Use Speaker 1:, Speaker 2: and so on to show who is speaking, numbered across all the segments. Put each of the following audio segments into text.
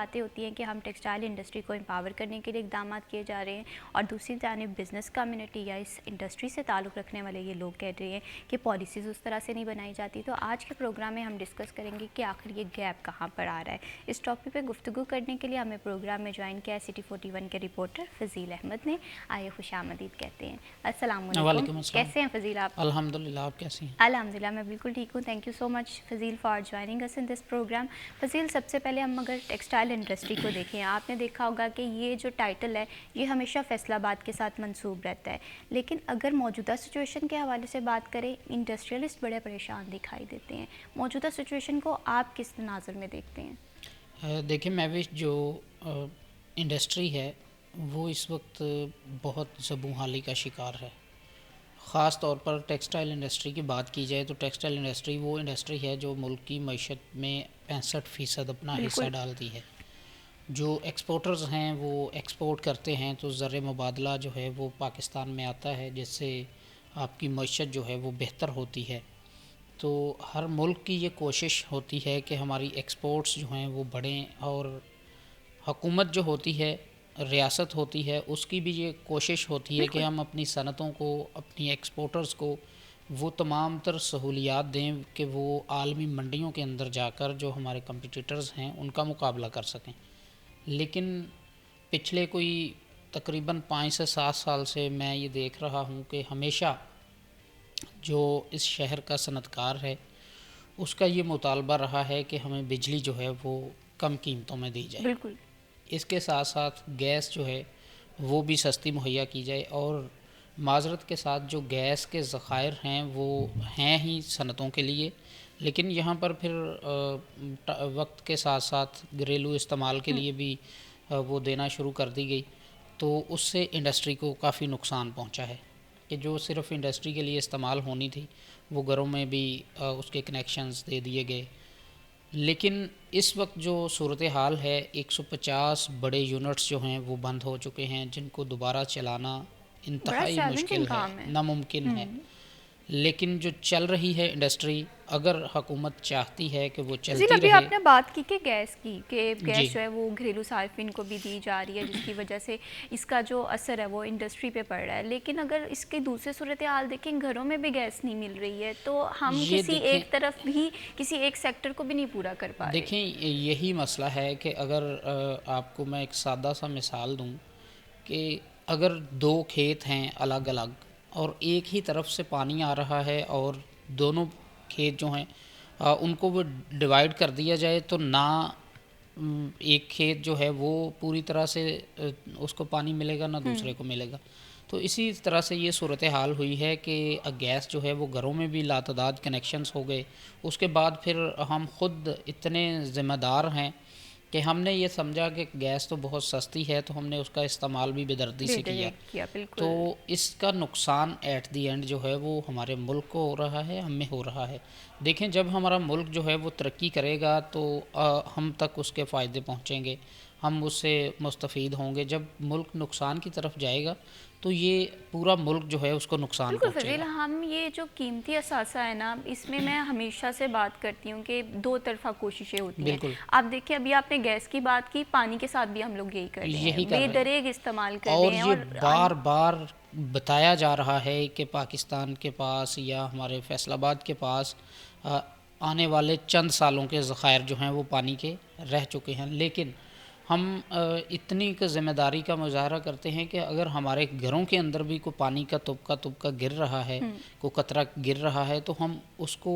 Speaker 1: باتیں ہوتی ہیں کہ ہم ٹیکسٹائل انڈسٹری کو امپاور کرنے کے لیے اقدامات کیے جا رہے ہیں، اور دوسری جانب بزنس کمیونٹی یا اس انڈسٹری سے تعلق رکھنے والے یہ لوگ کہہ رہے ہیں کہ پالیسیز اس طرح سے نہیں بنائی جاتی. تو آج کے پروگرام میں ہم ڈسکس کریں گے کہ آخر یہ گیپ کہاں پر آ رہا ہے. اس ٹاپک پہ گفتگو کرنے کے لیے ہمیں پروگرام میں جوائن کیا سٹی 41 کے رپورٹر فضیل احمد نے. آئے خوش آمدید کہتے ہیں. السلام
Speaker 2: وعلیکم
Speaker 1: علیکم.
Speaker 2: السلام.
Speaker 1: کیسے ہیں فضیل آپ؟
Speaker 2: الحمدللہ. آپ کیسی ہیں؟
Speaker 1: الحمدللہ میں بالکل ٹھیک ہوں. Thank you so much Fazil for joining us in this programme. Fazil, سب سے پہلے ہم اگر ٹیکسٹائل انڈسٹری کو دیکھیں، آپ نے دیکھا ہوگا کہ یہ جو ٹائٹل ہے یہ ہمیشہ فیصل آباد کے ساتھ منسوب رہتا ہے، لیکن اگر موجودہ سچویشن کے حوالے سے بات کریں، انڈسٹریلسٹ بڑے پریشان دکھائی دیتے ہیں. موجودہ سچویشن کو آپ کس تناظر میں دیکھتے ہیں؟
Speaker 2: دیکھیں میوش، جو انڈسٹری ہے وہ اس وقت بہت زبوں حالی کا شکار ہے. خاص طور پر ٹیکسٹائل انڈسٹری کی بات کی جائے تو ٹیکسٹائل انڈسٹری وہ انڈسٹری ہے جو ملک کی معیشت میں 65% اپنا حصہ ڈالتی ہے. جو ایکسپورٹرز ہیں وہ ایکسپورٹ کرتے ہیں تو زر مبادلہ جو ہے وہ پاکستان میں آتا ہے، جس سے آپ کی معیشت جو ہے وہ بہتر ہوتی ہے. تو ہر ملک کی یہ کوشش ہوتی ہے کہ ہماری ایکسپورٹس جو ہیں وہ بڑھیں، اور حکومت جو ہوتی ہے، ریاست ہوتی ہے، اس کی بھی یہ کوشش ہوتی ہے کہ ہم اپنی صنعتوں کو، اپنی ایکسپورٹرز کو وہ تمام تر سہولیات دیں کہ وہ عالمی منڈیوں کے اندر جا کر جو ہمارے کمپیٹیٹرز ہیں ان کا مقابلہ کر سکیں. لیکن پچھلے کوئی تقریباً 5 سے 7 سال سے میں یہ دیکھ رہا ہوں کہ ہمیشہ جو اس شہر کا صنعت کار ہے اس کا یہ مطالبہ رہا ہے کہ ہمیں بجلی جو ہے وہ کم قیمتوں میں دی جائے.
Speaker 1: بالکل.
Speaker 2: اس کے ساتھ ساتھ گیس جو ہے وہ بھی سستی مہیا کی جائے، اور معذرت کے ساتھ جو گیس کے ذخائر ہیں وہ ہیں ہی صنعتوں کے لیے، لیکن یہاں پر پھر وقت کے ساتھ ساتھ گھریلو استعمال کے لیے بھی وہ دینا شروع کر دی گئی. تو اس سے انڈسٹری کو کافی نقصان پہنچا ہے کہ جو صرف انڈسٹری کے لیے استعمال ہونی تھی وہ گھروں میں بھی اس کے کنیکشنز دے دیے گئے. لیکن اس وقت جو صورتحال ہے، 150 بڑے یونٹس جو ہیں وہ بند ہو چکے ہیں، جن کو دوبارہ چلانا انتہائی مشکل ہے، ناممکن ہے. لیکن جو چل رہی ہے انڈسٹری، اگر حکومت چاہتی ہے کہ وہ چلتی رہے.
Speaker 1: ابھی آپ نے بات کی کہ گیس کی، کہ گیس جو ہے وہ گھریلو صارفین کو بھی دی جا رہی ہے، جس کی وجہ سے اس کا جو اثر ہے وہ انڈسٹری پہ پڑ رہا ہے. لیکن اگر اس کے دوسرے صورتحال دیکھیں، گھروں میں بھی گیس نہیں مل رہی ہے، تو ہم کسی ایک طرف بھی، کسی ایک سیکٹر کو بھی نہیں پورا کر پا رہے.
Speaker 2: دیکھیں یہی مسئلہ ہے کہ اگر آپ کو میں ایک سادہ سا مثال دوں کہ اگر 2 کھیت ہیں الگ الگ اور ایک ہی طرف سے پانی آ رہا ہے، اور دونوں کھیت جو ہیں ان کو وہ ڈیوائیڈ کر دیا جائے، تو نہ ایک کھیت جو ہے وہ پوری طرح سے اس کو پانی ملے گا، نہ دوسرے کو ملے گا. تو اسی طرح سے یہ صورتحال ہوئی ہے کہ گیس جو ہے وہ گھروں میں بھی لاتعداد کنیکشنز ہو گئے. اس کے بعد پھر ہم خود اتنے ذمہ دار ہیں کہ ہم نے یہ سمجھا کہ گیس تو بہت سستی ہے، تو ہم نے اس کا استعمال بھی بے دردی سے کیا. تو اس کا نقصان ایٹ دی اینڈ جو ہے وہ ہمارے ملک کو ہو رہا ہے، ہم میں ہو رہا ہے. دیکھیں جب ہمارا ملک جو ہے وہ ترقی کرے گا تو ہم تک اس کے فائدے پہنچیں گے، ہم اس سے مستفید ہوں گے. جب ملک نقصان کی طرف جائے گا تو یہ پورا ملک جو ہے اس کو نقصان پہنچے گا.
Speaker 1: ہم یہ جو قیمتی اثاثہ ہے نا، اس میں میں ہمیشہ سے بات کرتی ہوں کہ 2 طرفہ کوششیں ہوتی ہیں. آپ دیکھیں ابھی آپ نے گیس کی بات کی، پانی کے ساتھ بھی ہم لوگ یہی کر رہے ہیں، بے دریغ استعمال کر رہے ہیں.
Speaker 2: اور یہ بار بار بتایا جا رہا ہے کہ پاکستان کے پاس یا ہمارے فیصل آباد کے پاس آنے والے چند سالوں کے ذخائر جو ہیں وہ پانی کے رہ چکے ہیں. لیکن ہم اتنی ذمہ داری کا مظاہرہ کرتے ہیں کہ اگر ہمارے گھروں کے اندر بھی کوئی پانی کا طبقہ گر رہا ہے، کوئی قطرہ گر رہا ہے، تو ہم اس کو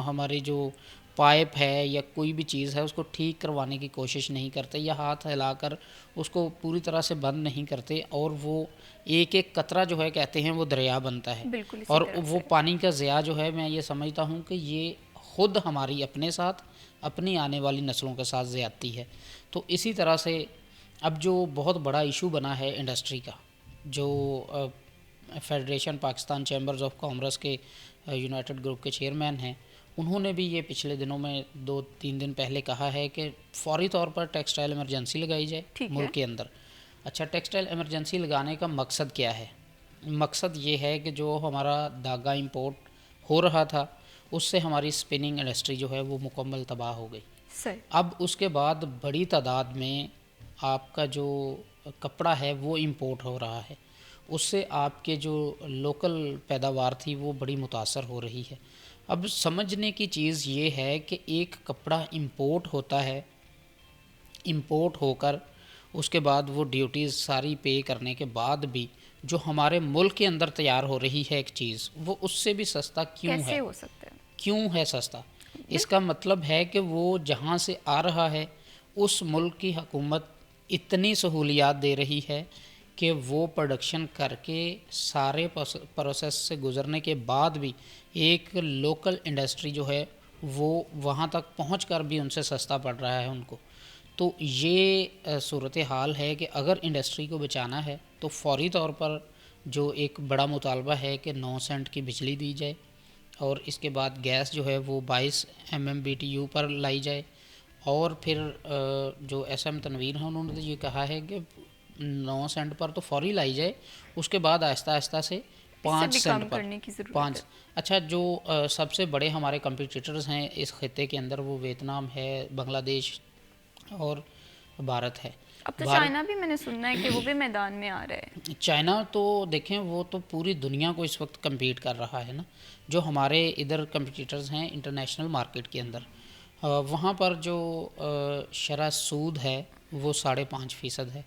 Speaker 2: ہماری جو پائپ ہے یا کوئی بھی چیز ہے اس کو ٹھیک کروانے کی کوشش نہیں کرتے، یا ہاتھ ہلا کر اس کو پوری طرح سے بند نہیں کرتے، اور وہ ایک ایک قطرہ جو ہے کہتے ہیں وہ دریا بنتا ہے. اور وہ پانی کا ضیاع جو ہے، میں یہ سمجھتا ہوں کہ یہ خود ہماری اپنے ساتھ، اپنی آنے والی نسلوں کے ساتھ زیادتی ہے. تو اسی طرح سے اب جو بہت بڑا ایشو بنا ہے انڈسٹری کا، جو federation Pakistan chambers of commerce کے یونائٹڈ گروپ کے چیئرمین ہیں، انہوں نے بھی یہ پچھلے دنوں میں 2-3 دن پہلے کہا ہے کہ فوری طور پر ٹیکسٹائل ایمرجنسی لگائی جائے ملک کے اندر. اچھا، ٹیکسٹائل ایمرجنسی لگانے کا مقصد کیا ہے؟ مقصد یہ ہے کہ جو ہمارا دھاگا امپورٹ ہو رہا تھا اس سے ہماری اسپننگ انڈسٹری جو ہے وہ مکمل تباہ ہو گئی.
Speaker 1: صحیح.
Speaker 2: اب اس کے بعد بڑی تعداد میں آپ کا جو کپڑا ہے وہ امپورٹ ہو رہا ہے، اس سے آپ کے جو لوکل پیداوار تھی وہ بڑی متاثر ہو رہی ہے. اب سمجھنے کی چیز یہ ہے کہ ایک کپڑا امپورٹ ہوتا ہے، امپورٹ ہو کر اس کے بعد وہ ڈیوٹیز ساری پے کرنے کے بعد بھی جو ہمارے ملک کے اندر تیار ہو رہی ہے ایک چیز، وہ اس سے بھی سستا کیوں ہے؟
Speaker 1: کیسے ہو سکتا ہے؟
Speaker 2: کیوں ہے سستا؟ اس کا مطلب ہے کہ وہ جہاں سے آ رہا ہے اس ملک کی حکومت اتنی سہولیات دے رہی ہے کہ وہ پروڈکشن کر کے سارے پروسیس سے گزرنے کے بعد بھی ایک لوکل انڈسٹری جو ہے وہ وہاں تک پہنچ کر بھی ان سے سستا پڑ رہا ہے ان کو. تو یہ صورتحال ہے کہ اگر انڈسٹری کو بچانا ہے تو فوری طور پر جو ایک بڑا مطالبہ ہے کہ 9 سینٹ کی بجلی دی جائے، اور اس کے بعد گیس جو ہے وہ 22 MMBTU پر لائی جائے، اور پھر جو SM تنویر ہیں انہوں نے یہ کہا ہے کہ 9 سینٹ پر تو فوری لائی جائے، اس کے بعد آہستہ آہستہ سے 5 سینٹ پر.
Speaker 1: کرنے کی ضرورت
Speaker 2: 5
Speaker 1: ہے.
Speaker 2: اچھا، جو سب سے بڑے ہمارے کمپیٹیٹرز ہیں اس خطے کے اندر وہ ویتنام ہے، بنگلہ دیش اور بھارت ہے.
Speaker 1: اب تو چائنا بھی میں نے سننا ہے کہ وہ بھی میدان میں آ رہا ہے.
Speaker 2: چائنا تو دیکھیں وہ تو پوری دنیا کو اس وقت کمپیٹ کر رہا ہے نا. جو ہمارے ادھر کمپیٹیٹرز ہیں انٹرنیشنل مارکیٹ کے اندر، وہاں پر جو شرح سود ہے وہ 5.5% ہے،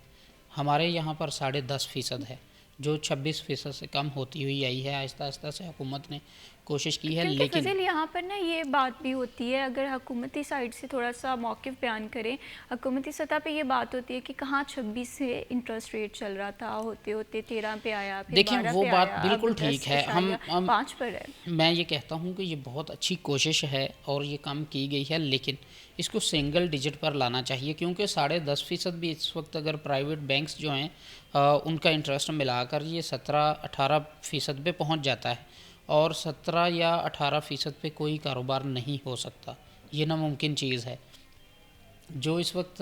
Speaker 2: ہمارے یہاں پر 10.5% ہے، جو 26% سے کم ہوتی ہوئی آئی ہے. آہستہ آہستہ سے حکومت نے کوشش کی ہے،
Speaker 1: کیونکہ
Speaker 2: لیکن
Speaker 1: فضل یہاں پر نا یہ بات بھی ہوتی ہے، اگر حکومتی سائڈ سے تھوڑا سا موقف بیان کریں، حکومتی سطح پہ یہ بات ہوتی ہے کہ کہاں 26 سے انٹرسٹ ریٹ چل رہا تھا، ہوتے ہوتے 13 پہ آیا، پھر
Speaker 2: دیکھیں
Speaker 1: 12
Speaker 2: وہ
Speaker 1: پہ
Speaker 2: بات
Speaker 1: آیا،
Speaker 2: بالکل
Speaker 1: اب
Speaker 2: ٹھیک ہے. ہم
Speaker 1: 10.5 پر ہے.
Speaker 2: میں یہ کہتا ہوں کہ یہ بہت اچھی کوشش ہے اور یہ کم کی گئی ہے، لیکن اس کو سنگل ڈیجٹ پر لانا چاہیے، کیونکہ 10.5% بھی اس وقت اگر پرائیویٹ بینکس جو ہیں ان کا انٹرسٹ ملا کر یہ 17-18% پہ پہنچ جاتا ہے، اور 17 یا 18% پہ کوئی کاروبار نہیں ہو سکتا. یہ ناممکن چیز ہے. جو اس وقت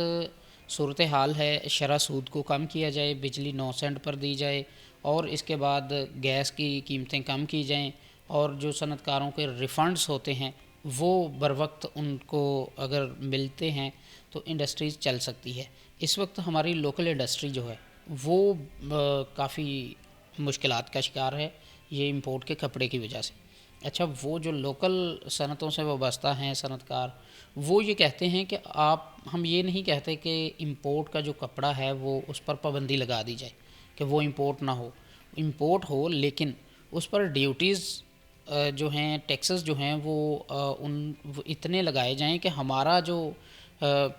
Speaker 2: صورتحال ہے، شرح سود کو کم کیا جائے، بجلی 9 سینٹ پر دی جائے، اور اس کے بعد گیس کی قیمتیں کم کی جائیں، اور جو صنعت کاروں کے ریفنڈز ہوتے ہیں وہ بر وقت ان کو اگر ملتے ہیں تو انڈسٹریز چل سکتی ہے. اس وقت ہماری لوکل انڈسٹری جو ہے وہ کافی مشکلات کا شکار ہے یہ امپورٹ کے کپڑے کی وجہ سے. اچھا، وہ جو لوکل صنعتوں سے وابستہ ہیں صنعت کار، وہ یہ کہتے ہیں کہ ہم یہ نہیں کہتے کہ امپورٹ کا جو کپڑا ہے وہ اس پر پابندی لگا دی جائے کہ وہ امپورٹ نہ ہو. امپورٹ ہو، لیکن اس پر ڈیوٹیز جو ہیں، ٹیکسز جو ہیں وہ اتنے لگائے جائیں کہ ہمارا جو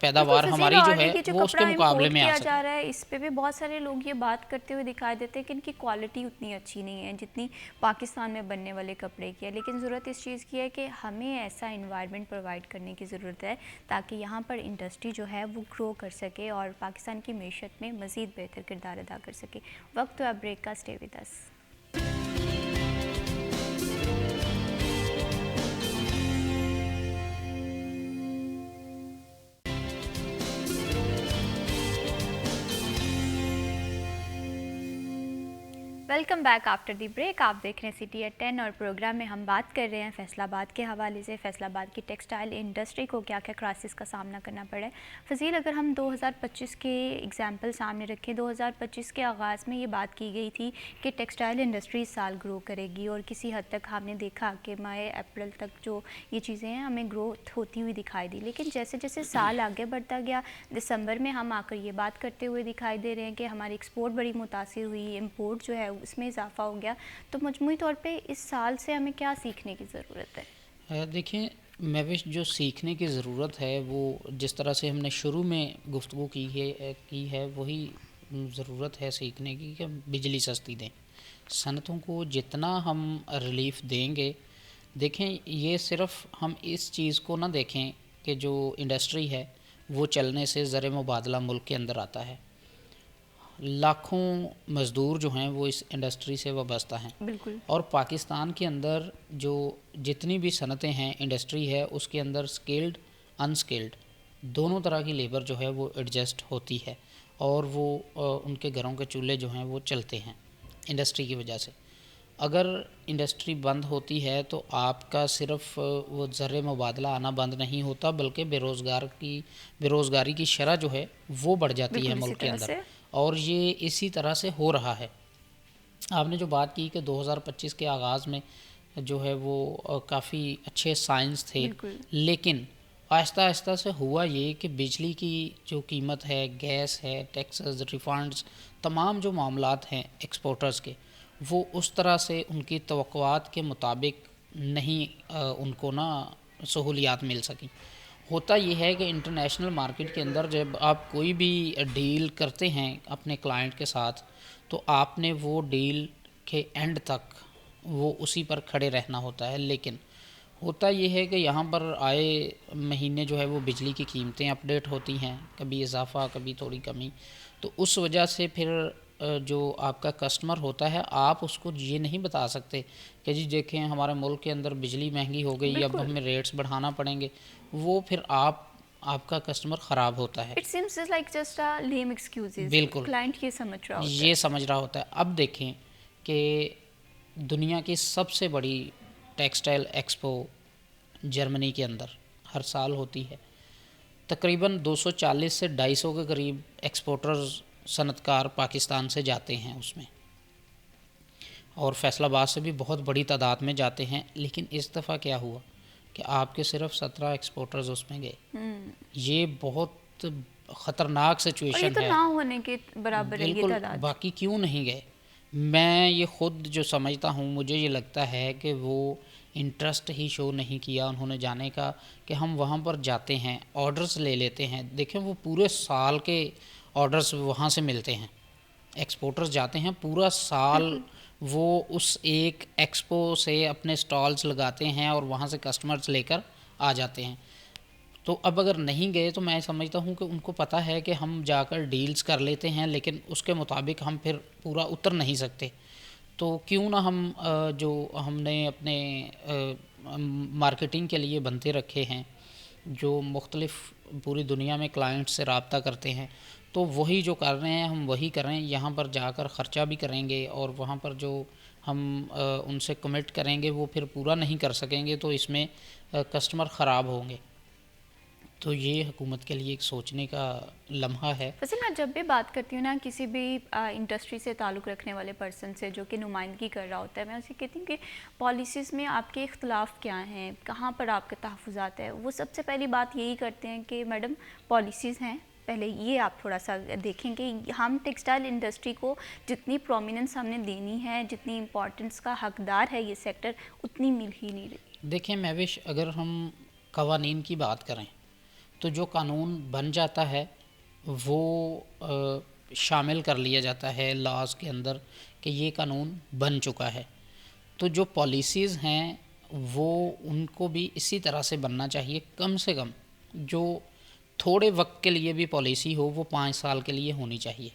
Speaker 2: پیداوار ہماری جو ہے وہ اس کے مقابلے میں آ سکے.
Speaker 1: جا رہا ہے اس پہ بھی بہت سارے لوگ یہ بات کرتے ہوئے دکھائی دیتے ہیں کہ ان کی کوالٹی اتنی اچھی نہیں ہے جتنی پاکستان میں بننے والے کپڑے کی ہے، لیکن ضرورت اس چیز کی ہے کہ ہمیں ایسا انوائرمنٹ پرووائڈ کرنے کی ضرورت ہے تاکہ یہاں پر انڈسٹری جو ہے وہ گرو کر سکے اور پاکستان کی معیشت میں مزید بہتر کردار ادا کر سکے. وقت ہوا بریک کا، stay with us. Welcome back after the break. آپ دیکھ رہے ہیں سٹی ایٹ 10 اور پروگرام میں ہم بات کر رہے ہیں فیصل آباد کے حوالے سے. فیصل آباد کی ٹیکسٹائل انڈسٹری کو کیا کیا کرائسس کا سامنا کرنا پڑا ہے. فضیل، اگر ہم 2025 کے اگزامپل سامنے رکھیں، 2025 کے آغاز میں یہ بات کی گئی تھی کہ ٹیکسٹائل انڈسٹری اس سال گرو کرے گی، اور کسی حد تک ہم نے دیکھا کہ مئی اپریل تک جو یہ چیزیں ہیں ہمیں گروتھ ہوتی ہوئی دکھائی دی. لیکن جیسے جیسے سال آگے بڑھتا گیا، دسمبر میں ہم آ کر یہ بات کرتے ہوئے دکھائی دے رہے ہیں کہ ہماری ایکسپورٹ بڑی متاثر ہوئی، امپورٹ جو ہے اس میں اضافہ ہو گیا. تو مجموعی طور پہ اس سال سے ہمیں کیا سیکھنے کی ضرورت ہے؟
Speaker 2: دیکھیں مہوش، جو سیکھنے کی ضرورت ہے وہ جس طرح سے ہم نے شروع میں گفتگو کی ہے وہی ضرورت ہے سیکھنے کی کہ بجلی سستی دیں صنعتوں کو. جتنا ہم ریلیف دیں گے، دیکھیں یہ صرف ہم اس چیز کو نہ دیکھیں کہ جو انڈسٹری ہے وہ چلنے سے زر مبادلہ ملک کے اندر آتا ہے. لاکھوں مزدور جو ہیں وہ اس انڈسٹری سے وابستہ ہیں.
Speaker 1: بالکل.
Speaker 2: اور پاکستان کے اندر جو جتنی بھی صنعتیں ہیں، انڈسٹری ہے، اس کے اندر اسکلڈ انسکلڈ دونوں طرح کی لیبر جو ہے وہ ایڈجسٹ ہوتی ہے، اور وہ ان کے گھروں کے چولہے جو ہیں وہ چلتے ہیں انڈسٹری کی وجہ سے. اگر انڈسٹری بند ہوتی ہے تو آپ کا صرف وہ زر مبادلہ آنا بند نہیں ہوتا، بلکہ بے روزگاری کی شرح جو ہے وہ بڑھ جاتی ہے
Speaker 1: بالکل اسی
Speaker 2: ملک کے
Speaker 1: طرح
Speaker 2: اندر،
Speaker 1: سے
Speaker 2: اور یہ اسی طرح سے ہو رہا ہے۔ آپ نے جو بات کی کہ 2025 کے آغاز میں جو ہے وہ کافی اچھے سائنس تھے،
Speaker 1: بالکل
Speaker 2: لیکن آہستہ آہستہ سے ہوا یہ کہ بجلی کی جو قیمت ہے، گیس ہے، ٹیکسز، ریفنڈز، تمام جو معاملات ہیں ایکسپورٹرز کے، وہ اس طرح سے ان کی توقعات کے مطابق نہیں ان کو سہولیات مل سکیں۔ ہوتا یہ ہے کہ انٹرنیشنل مارکیٹ کے اندر جب آپ کوئی بھی ڈیل کرتے ہیں اپنے کلائنٹ کے ساتھ، تو آپ نے وہ ڈیل کے اینڈ تک وہ اسی پر کھڑے رہنا ہوتا ہے، لیکن ہوتا یہ ہے کہ یہاں پر آئے مہینے جو ہے وہ بجلی کی قیمتیں اپڈیٹ ہوتی ہیں، کبھی اضافہ کبھی تھوڑی کمی، تو اس وجہ سے پھر جو آپ کا کسٹمر ہوتا ہے، آپ اس کو یہ نہیں بتا سکتے کہ جی دیکھیں ہمارے ملک کے اندر بجلی مہنگی ہو گئی، اب
Speaker 1: بالکل
Speaker 2: ہمیں ریٹس بڑھانا پڑیں گے، وہ پھر آپ کا کسٹمر خراب ہوتا ہے۔
Speaker 1: It seems like just a lame excuses,
Speaker 2: بالکل
Speaker 1: کلائنٹ یہ سمجھ رہا ہوتا
Speaker 2: یہ
Speaker 1: ہے۔
Speaker 2: سمجھ رہا ہوتا ہے۔ اب دیکھیں کہ دنیا کی سب سے بڑی ٹیکسٹائل ایکسپو جرمنی کے اندر ہر سال ہوتی ہے، تقریباً 240 سے 250 کے قریب ایکسپورٹرز صنعت کار پاکستان سے جاتے ہیں اس میں، اور فیصل آباد سے بھی بہت بڑی تعداد میں جاتے ہیں، لیکن اس دفعہ کیا ہوا کہ آپ کے صرف 17 ایکسپورٹرز اس میں گئے۔ یہ بہت خطرناک
Speaker 1: اور یہ
Speaker 2: سچویشن
Speaker 1: تو
Speaker 2: ہے۔
Speaker 1: نہ ہونے کے برابر ہے یہ
Speaker 2: بالکل،
Speaker 1: تعداد۔
Speaker 2: باقی کیوں نہیں گئے؟ میں یہ خود جو سمجھتا ہوں، مجھے یہ لگتا ہے کہ وہ انٹرسٹ ہی شو نہیں کیا انہوں نے جانے کا، کہ ہم وہاں پر جاتے ہیں، آرڈرز لے لیتے ہیں۔ دیکھیں وہ پورے سال کے آرڈرز وہاں سے ملتے ہیں، ایکسپورٹرز جاتے ہیں پورا سال، وہ اس ایک ایکسپو سے اپنے سٹالز لگاتے ہیں اور وہاں سے کسٹمرز لے کر آ جاتے ہیں۔ تو اب اگر نہیں گئے تو میں سمجھتا ہوں کہ ان کو پتہ ہے کہ ہم جا کر ڈیلز کر لیتے ہیں، لیکن اس کے مطابق ہم پھر پورا اتر نہیں سکتے، تو کیوں نہ ہم جو ہم نے اپنے مارکیٹنگ کے لیے بنتے رکھے ہیں، جو مختلف پوری دنیا میں کلائنٹ سے رابطہ کرتے ہیں، تو وہی جو کر رہے ہیں ہم وہی کریں، یہاں پر جا کر خرچہ بھی کریں گے، اور وہاں پر جو ہم ان سے کمٹ کریں گے وہ پھر پورا نہیں کر سکیں گے، تو اس میں کسٹمر خراب ہوں گے۔ تو یہ حکومت کے لیے ایک سوچنے کا لمحہ ہے۔
Speaker 1: ویسے میں جب بھی بات کرتی ہوں نا کسی بھی انڈسٹری سے تعلق رکھنے والے پرسن سے جو کہ نمائندگی کر رہا ہوتا ہے، میں اسے کہتی ہوں کہ پالیسیز میں آپ کے اختلاف کیا ہیں، کہاں پر آپ کے تحفظات ہیں۔ وہ سب سے پہلی بات یہی کرتے ہیں کہ میڈم پالیسیز ہیں، پہلے یہ آپ تھوڑا سا دیکھیں کہ ہم ٹیکسٹائل انڈسٹری کو جتنی پرومیننس ہم نے دینی ہے، جتنی امپورٹنس کا حقدار ہے یہ سیکٹر، اتنی مل ہی نہیں رہی۔
Speaker 2: دیکھیں مہوش، اگر ہم قوانین کی بات کریں تو جو قانون بن جاتا ہے وہ شامل کر لیا جاتا ہے لاز کے اندر کہ یہ قانون بن چکا ہے، تو جو پالیسیز ہیں وہ ان کو بھی اسی طرح سے بننا چاہیے، کم سے کم جو تھوڑے وقت کے لیے بھی پالیسی ہو وہ 5 سال کے لیے ہونی چاہیے۔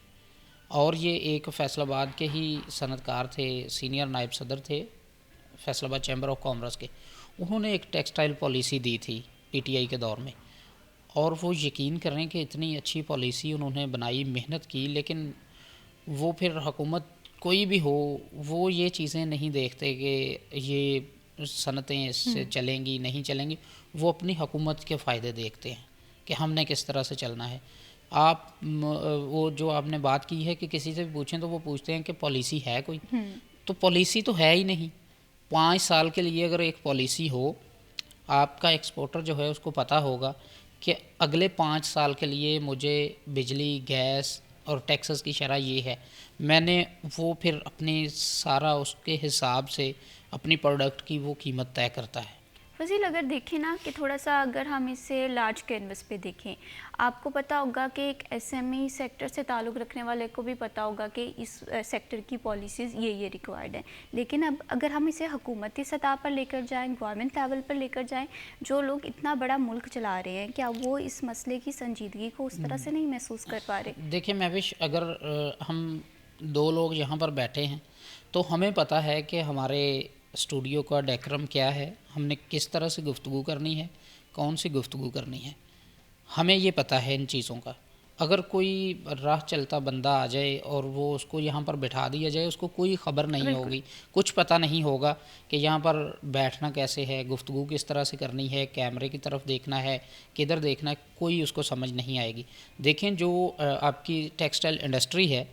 Speaker 2: اور یہ ایک فیصل آباد کے ہی صنعت کار تھے، سینئر نائب صدر تھے فیصل آباد چیمبر آف کامرس کے، انہوں نے ایک ٹیکسٹائل پالیسی دی تھی پی ٹی آئی کے دور میں، اور وہ یقین کریں کہ اتنی اچھی پالیسی انہوں نے بنائی، محنت کی، لیکن وہ پھر حکومت کوئی بھی ہو وہ یہ چیزیں نہیں دیکھتے کہ یہ صنعتیں اس سے چلیں گی نہیں چلیں گی، وہ اپنی حکومت کے فائدے دیکھتے ہیں کہ ہم نے کس طرح سے چلنا ہے۔ آپ وہ جو آپ نے بات کی ہے کہ کسی سے بھی پوچھیں تو وہ پوچھتے ہیں کہ پالیسی ہے کوئی، تو پالیسی تو ہے ہی نہیں۔ 5 سال کے لیے اگر ایک پالیسی ہو، آپ کا ایکسپورٹر جو ہے اس کو پتہ ہوگا کہ اگلے 5 سال کے لیے مجھے بجلی، گیس اور ٹیکسز کی شرح یہ ہے، میں نے وہ پھر اپنی سارا اس کے حساب سے اپنی پروڈکٹ کی وہ قیمت طے کرتا ہے۔
Speaker 1: فضیل اگر دیکھیں نا کہ تھوڑا سا اگر ہم اسے لارج کینوس پہ دیکھیں، آپ کو پتہ ہوگا کہ ایک ایس ایم ای سیکٹر سے تعلق رکھنے والے کو بھی پتہ ہوگا کہ اس سیکٹر کی پالیسیز یہ ریکوائرڈ ہیں، لیکن اب اگر ہم اسے حکومتی سطح پر لے کر جائیں، گورنمنٹ لیول پر لے کر جائیں، جو لوگ اتنا بڑا ملک چلا رہے ہیں، کیا وہ اس مسئلے کی سنجیدگی کو اس طرح سے نہیں محسوس کر پا رہے؟
Speaker 2: دیکھیں مہوش، اگر ہم 2 لوگ یہاں پر بیٹھے ہیں تو ہمیں پتہ ہے کہ ہمارے اسٹوڈیو کا ڈیکرم کیا ہے، ہم نے کس طرح سے گفتگو کرنی ہے، کون سی گفتگو کرنی ہے، ہمیں یہ پتہ ہے ان چیزوں کا۔ اگر کوئی راہ چلتا بندہ آ جائے اور وہ اس کو یہاں پر بٹھا دیا جائے، اس کو کوئی خبر نہیں ہوگی، کچھ پتہ نہیں ہوگا کہ یہاں پر بیٹھنا کیسے ہے، گفتگو کس طرح سے کرنی ہے، کیمرے کی طرف دیکھنا ہے، کدھر دیکھنا ہے، کوئی اس کو سمجھ نہیں آئے گی۔ دیکھیں جو آپ کی ٹیکسٹائل انڈسٹری ہے،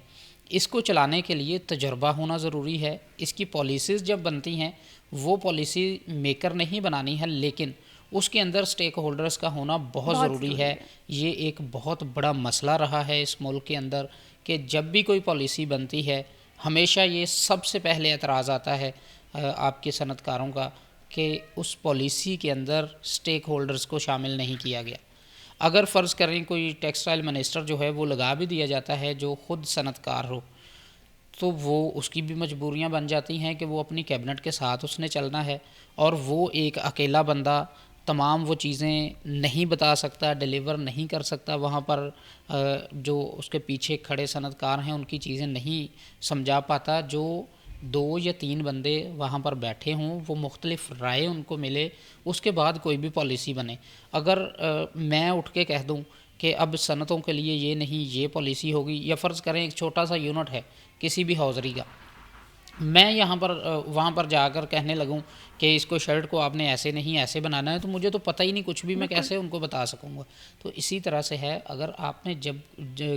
Speaker 2: اس کو چلانے کے لیے تجربہ ہونا ضروری ہے۔ اس کی پالیسیز جب بنتی ہیں، وہ پالیسی میکر نہیں بنانی ہے، لیکن اس کے اندر سٹیک ہولڈرز کا ہونا بہت ضروری ہے۔ یہ ایک بہت بڑا مسئلہ رہا ہے اس ملک کے اندر کہ جب بھی کوئی پالیسی بنتی ہے، ہمیشہ یہ سب سے پہلے اعتراض آتا ہے آپ کے صنعت کاروں کا کہ اس پالیسی کے اندر سٹیک ہولڈرز کو شامل نہیں کیا گیا۔ اگر فرض کریں کوئی ٹیکسٹائل منسٹر جو ہے وہ لگا بھی دیا جاتا ہے جو خود صنعت کار ہو، تو وہ اس کی بھی مجبوریاں بن جاتی ہیں کہ وہ اپنی کیبنٹ کے ساتھ اس نے چلنا ہے، اور وہ ایک اکیلا بندہ تمام وہ چیزیں نہیں بتا سکتا، ڈیلیور نہیں کر سکتا، وہاں پر جو اس کے پیچھے کھڑے صنعت کار ہیں ان کی چیزیں نہیں سمجھا پاتا۔ جو 2 یا 3 بندے وہاں پر بیٹھے ہوں، وہ مختلف رائے ان کو ملے، اس کے بعد کوئی بھی پالیسی بنے۔ اگر میں اٹھ کے کہہ دوں کہ اب صنعتوں کے لیے یہ نہیں، یہ پالیسی ہوگی، یا فرض کریں ایک چھوٹا سا یونٹ ہے کسی بھی حوزری کا، میں یہاں پر وہاں پر جا کر کہنے لگوں کہ اس کو شرٹ کو آپ نے ایسے نہیں ایسے بنانا ہے، تو مجھے تو پتہ ہی نہیں کچھ بھی، میں کیسے ان کو بتا سکوں گا۔ تو اسی طرح سے ہے، اگر آپ نے جب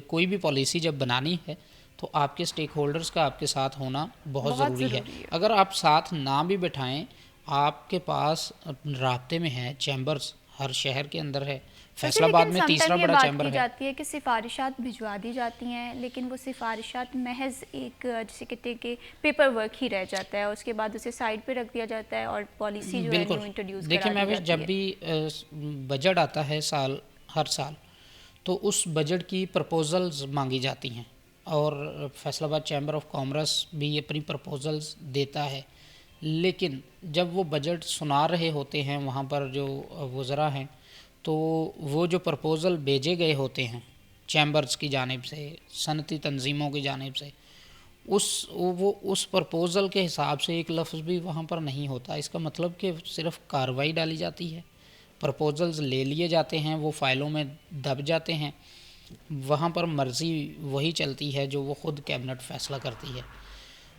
Speaker 2: کوئی بھی پالیسی جب بنانی ہے تو آپ کے سٹیک ہولڈرز کا آپ کے ساتھ ہونا بہت ضروری ہے۔ اگر آپ ساتھ نہ بھی بٹھائیں، آپ کے پاس رابطے میں ہے چیمبرز، ہر شہر کے اندر ہے، فیصل آباد میں تیسرا بڑا چیمبر ہے۔
Speaker 1: جاتی ہے کہ سفارشات بھجوا دی جاتی ہیں، لیکن وہ سفارشات محض ایک جسے کہتے ہیں کہ پیپر ورک ہی رہ جاتا ہے، اس کے بعد اسے سائڈ پہ رکھ دیا جاتا ہے اور پالیسی جو ہے وہ انٹروڈیوس کرا دی جاتی ہے۔
Speaker 2: دیکھیں جب بھی بجٹ آتا ہے ہر سال، تو اس بجٹ کی پرپوزلز مانگی جاتی ہیں، اور فیصل آباد چیمبر آف کامرس بھی اپنی پرپوزلز دیتا ہے، لیکن جب وہ بجٹ سنا رہے ہوتے ہیں وہاں پر جو وزراء ہیں، تو وہ جو پرپوزل بھیجے گئے ہوتے ہیں چیمبرز کی جانب سے، صنعتی تنظیموں کی جانب سے، اس پرپوزل کے حساب سے ایک لفظ بھی وہاں پر نہیں ہوتا۔ اس کا مطلب کہ صرف کارروائی ڈالی جاتی ہے، پرپوزلز لے لیے جاتے ہیں، وہ فائلوں میں دب جاتے ہیں، وہاں پر مرضی وہی چلتی ہے جو وہ خود کیبنٹ فیصلہ کرتی ہے۔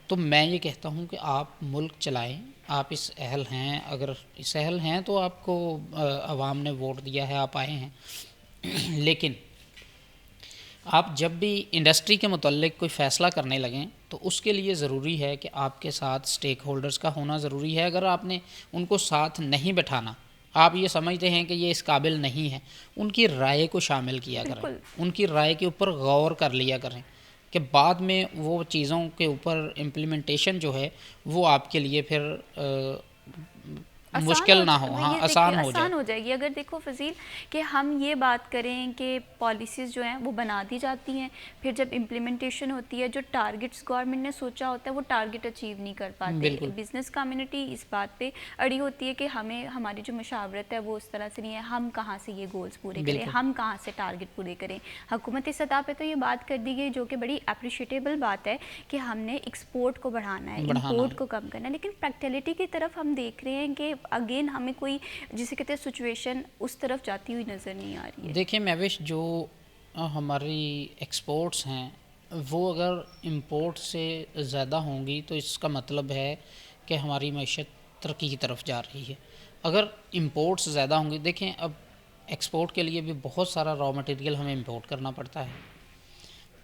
Speaker 2: تو میں یہ کہتا ہوں کہ آپ ملک چلائیں، آپ اس اہل ہیں، اگر اس اہل ہیں تو آپ کو عوام نے ووٹ دیا ہے، آپ آئے ہیں، لیکن آپ جب بھی انڈسٹری کے متعلق کوئی فیصلہ کرنے لگیں تو اس کے لیے ضروری ہے کہ آپ کے ساتھ سٹیک ہولڈرز کا ہونا ضروری ہے۔ اگر آپ نے ان کو ساتھ نہیں بٹھانا، آپ یہ سمجھتے ہیں کہ یہ اس قابل نہیں ہے، ان کی رائے کو شامل کیا کریں، ان کی رائے کے اوپر غور کر لیا کریں کہ بعد میں وہ چیزوں کے اوپر امپلیمنٹیشن جو ہے وہ آپ کے لیے پھر مشکل نہ ہو، ہاں آسان ہو
Speaker 1: جائے گی۔ اگر دیکھو فضیل کہ ہم یہ بات کریں کہ پالیسیز جو ہیں وہ بنا دی جاتی ہیں، پھر جب امپلیمنٹیشن ہوتی ہے، جو ٹارگٹس گورنمنٹ نے سوچا ہوتا ہے وہ ٹارگٹ اچیو نہیں کر پاتے۔ بزنس کمیونٹی اس بات پہ اڑی ہوتی ہے کہ ہمیں ہماری جو مشاورت ہے وہ اس طرح سے نہیں ہے، ہم کہاں سے یہ گولز پورے کریں، ہم کہاں سے ٹارگٹ پورے کریں۔ حکومتی سطح پہ تو یہ بات کر دی گئی جو کہ بڑی اپریشیٹیبل بات ہے کہ ہم نے ایکسپورٹ کو بڑھانا ہے، امپورٹ کو کم کرنا ہے، لیکن پریکٹیلٹی کی طرف ہم دیکھ رہے ہیں کہ اگین ہمیں کوئی جسے کہتے ہیں سچویشن اس طرف جاتی ہوئی نظر نہیں آ رہی ہے۔
Speaker 2: دیکھیں مہوش، جو ہماری ایکسپورٹس ہیں وہ اگر امپورٹ سے زیادہ ہوں گی تو اس کا مطلب ہے کہ ہماری معیشت ترقی کی طرف جا رہی ہے۔ اگر امپورٹس زیادہ ہوں گی، دیکھیں اب ایکسپورٹ کے لیے بھی بہت سارا را مٹیریل ہمیں امپورٹ کرنا پڑتا ہے،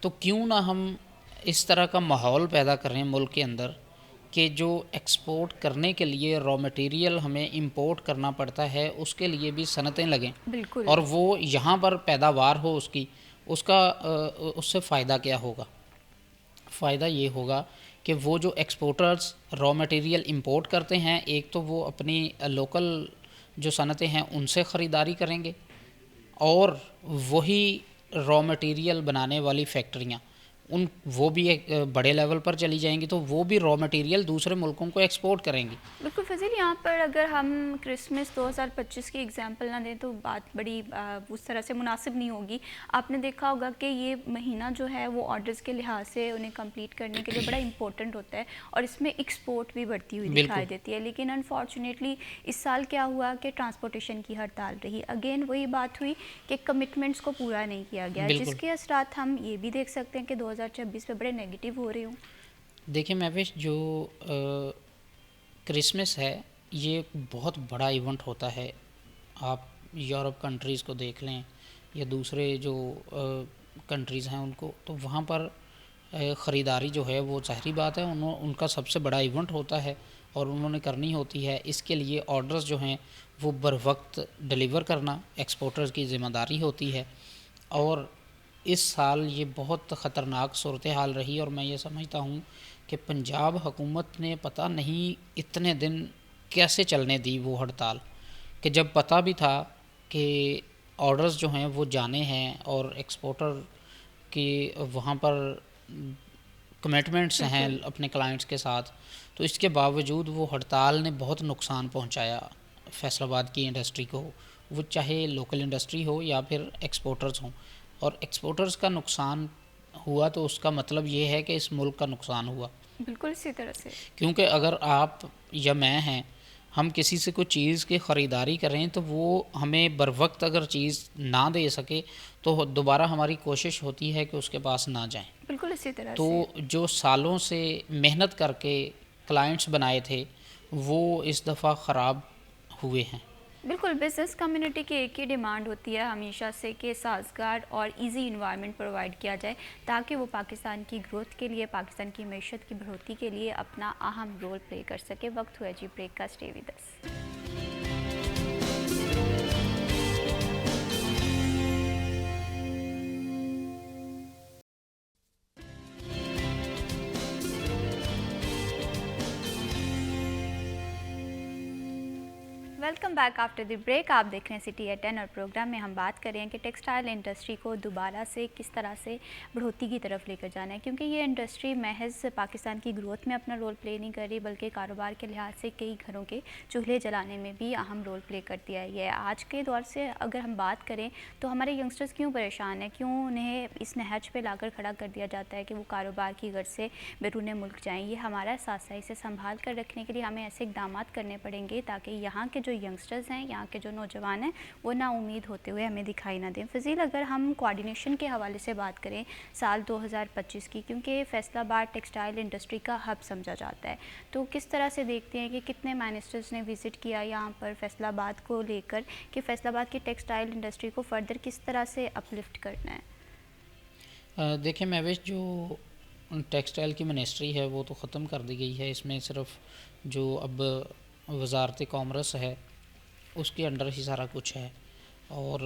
Speaker 2: تو کیوں نہ ہم اس طرح کا ماحول پیدا کریں ملک کے اندر کہ جو ایکسپورٹ کرنے کے لیے را مٹیریل ہمیں امپورٹ کرنا پڑتا ہے اس کے لیے بھی صنعتیں لگیں، اور وہ یہاں پر پیداوار ہو اس کا اس سے فائدہ کیا ہوگا؟ فائدہ یہ ہوگا کہ وہ جو ایکسپورٹرز را مٹیریل امپورٹ کرتے ہیں، ایک تو وہ اپنی لوکل جو صنعتیں ہیں ان سے خریداری کریں گے، اور وہی را مٹیریل بنانے والی فیکٹریاں وہ بھی ایک بڑے لیول پر چلی جائیں گی تو وہ بھی را مٹیریل دوسرے ملکوں کو ایکسپورٹ کریں گی.
Speaker 1: بالکل فضیل، یہاں پر اگر ہم کرسمس 2025 کی اگزامپل نہ دیں تو بات بڑی اس طرح سے مناسب نہیں ہوگی. آپ نے دیکھا ہوگا کہ یہ مہینہ جو ہے وہ آرڈرز کے لحاظ سے انہیں کمپلیٹ کرنے کے لیے بڑا امپورٹنٹ ہوتا ہے اور اس میں ایکسپورٹ بھی بڑھتی ہوئی دکھائی دیتی ہے. لیکن انفارچونیٹلی اس سال کیا ہوا کہ ٹرانسپورٹیشن کی ہڑتال رہی. اگین وہی بات ہوئی کہ کمٹمنٹس کو پورا نہیں کیا گیا، جس کے اثرات ہم یہ بھی دیکھ سکتے ہیں کہ 2026 میں بڑے نیگیٹو ہو رہے ہوں.
Speaker 2: دیکھیں محوش، جو کرسمس ہے یہ ایک بہت بڑا ایونٹ ہوتا ہے. آپ یورپ کنٹریز کو دیکھ لیں یا دوسرے جو کنٹریز ہیں ان کو، تو وہاں پر خریداری جو ہے وہ ظاہری بات ہے ان کا سب سے بڑا ایونٹ ہوتا ہے اور انہوں نے کرنی ہوتی ہے. اس کے لیے آرڈرز جو ہیں وہ بر وقت ڈلیور کرنا ایکسپورٹرز کی ذمہ داری ہوتی ہے. اور اس سال یہ بہت خطرناک صورتحال رہی اور میں یہ سمجھتا ہوں کہ پنجاب حکومت نے پتہ نہیں اتنے دن کیسے چلنے دی وہ ہڑتال، کہ جب پتہ بھی تھا کہ آرڈرز جو ہیں وہ جانے ہیں اور ایکسپورٹر کی وہاں پر کمٹمنٹس ہیں اپنے کلائنٹس کے ساتھ، تو اس کے باوجود وہ ہڑتال نے بہت نقصان پہنچایا فیصل آباد کی انڈسٹری کو، وہ چاہے لوکل انڈسٹری ہو یا پھر ایکسپورٹرز ہوں. اور ایکسپورٹرز کا نقصان ہوا تو اس کا مطلب یہ ہے کہ اس ملک کا نقصان ہوا.
Speaker 1: بالکل اسی طرح سے،
Speaker 2: کیونکہ اگر آپ یا میں ہیں، ہم کسی سے کوئی چیز کی خریداری کریں تو وہ ہمیں بر وقت اگر چیز نہ دے سکے تو دوبارہ ہماری کوشش ہوتی ہے کہ اس کے پاس نہ جائیں.
Speaker 1: بالکل اسی طرح
Speaker 2: تو
Speaker 1: سے
Speaker 2: جو سالوں سے محنت کر کے کلائنٹس بنائے تھے وہ اس دفعہ خراب ہوئے ہیں.
Speaker 1: بالکل بزنس کمیونٹی کی ایک ہی ڈیمانڈ ہوتی ہے ہمیشہ سے کہ سازگار اور ایزی انوائرمنٹ پرووائڈ کیا جائے تاکہ وہ پاکستان کی گروتھ کے لیے، پاکستان کی معیشت کی بڑھوتری کے لیے اپنا اہم رول پلے کر سکے. وقت ہوا جی بریک کا. Stay with us. Welcome back after the break. آپ دیکھ رہے ہیں سٹی ایٹ 10 اور پروگرام میں ہم بات کر رہے ہیں کہ ٹیکسٹائل انڈسٹری کو دوبارہ سے کس طرح سے بڑھوتری کی طرف لے کر جانا ہے، کیونکہ یہ انڈسٹری محض پاکستان کی گروتھ میں اپنا رول پلے نہیں کر رہی بلکہ کاروبار کے لحاظ سے کئی گھروں کے چولہے جلانے میں بھی اہم رول پلے کرتی ہے. یہ آج کے دور سے اگر ہم بات کریں تو ہمارے ینگسٹرز کیوں پریشان ہیں، کیوں انہیں اس نہج پہ لا کر کھڑا کر دیا جاتا ہے کہ وہ کاروبار کی غرض سے بیرون ملک جائیں. یہ ہمارا احساس ہے، اسے سنبھال کر رکھنے کے لیے ہمیں ایسے اقدامات کرنے پڑیں گے تاکہ یہاں کے جو ینگسٹرز ہیں، یہاں کے جو نوجوان ہیں، وہ نا امید ہوتے ہوئے ہمیں دکھائی نہ دیں. فضیل، اگر ہم کوارڈینیشن کے حوالے سے بات کریں سال 2025 کی، کیونکہ فیصل آباد ٹیکسٹائل انڈسٹری کا ہب سمجھا جاتا ہے، تو کس طرح سے دیکھتے ہیں کہ کتنے منسٹرز نے وزٹ کیا یہاں پر فیصل آباد کو لے کر کہ فیصل آباد کی ٹیکسٹائل انڈسٹری کو فردر کس طرح سے اپلفٹ کرنا ہے؟
Speaker 2: دیکھیں محوش، جو ٹیکسٹائل کی منسٹری ہے وہ تو ختم کر دی گئی ہے. اس میں صرف جو اب وزارت کامرس ہے اس کے انڈر ہی سارا کچھ ہے. اور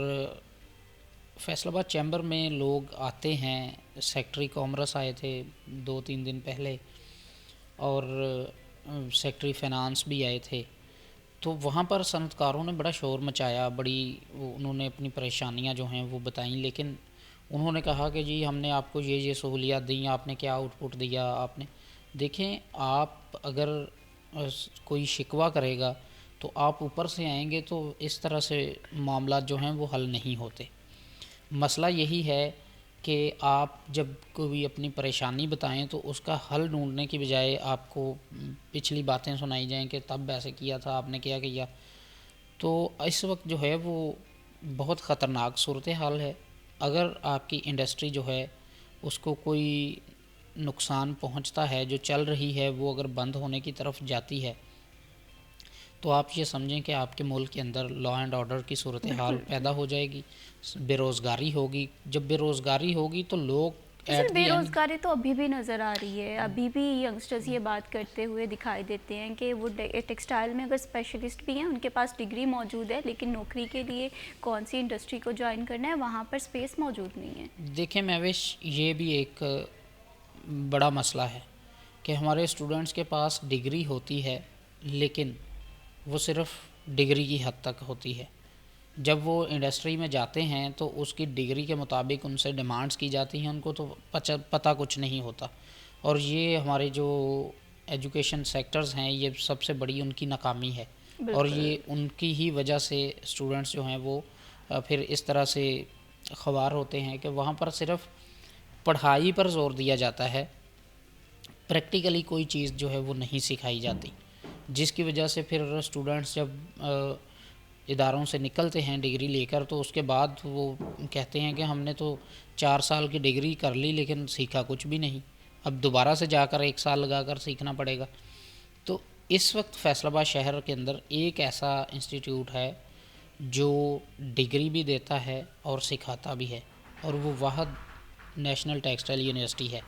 Speaker 2: فیصل آباد چیمبر میں لوگ آتے ہیں، سیکٹری کامرس آئے تھے 2-3 دن پہلے اور سیکٹری فینانس بھی آئے تھے. تو وہاں پر صنعت کاروں نے بڑا شور مچایا، انہوں نے اپنی پریشانیاں جو ہیں وہ بتائیں، لیکن انہوں نے کہا کہ جی ہم نے آپ کو یہ سہولیات دیں، آپ نے کیا آؤٹ پٹ دیا. آپ نے دیکھیں، آپ اگر کوئی شکوہ کرے گا تو آپ اوپر سے آئیں گے تو اس طرح سے معاملات جو ہیں وہ حل نہیں ہوتے. مسئلہ یہی ہے کہ آپ جب کوئی اپنی پریشانی بتائیں تو اس کا حل ڈھونڈنے کی بجائے آپ کو پچھلی باتیں سنائی جائیں کہ تب ایسے کیا تھا، آپ نے کیا کیا. تو اس وقت جو ہے وہ بہت خطرناک صورتحال ہے. اگر آپ کی انڈسٹری جو ہے اس کو کوئی نقصان پہنچتا ہے، جو چل رہی ہے وہ اگر بند ہونے کی طرف جاتی ہے، تو آپ یہ سمجھیں کہ آپ کے ملک کے اندر لا اینڈ آرڈر کی صورتحال پیدا ہو جائے گی، بے روزگاری ہوگی. جب بے روزگاری ہوگی تو لوگ
Speaker 1: بے روزگاری تو ابھی بھی نظر آ رہی ہے. ابھی بھی ینگسٹرز یہ بات کرتے ہوئے دکھائی دیتے ہیں کہ وہ ٹیکسٹائل میں اگر اسپیشلسٹ بھی ہیں، ان کے پاس ڈگری موجود ہے، لیکن نوکری کے لیے کون سی انڈسٹری کو جوائن کرنا ہے وہاں پر اسپیس موجود نہیں ہے.
Speaker 2: دیکھیں محوش، یہ بھی ایک بڑا مسئلہ ہے کہ ہمارے اسٹوڈنٹس کے پاس ڈگری ہوتی ہے لیکن وہ صرف ڈگری کی حد تک ہوتی ہے. جب وہ انڈسٹری میں جاتے ہیں تو اس کی ڈگری کے مطابق ان سے ڈیمانڈز کی جاتی ہیں، ان کو تو پتہ کچھ نہیں ہوتا، اور یہ ہمارے جو ایجوکیشن سیکٹرز ہیں یہ سب سے بڑی ان کی ناکامی ہے، اور یہ ان کی ہی وجہ سے اسٹوڈنٹس جو ہیں وہ پھر اس طرح سے خوار ہوتے ہیں کہ وہاں پر صرف پڑھائی پر زور دیا جاتا ہے، پریکٹیکلی کوئی چیز جو ہے وہ نہیں سکھائی جاتی، جس کی وجہ سے پھر اسٹوڈنٹس جب اداروں سے نکلتے ہیں ڈگری لے کر تو اس کے بعد وہ کہتے ہیں کہ ہم نے تو 4 سال کی ڈگری کر لی لیکن سیکھا کچھ بھی نہیں، اب دوبارہ سے جا کر 1 سال لگا کر سیکھنا پڑے گا۔ تو اس وقت فیصل آباد شہر کے اندر ایک ایسا انسٹیٹیوٹ ہے جو ڈگری بھی دیتا ہے اور سکھاتا بھی ہے، اور وہ واحد نیشنل ٹیکسٹائل یونیورسٹی ہے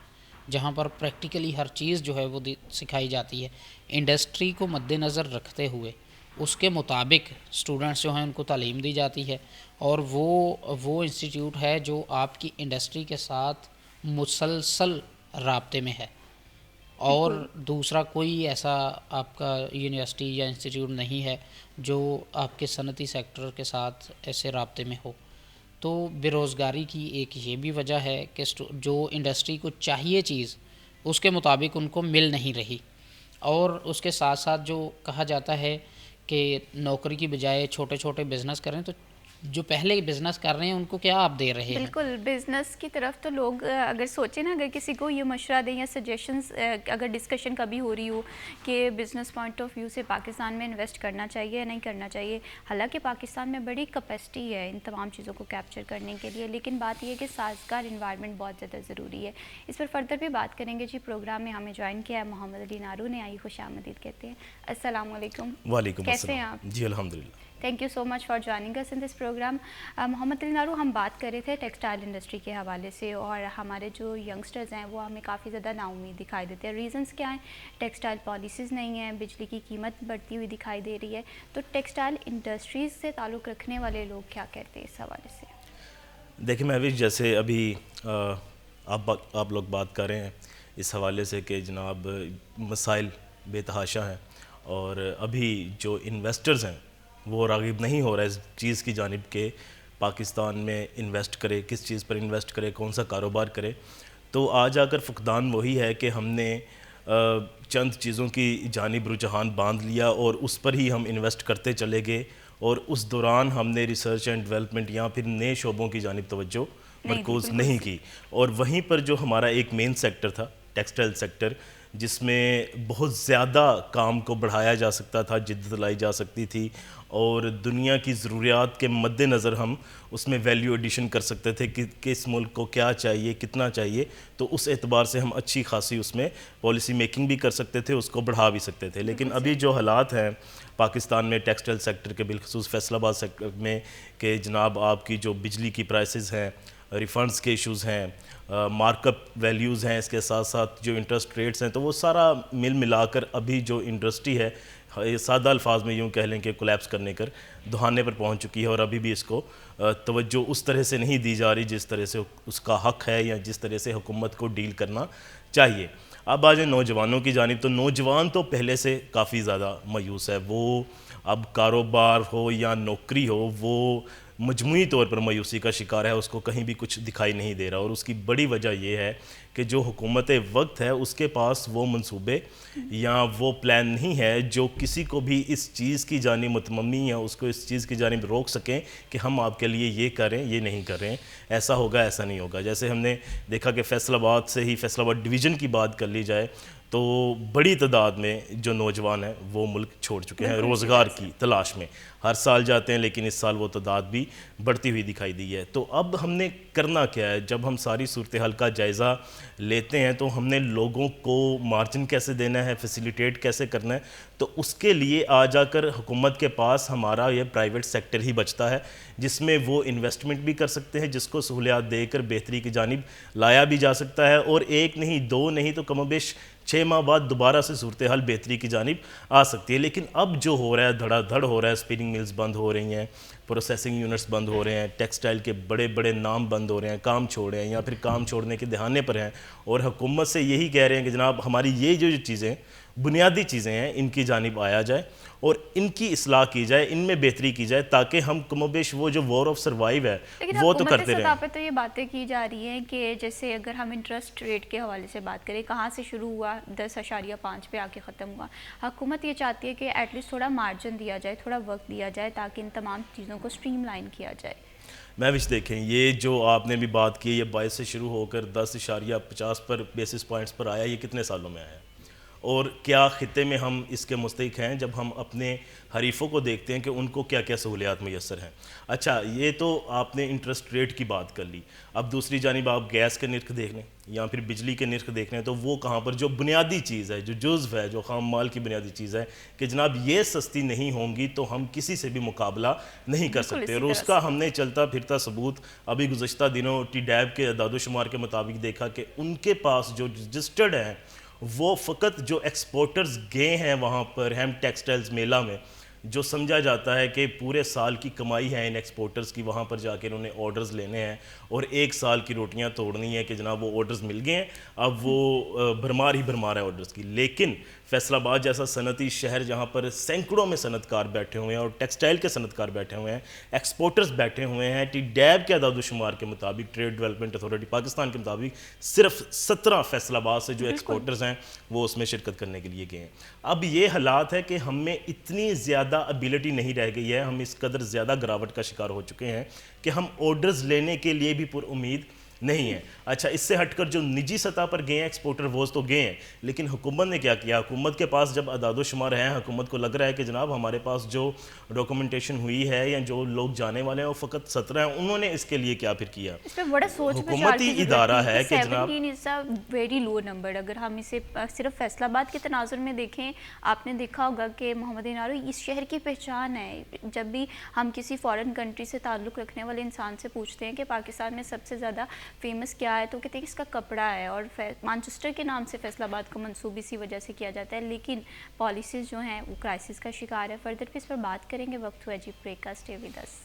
Speaker 2: جہاں پر پریکٹیکلی ہر چیز جو ہے وہ سکھائی جاتی ہے، انڈسٹری کو مد نظر رکھتے ہوئے اس کے مطابق اسٹوڈنٹس جو ہیں ان کو تعلیم دی جاتی ہے، اور وہ انسٹیٹیوٹ ہے جو آپ کی انڈسٹری کے ساتھ مسلسل رابطے میں ہے، اور دوسرا کوئی ایسا آپ کا یونیورسٹی یا انسٹیٹیوٹ نہیں ہے جو آپ کے صنعتی سیکٹر کے ساتھ ایسے رابطے میں ہو۔ تو بے روزگاری کی ایک یہ بھی وجہ ہے کہ جو انڈسٹری کو چاہیے چیز اس کے مطابق ان کو مل نہیں رہی، اور اس کے ساتھ ساتھ جو کہا جاتا ہے کہ نوکری کی بجائے چھوٹے چھوٹے بزنس کریں، تو جو پہلے بزنس کر رہے ہیں ان کو کیا آپ دے رہے ہیں؟
Speaker 1: بالکل، بزنس کی طرف تو لوگ اگر سوچیں نا، اگر کسی کو یہ مشورہ دیں یا سجیشنز اگر ڈسکشن کبھی ہو رہی ہو کہ بزنس پوائنٹ آف ویو سے پاکستان میں انویسٹ کرنا چاہیے یا نہیں کرنا چاہیے، حالانکہ پاکستان میں بڑی کیپیسٹی ہے ان تمام چیزوں کو کیپچر کرنے کے لیے، لیکن بات یہ ہے کہ سازگار انوائرمنٹ بہت زیادہ ضروری ہے۔ اس پر فردر بھی بات کریں گے۔ جی، پروگرام میں ہمیں جوائن کیا ہے محمد علی نارو نے، آئی خوش آمدید کہتے ہیں۔ السلام علیکم۔
Speaker 3: وعلیکم
Speaker 1: کیسے
Speaker 3: السلام۔
Speaker 1: ہیں آپ؟
Speaker 3: جی الحمدللہ۔
Speaker 1: Thank you so much for joining us in this programme. Muhammad Ali نارو، ہم بات کر رہے تھے ٹیکسٹائل انڈسٹری کے حوالے سے، اور ہمارے جو ینگسٹرز ہیں وہ ہمیں کافی زیادہ نا امید دکھائی دیتے ہیں۔ ریزنس کیا ہیں؟ ٹیکسٹائل پالیسیز نہیں ہیں، بجلی کی قیمت بڑھتی ہوئی دکھائی دے رہی ہے، تو ٹیکسٹائل انڈسٹریز سے تعلق رکھنے والے لوگ کیا کہتے ہیں اس حوالے سے؟
Speaker 3: دیکھیں مہوش، جیسے ابھی آپ لوگ بات کر رہے ہیں اس حوالے سے کہ جناب مسائل بے تحاشا ہیں، اور ابھی جو انویسٹرز ہیں وہ راغب نہیں ہو رہا ہے اس چیز کی جانب کہ پاکستان میں انویسٹ کرے، کس چیز پر انویسٹ کرے، کون سا کاروبار کرے۔ تو آج آ کر فقدان وہی ہے کہ ہم نے چند چیزوں کی جانب رجحان باندھ لیا اور اس پر ہی ہم انویسٹ کرتے چلے گئے، اور اس دوران ہم نے ریسرچ اینڈ ڈیولپمنٹ یا پھر نئے شعبوں کی جانب توجہ مرکوز نہیں کی، اور وہیں پر جو ہمارا ایک مین سیکٹر تھا ٹیکسٹائل سیکٹر، جس میں بہت زیادہ کام کو بڑھایا جا سکتا تھا، جدت لائی جا سکتی تھی، اور دنیا کی ضروریات کے مد نظر ہم اس میں ویلیو ایڈیشن کر سکتے تھے کہ کس ملک کو کیا چاہیے، کتنا چاہیے، تو اس اعتبار سے ہم اچھی خاصی اس میں پالیسی میکنگ بھی کر سکتے تھے، اس کو بڑھا بھی سکتے تھے۔ لیکن ابھی جو حالات ہیں پاکستان میں ٹیکسٹائل سیکٹر کے، بالخصوص فیصل آباد سیکٹر میں، کہ جناب آپ کی جو بجلی کی پرائسز ہیں، ریفنڈز کے ایشوز ہیں، مارک اپ ویلیوز ہیں، اس کے ساتھ ساتھ جو انٹرسٹ ریٹس ہیں، تو وہ سارا مل ملا کر ابھی جو انڈسٹری ہے سادہ الفاظ میں یوں کہہ لیں کہ کولیپس کرنے کر دہانے پر پہنچ چکی ہے، اور ابھی بھی اس کو توجہ اس طرح سے نہیں دی جا رہی جس طرح سے اس کا حق ہے یا جس طرح سے حکومت کو ڈیل کرنا چاہیے۔ اب آ جائیں نوجوانوں کی جانب، تو نوجوان تو پہلے سے کافی زیادہ مایوس ہے، وہ اب کاروبار ہو یا نوکری ہو، وہ مجموعی طور پر مایوسی کا شکار ہے، اس کو کہیں بھی کچھ دکھائی نہیں دے رہا، اور اس کی بڑی وجہ یہ ہے کہ جو حکومت وقت ہے اس کے پاس وہ منصوبے یا وہ پلان نہیں ہے جو کسی کو بھی اس چیز کی جانب متممی یا اس کو اس چیز کی جانب روک سکیں کہ ہم آپ کے لیے یہ کریں، یہ نہیں کر رہے ہیں، ایسا ہوگا، ایسا نہیں ہوگا۔ جیسے ہم نے دیکھا کہ فیصل آباد سے ہی، فیصل آباد ڈویژن کی بات کر لی جائے تو بڑی تعداد میں جو نوجوان ہیں وہ ملک چھوڑ چکے ہیں روزگار کی تلاش میں، ہر سال جاتے ہیں، لیکن اس سال وہ تعداد بھی بڑھتی ہوئی دکھائی دی ہے۔ تو اب ہم نے کرنا کیا ہے؟ جب ہم ساری صورتحال کا جائزہ لیتے ہیں تو ہم نے لوگوں کو مارجن کیسے دینا ہے، فیسیلیٹیٹ کیسے کرنا ہے، تو اس کے لیے آ جا کر حکومت کے پاس ہمارا یہ پرائیویٹ سیکٹر ہی بچتا ہے، جس میں وہ انویسٹمنٹ بھی کر سکتے ہیں، جس کو سہولیات دے کر بہتری کی جانب لایا بھی جا سکتا ہے، اور ایک نہیں، دو نہیں، تو کم و بیش 6 ماہ بعد دوبارہ سے صورتحال بہتری کی جانب آ سکتی ہے۔ لیکن اب جو ہو رہا ہے، دھڑا دھڑ ہو رہا ہے، اسپننگ ملز بند ہو رہی ہیں، پروسیسنگ یونٹس بند ہو رہے ہیں, ٹیکسٹائل کے بڑے بڑے نام بند ہو رہے ہیں, کام چھوڑ رہے ہیں یا پھر کام چھوڑنے کے دہانے پر ہیں, اور حکومت سے یہی کہہ رہے ہیں کہ جناب ہماری یہ جو چیزیں بنیادی چیزیں ہیں ان کی جانب آیا جائے اور ان کی اصلاح کی جائے, ان میں بہتری کی جائے, تاکہ ہم کم و بیش وہ جو وار آف سروائیو ہے وہ تو کرتے رہیں.
Speaker 1: لیکن حکومت تو یہ باتیں کی جا رہی ہیں کہ جیسے اگر ہم انٹرسٹ ریٹ کے حوالے سے بات کریں, کہاں سے شروع ہوا 10.5 پہ آ کے ختم ہوا. حکومت یہ چاہتی ہے کہ ایٹ لیسٹ تھوڑا مارجن دیا جائے, تھوڑا وقت دیا جائے تاکہ ان تمام چیزوں کو اسٹریم لائن کیا جائے.
Speaker 3: مہوش دیکھیں, یہ جو آپ نے بھی بات کی, یہ 22 سے شروع ہو کر 10.50 پر بیسس پوائنٹس پر آیا, یہ کتنے سالوں میں آیا؟ اور کیا خطے میں ہم اس کے مستحق ہیں جب ہم اپنے حریفوں کو دیکھتے ہیں کہ ان کو کیا کیا سہولیات میسر ہیں؟ اچھا, یہ تو آپ نے انٹرسٹ ریٹ کی بات کر لی. اب دوسری جانب آپ گیس کے نرخ دیکھ لیں یا پھر بجلی کے نرخ دیکھ لیں, تو وہ کہاں پر جو بنیادی چیز ہے, جو جزو ہے, جو خام مال کی بنیادی چیز ہے کہ جناب یہ سستی نہیں ہوں گی تو ہم کسی سے بھی مقابلہ نہیں کر سکتے. اور اس کا ہم نے چلتا پھرتا ثبوت ابھی گزشتہ دنوں ٹی ڈیب کے اعداد و شمار کے مطابق دیکھا کہ ان کے پاس جو رجسٹرڈ ہیں وہ فقط جو ایکسپورٹرز گئے ہیں وہاں پر ہیم ٹیکسٹائلز میلہ میں, جو سمجھا جاتا ہے کہ پورے سال کی کمائی ہے ان ایکسپورٹرز کی, وہاں پر جا کے انہوں نے آرڈرز لینے ہیں اور 1 سال کی روٹیاں توڑنی ہیں کہ جناب وہ آرڈرز مل گئے ہیں, اب وہ بھرمار ہی بھرمار ہے آرڈرز کی. لیکن فیصل آباد جیسا صنعتی شہر جہاں پر سینکڑوں میں صنعت کار بیٹھے ہوئے ہیں اور ٹیکسٹائل کے صنعت کار بیٹھے ہوئے ہیں, ایکسپورٹرز بیٹھے ہوئے ہیں, ٹی ڈیب کے اعداد و شمار کے مطابق, ٹریڈ ڈیولپمنٹ اتھارٹی پاکستان کے مطابق صرف 17 فیصل آباد سے جو ایکسپورٹرز ہیں وہ اس میں شرکت کرنے کے لیے گئے ہیں. اب یہ حالات ہے کہ ہم میں اتنی زیادہ ابیلٹی نہیں رہ گئی ہے, ہم اس قدر زیادہ گراوٹ کا شکار ہو چکے ہیں کہ ہم آرڈرز لینے کے لیے بھی پر امید نہیں ہے. اچھا, اس سے ہٹ کر جو نجی سطح پر گئے ہیں ایکسپورٹر وہ تو گئے ہیں, لیکن حکومت نے کیا کیا؟ حکومت کے پاس جب اعداد و شمار ہیں, حکومت کو لگ رہا ہے کہ جناب ہمارے پاس جو ڈاکومنٹیشن ہوئی ہے یا جو لوگ جانے والے ہیں وہ فقط 17 ہیں, انہوں نے اس کے لیے کیا پھر کیا؟
Speaker 1: اس پہ بڑا سوچ
Speaker 3: حکومتی ادارہ ہے کہ جناب
Speaker 1: 17 is a very low number. اگر ہم اسے صرف فیصل آباد کے تناظر میں دیکھیں, آپ نے دیکھا ہوگا کہ محمد انارو اس شہر کی پہچان ہے. جب بھی ہم کسی فورن کنٹری سے تعلق رکھنے والے انسان سے پوچھتے ہیں کہ پاکستان میں سب سے زیادہ فیمس کیا ہے, تو کہتے ہیں کہ اس کا کپڑا ہے, اور مانچسٹر کے نام سے فیصل آباد کو منسوب اسی وجہ سے کیا جاتا ہے. لیکن پالیسیز جو ہیں وہ کرائسس کا شکار ہے. فردر پہ اس پر بات کریں گے, وقت ہوا جی بریک کا. Stay with us.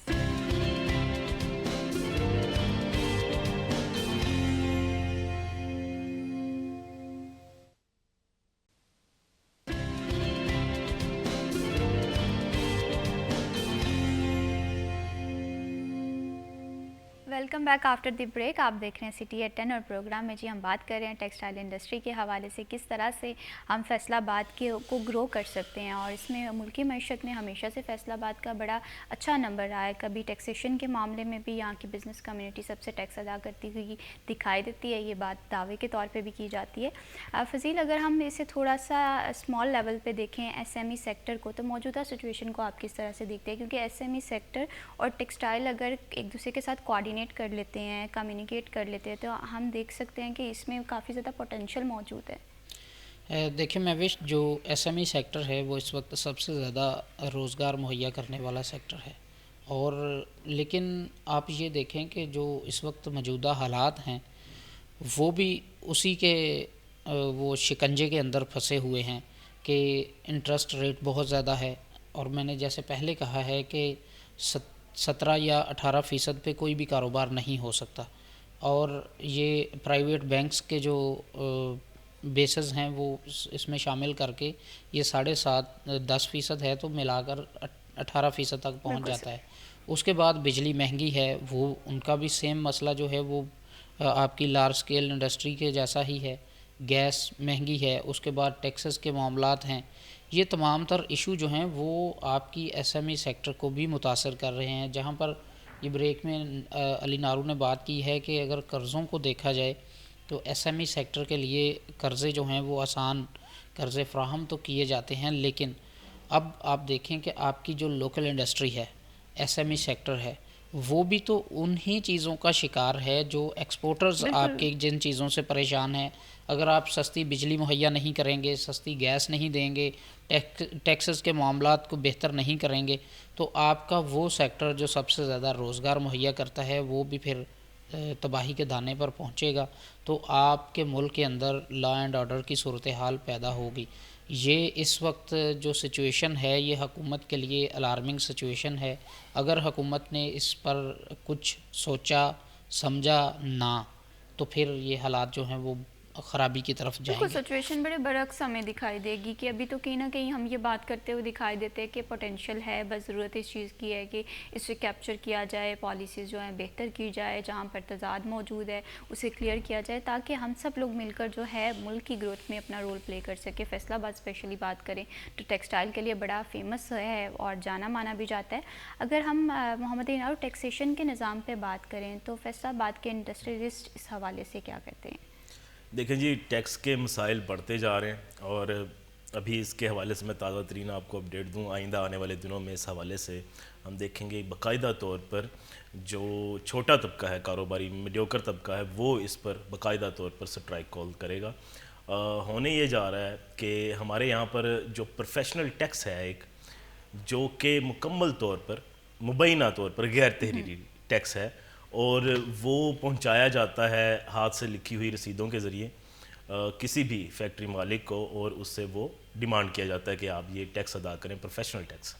Speaker 1: Welcome back after the break. آپ دیکھ رہے ہیں سٹی ایٹ 10 اور پروگرام میں جی ہم بات کر رہے ہیں ٹیکسٹائل انڈسٹری کے حوالے سے, کس طرح سے ہم فیصل آباد کو گرو کر سکتے ہیں. اور اس میں ملکی معیشت میں ہمیشہ سے فیصل آباد کا بڑا اچھا نمبر رہا ہے. کبھی ٹیکسیشن کے معاملے میں بھی یہاں کی بزنس کمیونٹی سب سے ٹیکس ادا کرتی ہوئی دکھائی دیتی ہے, یہ بات دعوے کے طور پہ بھی کی جاتی ہے. فضیل, اگر ہم اسے تھوڑا سا اسمال لیول پہ دیکھیں ایس ایم ای سیکٹر کو, تو موجودہ سچویشن کو آپ کس طرح سے دیکھتے ہیں؟ کیونکہ ایس ایم ای سیکٹر اور ٹیکسٹائل اگر ایک دوسرے کے ساتھ کوآرڈینیٹ کر لیتے ہیں, کمیونیکیٹ کر لیتے ہیں, تو ہم دیکھ سکتے ہیں کہ اس میں کافی زیادہ پوٹینشیل موجود ہے.
Speaker 2: دیکھیں مہوش, جو ایس ایم ای سیکٹر ہے وہ اس وقت سب سے زیادہ روزگار مہیا کرنے والا سیکٹر ہے. اور لیکن آپ یہ دیکھیں کہ جو اس وقت موجودہ حالات ہیں وہ بھی اسی کے وہ شکنجے کے اندر پھنسے ہوئے ہیں کہ انٹرسٹ ریٹ بہت زیادہ ہے. اور میں نے جیسے پہلے کہا ہے کہ 17 یا 18% پہ کوئی بھی کاروبار نہیں ہو سکتا. اور یہ پرائیویٹ بینکس کے جو بیسز ہیں وہ اس میں شامل کر کے یہ 7.5-10% ہے, تو ملا کر 18% تک پہنچ جاتا ہے. اس کے بعد بجلی مہنگی ہے, وہ ان کا بھی سیم مسئلہ جو ہے وہ آپ کی لارج اسکیل انڈسٹری کے جیسا ہی ہے. گیس مہنگی ہے, اس کے بعد ٹیکسز کے معاملات ہیں. یہ تمام تر ایشو جو ہیں وہ آپ کی ایس ایم ای سیکٹر کو بھی متاثر کر رہے ہیں. جہاں پر یہ بریک میں علی نارو نے بات کی ہے کہ اگر قرضوں کو دیکھا جائے تو ایس ایم ای سیکٹر کے لیے قرضے جو ہیں وہ آسان قرضے فراہم تو کیے جاتے ہیں, لیکن اب آپ دیکھیں کہ آپ کی جو لوکل انڈسٹری ہے, ایس ایم ای سیکٹر ہے, وہ بھی تو انہی چیزوں کا شکار ہے جو ایکسپورٹرز آپ کے جن چیزوں سے پریشان ہیں. اگر آپ سستی بجلی مہیا نہیں کریں گے, سستی گیس نہیں دیں گے, ٹیکسز کے معاملات کو بہتر نہیں کریں گے, تو آپ کا وہ سیکٹر جو سب سے زیادہ روزگار مہیا کرتا ہے وہ بھی پھر تباہی کے دانے پر پہنچے گا تو آپ کے ملک کے اندر لا اینڈ آرڈر کی صورتحال پیدا ہوگی. یہ اس وقت جو سچویشن ہے یہ حکومت کے لیے الارمنگ سچویشن ہے. اگر حکومت نے اس پر کچھ سوچا سمجھا نہ تو پھر یہ حالات جو ہیں وہ خرابی کی طرف جائیں
Speaker 1: دیکھو
Speaker 2: گے.
Speaker 1: سچویشن بڑے برعکس ہمیں دکھائی دے گی کہ ابھی تو کہیں نہ کہیں ہم یہ بات کرتے ہوئے دکھائی دیتے ہیں کہ پوٹینشیل ہے, بس ضرورت اس چیز کی ہے کہ اسے کیپچر کیا جائے, پالیسیز جو ہیں بہتر کی جائے, جہاں پر تضاد موجود ہے اسے کلیئر کیا جائے تاکہ ہم سب لوگ مل کر جو ہے ملک کی گروتھ میں اپنا رول پلے کر سکے. فیصل آباد اسپیشلی بات کریں تو ٹیکسٹائل کے لیے بڑا فیمس ہے اور جانا مانا بھی جاتا ہے. اگر ہم محمد انار ٹیکسیشن کے نظام پہ بات کریں تو فیصل آباد کے انڈسٹریلسٹ اس حوالے سے کیا کہتے ہیں؟
Speaker 3: دیکھیں جی, ٹیکس کے مسائل بڑھتے جا رہے ہیں اور ابھی اس کے حوالے سے میں تازہ ترین آپ کو اپڈیٹ دوں. آئندہ آنے والے دنوں میں اس حوالے سے ہم دیکھیں گے باقاعدہ طور پر جو چھوٹا طبقہ ہے, کاروباری میڈیوکر طبقہ ہے, وہ اس پر باقاعدہ طور پر سٹرائک کال کرے گا. ہونے یہ جا رہا ہے کہ ہمارے یہاں پر جو پروفیشنل ٹیکس ہے ایک, جو کہ مکمل طور پر مبینہ طور پر غیر تحریری ٹیکس ہے اور وہ پہنچایا جاتا ہے ہاتھ سے لکھی ہوئی رسیدوں کے ذریعے کسی بھی فیکٹری مالک کو, اور اس سے وہ ڈیمانڈ کیا جاتا ہے کہ آپ یہ ٹیکس ادا کریں, پروفیشنل ٹیکس.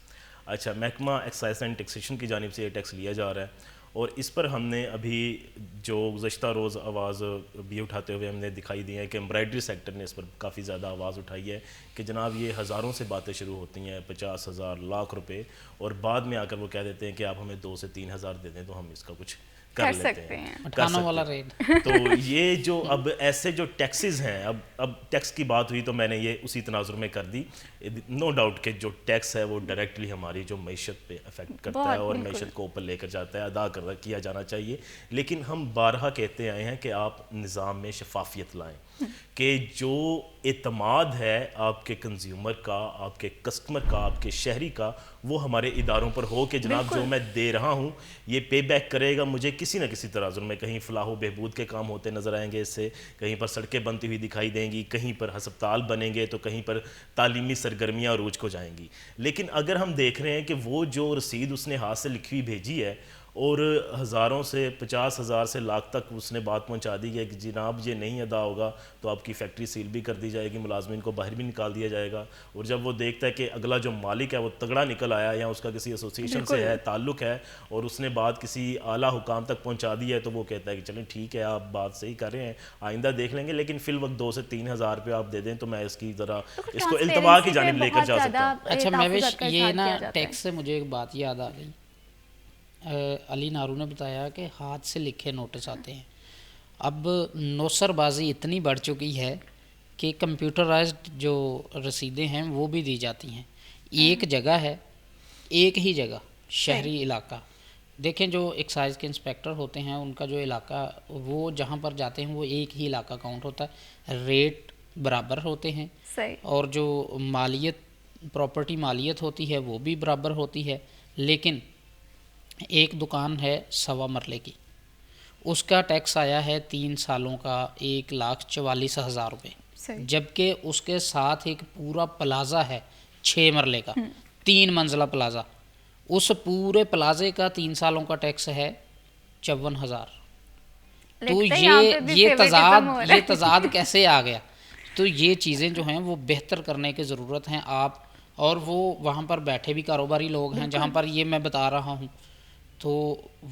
Speaker 3: اچھا, محکمہ ایکسائز اینڈ ٹیکسیشن کی جانب سے یہ ٹیکس لیا جا رہا ہے اور اس پر ہم نے ابھی جو گزشتہ روز آواز بھی اٹھاتے ہوئے ہم نے دکھائی دی ہے کہ امبرائڈری سیکٹر نے اس پر کافی زیادہ آواز اٹھائی ہے کہ جناب یہ ہزاروں سے باتیں شروع ہوتی ہیں, 50,000 لاکھ روپے, اور بعد میں آ کر وہ کہہ دیتے ہیں کہ آپ ہمیں 2 سے 3 ہزار دے دیں تو ہم اس کا کچھ کر لیتے ہیں.
Speaker 2: اٹھانا والا ریٹ.
Speaker 3: تو یہ جو اب ایسے جو ٹیکسز ہیں, اب ٹیکس کی بات ہوئی تو میں نے یہ اسی تناظر میں کر دی. نو ڈاؤٹ کہ جو ٹیکس ہے وہ ڈائریکٹلی ہماری جو معیشت پہ افیکٹ کرتا ہے اور معیشت کو اوپر لے کر جاتا ہے, ادا کیا جانا چاہیے. لیکن ہم بارہا کہتے آئے ہیں کہ آپ نظام میں شفافیت لائیں, کہ جو اعتماد ہے آپ کے کنزیومر کا, آپ کے کسٹمر کا, آپ کے شہری کا, وہ ہمارے اداروں پر ہو کہ جناب جو میں دے رہا ہوں یہ پے بیک کرے گا مجھے. کسی نہ کسی تناظر میں کہیں فلاح و بہبود کے کام ہوتے نظر آئیں گے اس سے, کہیں پر سڑکیں بنتی ہوئی دکھائی دیں گی, کہیں پر ہسپتال بنیں گے تو کہیں پر تعلیمی سرگرمیاں عروج کو جائیں گی. لیکن اگر ہم دیکھ رہے ہیں کہ وہ جو رسید اس نے ہاتھ سے لکھی ہوئی بھیجی ہے اور ہزاروں سے 50,000 سے لاکھ تک اس نے بات پہنچا دی ہے کہ جناب یہ نہیں ادا ہوگا تو آپ کی فیکٹری سیل بھی کر دی جائے گی, ملازمین کو باہر بھی نکال دیا جائے گا. اور جب وہ دیکھتا ہے کہ اگلا جو مالک ہے وہ تگڑا نکل آیا یا اس کا کسی ایسوسیشن سے ہے تعلق ہے اور اس نے بات کسی اعلیٰ حکام تک پہنچا دی ہے, تو وہ کہتا ہے کہ چلیں ٹھیک ہے آپ بات صحیح کر رہے ہیں, آئندہ دیکھ لیں گے, لیکن فی الوقت 2 سے 3 ہزار روپے آپ دے دیں تو میں اس کی ذرا اس کو التوا کی جانب لے کر جا سکتا ہوں.
Speaker 2: اچھا مہوش, یہ نا ٹیکس سے مجھے ایک بات یاد آ گئی. علی نارو نے بتایا کہ ہاتھ سے لکھے نوٹس آتے ہیں. اب نوسر بازی اتنی بڑھ چکی ہے کہ کمپیوٹرائزڈ جو رسیدیں ہیں وہ بھی دی جاتی ہیں. ایک جگہ ہے, ایک ہی جگہ, شہری علاقہ. دیکھیں جو ایکسائز کے انسپیکٹر ہوتے ہیں ان کا جو علاقہ وہ جہاں پر جاتے ہیں وہ ایک ہی علاقہ کاؤنٹ ہوتا ہے, ریٹ برابر ہوتے ہیں, اور جو مالیت پراپرٹی مالیت ہوتی ہے وہ بھی برابر ہوتی ہے. لیکن ایک دکان ہے 1.25 مرلے کی, اس کا ٹیکس آیا ہے 3 سالوں کا 1,44,000 روپے, جبکہ اس کے ساتھ ایک پورا پلازا ہے 6 مرلے کا, 3 منزلہ پلازا, اس پورے پلازے کا 3 سالوں کا ٹیکس ہے 54,000. تو یہ تضاد کیسے آ گیا؟ تو یہ چیزیں جو ہیں وہ بہتر کرنے کی ضرورت ہیں. آپ اور وہ وہاں پر بیٹھے بھی کاروباری لوگ ہیں جہاں پر یہ میں بتا رہا ہوں, تو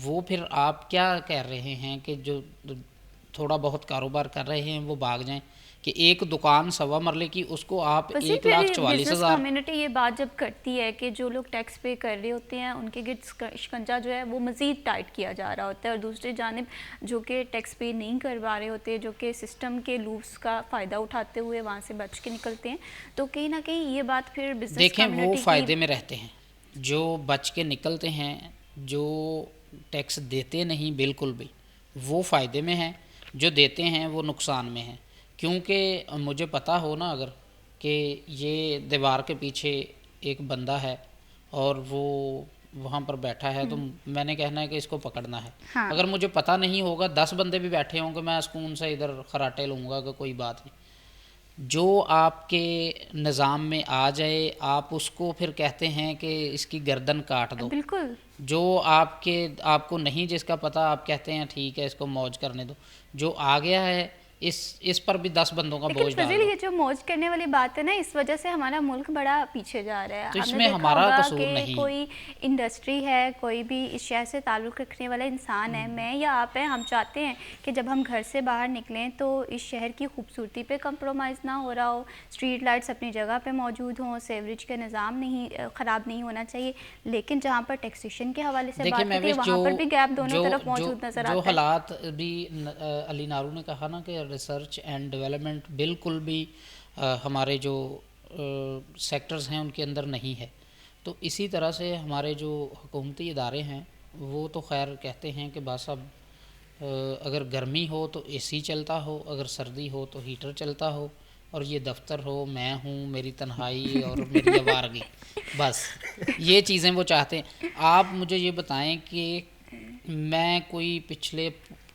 Speaker 2: وہ پھر آپ کیا کہہ رہے ہیں کہ جو تھوڑا بہت کاروبار کر رہے ہیں وہ بھاگ جائیں کہ ایک دکان 1.25 مرلے کی اس کو آپ 1,44,000.
Speaker 1: کمیونٹی یہ بات جب کرتی ہے کہ جو لوگ ٹیکس پے کر رہے ہوتے ہیں ان کے گرد شکنجہ جو ہے وہ مزید ٹائٹ کیا جا رہا ہوتا ہے, اور دوسری جانب جو کہ ٹیکس پے نہیں کروا رہے ہوتے, جو کہ سسٹم کے لوپس کا فائدہ اٹھاتے ہوئے وہاں سے بچ کے نکلتے ہیں, تو کہیں نہ کہیں یہ بات پھر بزنس
Speaker 2: دیکھیں وہ فائدے میں رہتے ہیں جو بچ کے نکلتے ہیں, جو ٹیکس دیتے نہیں بالکل بھی وہ فائدے میں ہیں, جو دیتے ہیں وہ نقصان میں ہیں. کیونکہ مجھے پتہ ہو نا اگر کہ یہ دیوار کے پیچھے ایک بندہ ہے اور وہ وہاں پر بیٹھا ہے تو میں نے کہنا ہے کہ اس کو پکڑنا ہے. اگر مجھے پتہ نہیں ہوگا 10 بندے بھی بیٹھے ہوں گے میں سکون سے ادھر خراٹے لوں گا کہ کوئی بات نہیں. جو آپ کے نظام میں آ جائے آپ اس کو پھر کہتے ہیں کہ اس کی گردن کاٹ دو.
Speaker 1: بالکل
Speaker 2: جو آپ کو نہیں جس کا پتہ آپ کہتے ہیں ٹھیک ہے اس کو موج کرنے دو. جو آ گیا ہے اس پر بھی 10 بندوں کا
Speaker 1: لیکن
Speaker 2: بوجھ ڈال
Speaker 1: فضیل
Speaker 2: دو.
Speaker 1: یہ جو موج کرنے والی بات ہے نا, اس وجہ سے ہمارا ملک بڑا پیچھے جا رہا ہے.
Speaker 2: تو
Speaker 1: ہم
Speaker 2: اس
Speaker 1: نے
Speaker 2: میں
Speaker 1: دیکھا
Speaker 2: ہمارا
Speaker 1: ہوگا
Speaker 2: قصور
Speaker 1: کہ
Speaker 2: نہیں.
Speaker 1: کوئی انڈسٹری ہے, کوئی بھی اس شہر سے تعلق رکھنے والا انسان ہے, میں یا آپ ہیں, ہم چاہتے ہیں کہ جب ہم گھر سے باہر نکلیں تو اس شہر کی خوبصورتی پہ کمپرومائز نہ ہو رہا ہو, اسٹریٹ لائٹس اپنی جگہ پہ موجود ہوں, سیوریج کا نظام نہیں خراب نہیں ہونا چاہیے. لیکن جہاں پر ٹیکسیشن کے حوالے سے
Speaker 2: دیکھیں
Speaker 1: بات ہوتی ہے وہاں پر بھی گیپ دونوں طرف موجود نظر
Speaker 2: جو
Speaker 1: آتا ہے.
Speaker 2: حالات بھی علی نارو نے کہا نا کہ ریسرچ اینڈ ڈیولپمنٹ بالکل بھی ہمارے جو سیکٹرز ہیں ان کے اندر نہیں ہے. تو اسی طرح سے ہمارے جو حکومتی ادارے ہیں وہ تو خیر کہتے ہیں کہ بس اب اگر گرمی ہو تو اے سی چلتا ہو, اگر سردی ہو تو ہیٹر چلتا ہو, اور یہ دفتر ہو, میں ہوں, میری تنہائی اور میری آوارگی, بس یہ چیزیں وہ چاہتے ہیں. آپ مجھے یہ بتائیں کہ میں کوئی پچھلے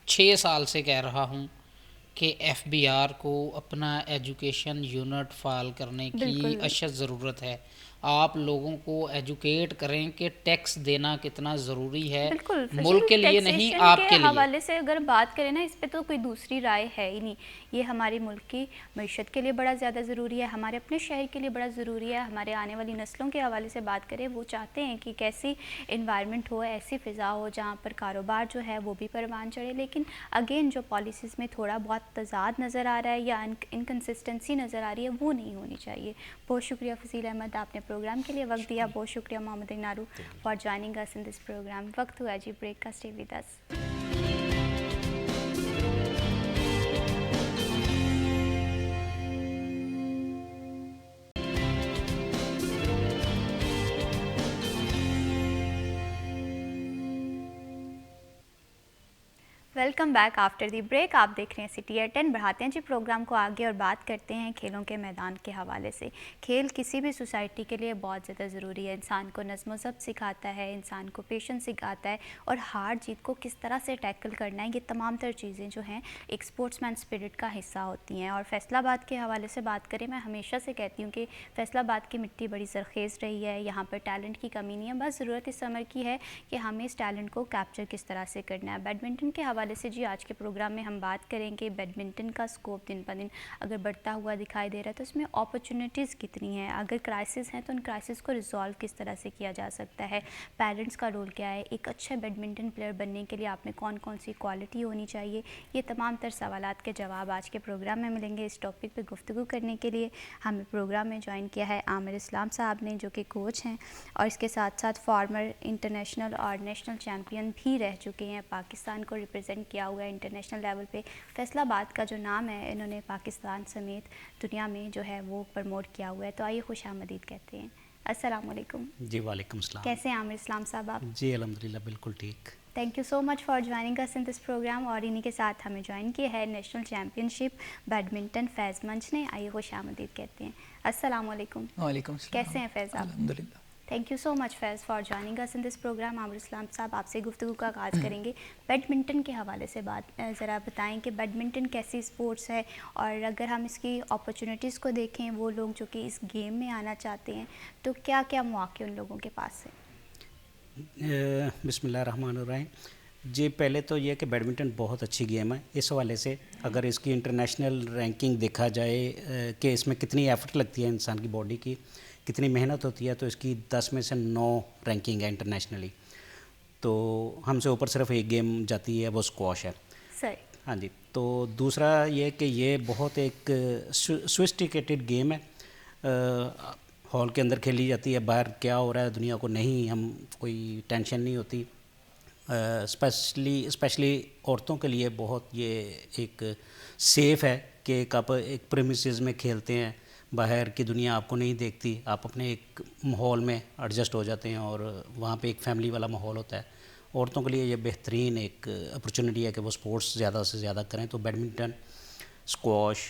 Speaker 2: 6 سال سے کہہ رہا ہوں کہ ایف بی آر کو اپنا ایجوکیشن یونٹ فعال کرنے کی اشد ضرورت ہے. آپ لوگوں کو ایجوکیٹ کریں کہ ٹیکس دینا کتنا ضروری ہے,
Speaker 1: بالکل
Speaker 2: ملک کے لیے نہیں آپ کے لیے.
Speaker 1: حوالے سے اگر بات کریں نا, اس پہ تو کوئی دوسری رائے ہے ہی نہیں. یہ ہمارے ملک کی معیشت کے لیے بڑا زیادہ ضروری ہے, ہمارے اپنے شہر کے لیے بڑا ضروری ہے. ہمارے آنے والی نسلوں کے حوالے سے بات کریں, وہ چاہتے ہیں کہ کیسی انوائرمنٹ ہو, ایسی فضا ہو جہاں پر کاروبار جو ہے وہ بھی پروان چڑھے. لیکن اگین جو پالیسیز میں تھوڑا بہت تضاد نظر آ رہا ہے یا انکنسسٹنسی نظر آ رہی ہے, وہ نہیں ہونی چاہیے. بہت شکریہ فضیل احمد, آپ نے پروگرام کے لیے وقت دیا. بہت شکریہ محمد نارو for joining us in this program. وقت ہوا جی بریک کا, stay with us. Welcome back after the break. آپ دیکھ رہے ہیں سٹی ایٹ 10. بڑھاتے ہیں جی پروگرام کو آگے اور بات کرتے ہیں کھیلوں کے میدان کے حوالے سے. کھیل کسی بھی سوسائٹی کے لیے بہت زیادہ ضروری ہے. انسان کو نظم و ضبط سکھاتا ہے, انسان کو پیشنس سکھاتا ہے, اور ہار جیت کو کس طرح سے ٹیکل کرنا ہے, یہ تمام تر چیزیں جو ہیں ایک اسپورٹس مین اسپرٹ کا حصہ ہوتی ہیں. اور فیصل آباد کے حوالے سے بات کریں, میں ہمیشہ سے کہتی ہوں کہ فیصل آباد کی مٹی بڑی زرخیز رہی ہے, یہاں پر ٹیلنٹ کی کمی نہیں ہے. بس ضرورت اس عمر کی ہے کہ ہمیں اس ٹیلنٹ کو کیپچر کس طرح سے کرنا ہے. بیڈمنٹن کے حوالے سے جی آج کے پروگرام میں ہم بات کریں کہ بیڈمنٹن کا سکوپ دن بہ دن اگر بڑھتا ہوا دکھائی دے رہا ہے تو اس میں اپرچونٹیز کتنی ہیں, اگر کرائسس ہیں تو ان کرائسس کو ریزالو کس طرح سے کیا جا سکتا ہے, پیرنٹس کا رول کیا ہے, ایک اچھا بیڈمنٹن پلیئر بننے کے لیے آپ میں کون کون سی کوالٹی ہونی چاہیے. یہ تمام تر سوالات کے جواب آج کے پروگرام میں ملیں گے. اس ٹاپک پہ گفتگو کرنے کے لیے ہمیں پروگرام میں جوائن کیا ہے عامر اسلام صاحب نے, جو کہ کوچ ہیں اور اس کے ساتھ ساتھ فارمر انٹرنیشنل اور نیشنل چیمپئن بھی رہ چکے ہیں, پاکستان کو ریپرزینٹ کیا ہوا ہے انٹرنیشنل لیول پہ. فیصل آباد کا جو نام ہے انہوں نے پاکستان سمیت دنیا میں جو ہے وہ پروموٹ کیا ہوا ہے. تو آئیے خوش آمدید کہتے ہیں. السلام علیکم.
Speaker 4: جی وعلیکم السلام.
Speaker 1: کیسے ہیں عامر اسلام صاحب آپ؟
Speaker 4: جی الحمدللہ بالکل ٹھیک.
Speaker 1: Thank you so much for joining us in this programme. اور انہی کے ساتھ ہمیں جوائن کیا ہے national championship badminton Faiz منچ نے. آئیے خوش آمدید کہتے ہیں. السلام علیکم.
Speaker 5: وعلیکم السلام.
Speaker 1: کیسے ہیں فیض آپ؟
Speaker 5: الحمدللہ.
Speaker 1: Thank you so much Faiz for joining us in this programme. Aamir Islam صاحب آپ سے گفتگو کا آغاز کریں گے. بیڈمنٹن کے حوالے سے بات ذرا بتائیں کہ بیڈمنٹن کیسی اسپورٹس ہے, اور اگر ہم اس کی اپرچونیٹیز کو دیکھیں, وہ لوگ جو کہ اس گیم میں آنا چاہتے ہیں تو کیا کیا مواقع ان لوگوں کے پاس ہے؟
Speaker 4: بسم اللہ الرحمن الرحیم. جی پہلے تو یہ کہ بیڈمنٹن بہت اچھی گیم ہے. اس حوالے سے اگر اس کی انٹرنیشنل رینکنگ دیکھا جائے کہ اس میں کتنی ایفرٹ لگتی ہے انسان کی باڈی کی, کتنی محنت ہوتی ہے, تو اس کی 10 میں سے 9 رینکنگ ہے انٹرنیشنلی. تو ہم سے اوپر صرف ایک گیم جاتی ہے, وہ اسکواش ہے.
Speaker 1: سر
Speaker 4: ہاں جی. تو دوسرا یہ کہ یہ بہت ایک سوفسٹیکیٹڈ گیم ہے, ہال کے اندر کھیلی جاتی ہے. باہر کیا ہو رہا ہے دنیا کو نہیں, ہم کوئی ٹینشن نہیں ہوتی. اسپیشلی عورتوں کے لیے بہت یہ ایک سیف ہے کہ آپ ایک پریمیسز میں کھیلتے ہیں, باہر کی دنیا آپ کو نہیں دیکھتی, آپ اپنے ایک ماحول میں ایڈجسٹ ہو جاتے ہیں, اور وہاں پہ ایک فیملی والا ماحول ہوتا ہے. عورتوں کے لیے یہ بہترین ایک اپرچونیٹی ہے کہ وہ سپورٹس زیادہ سے زیادہ کریں. تو بیڈمنٹن, اسکواش,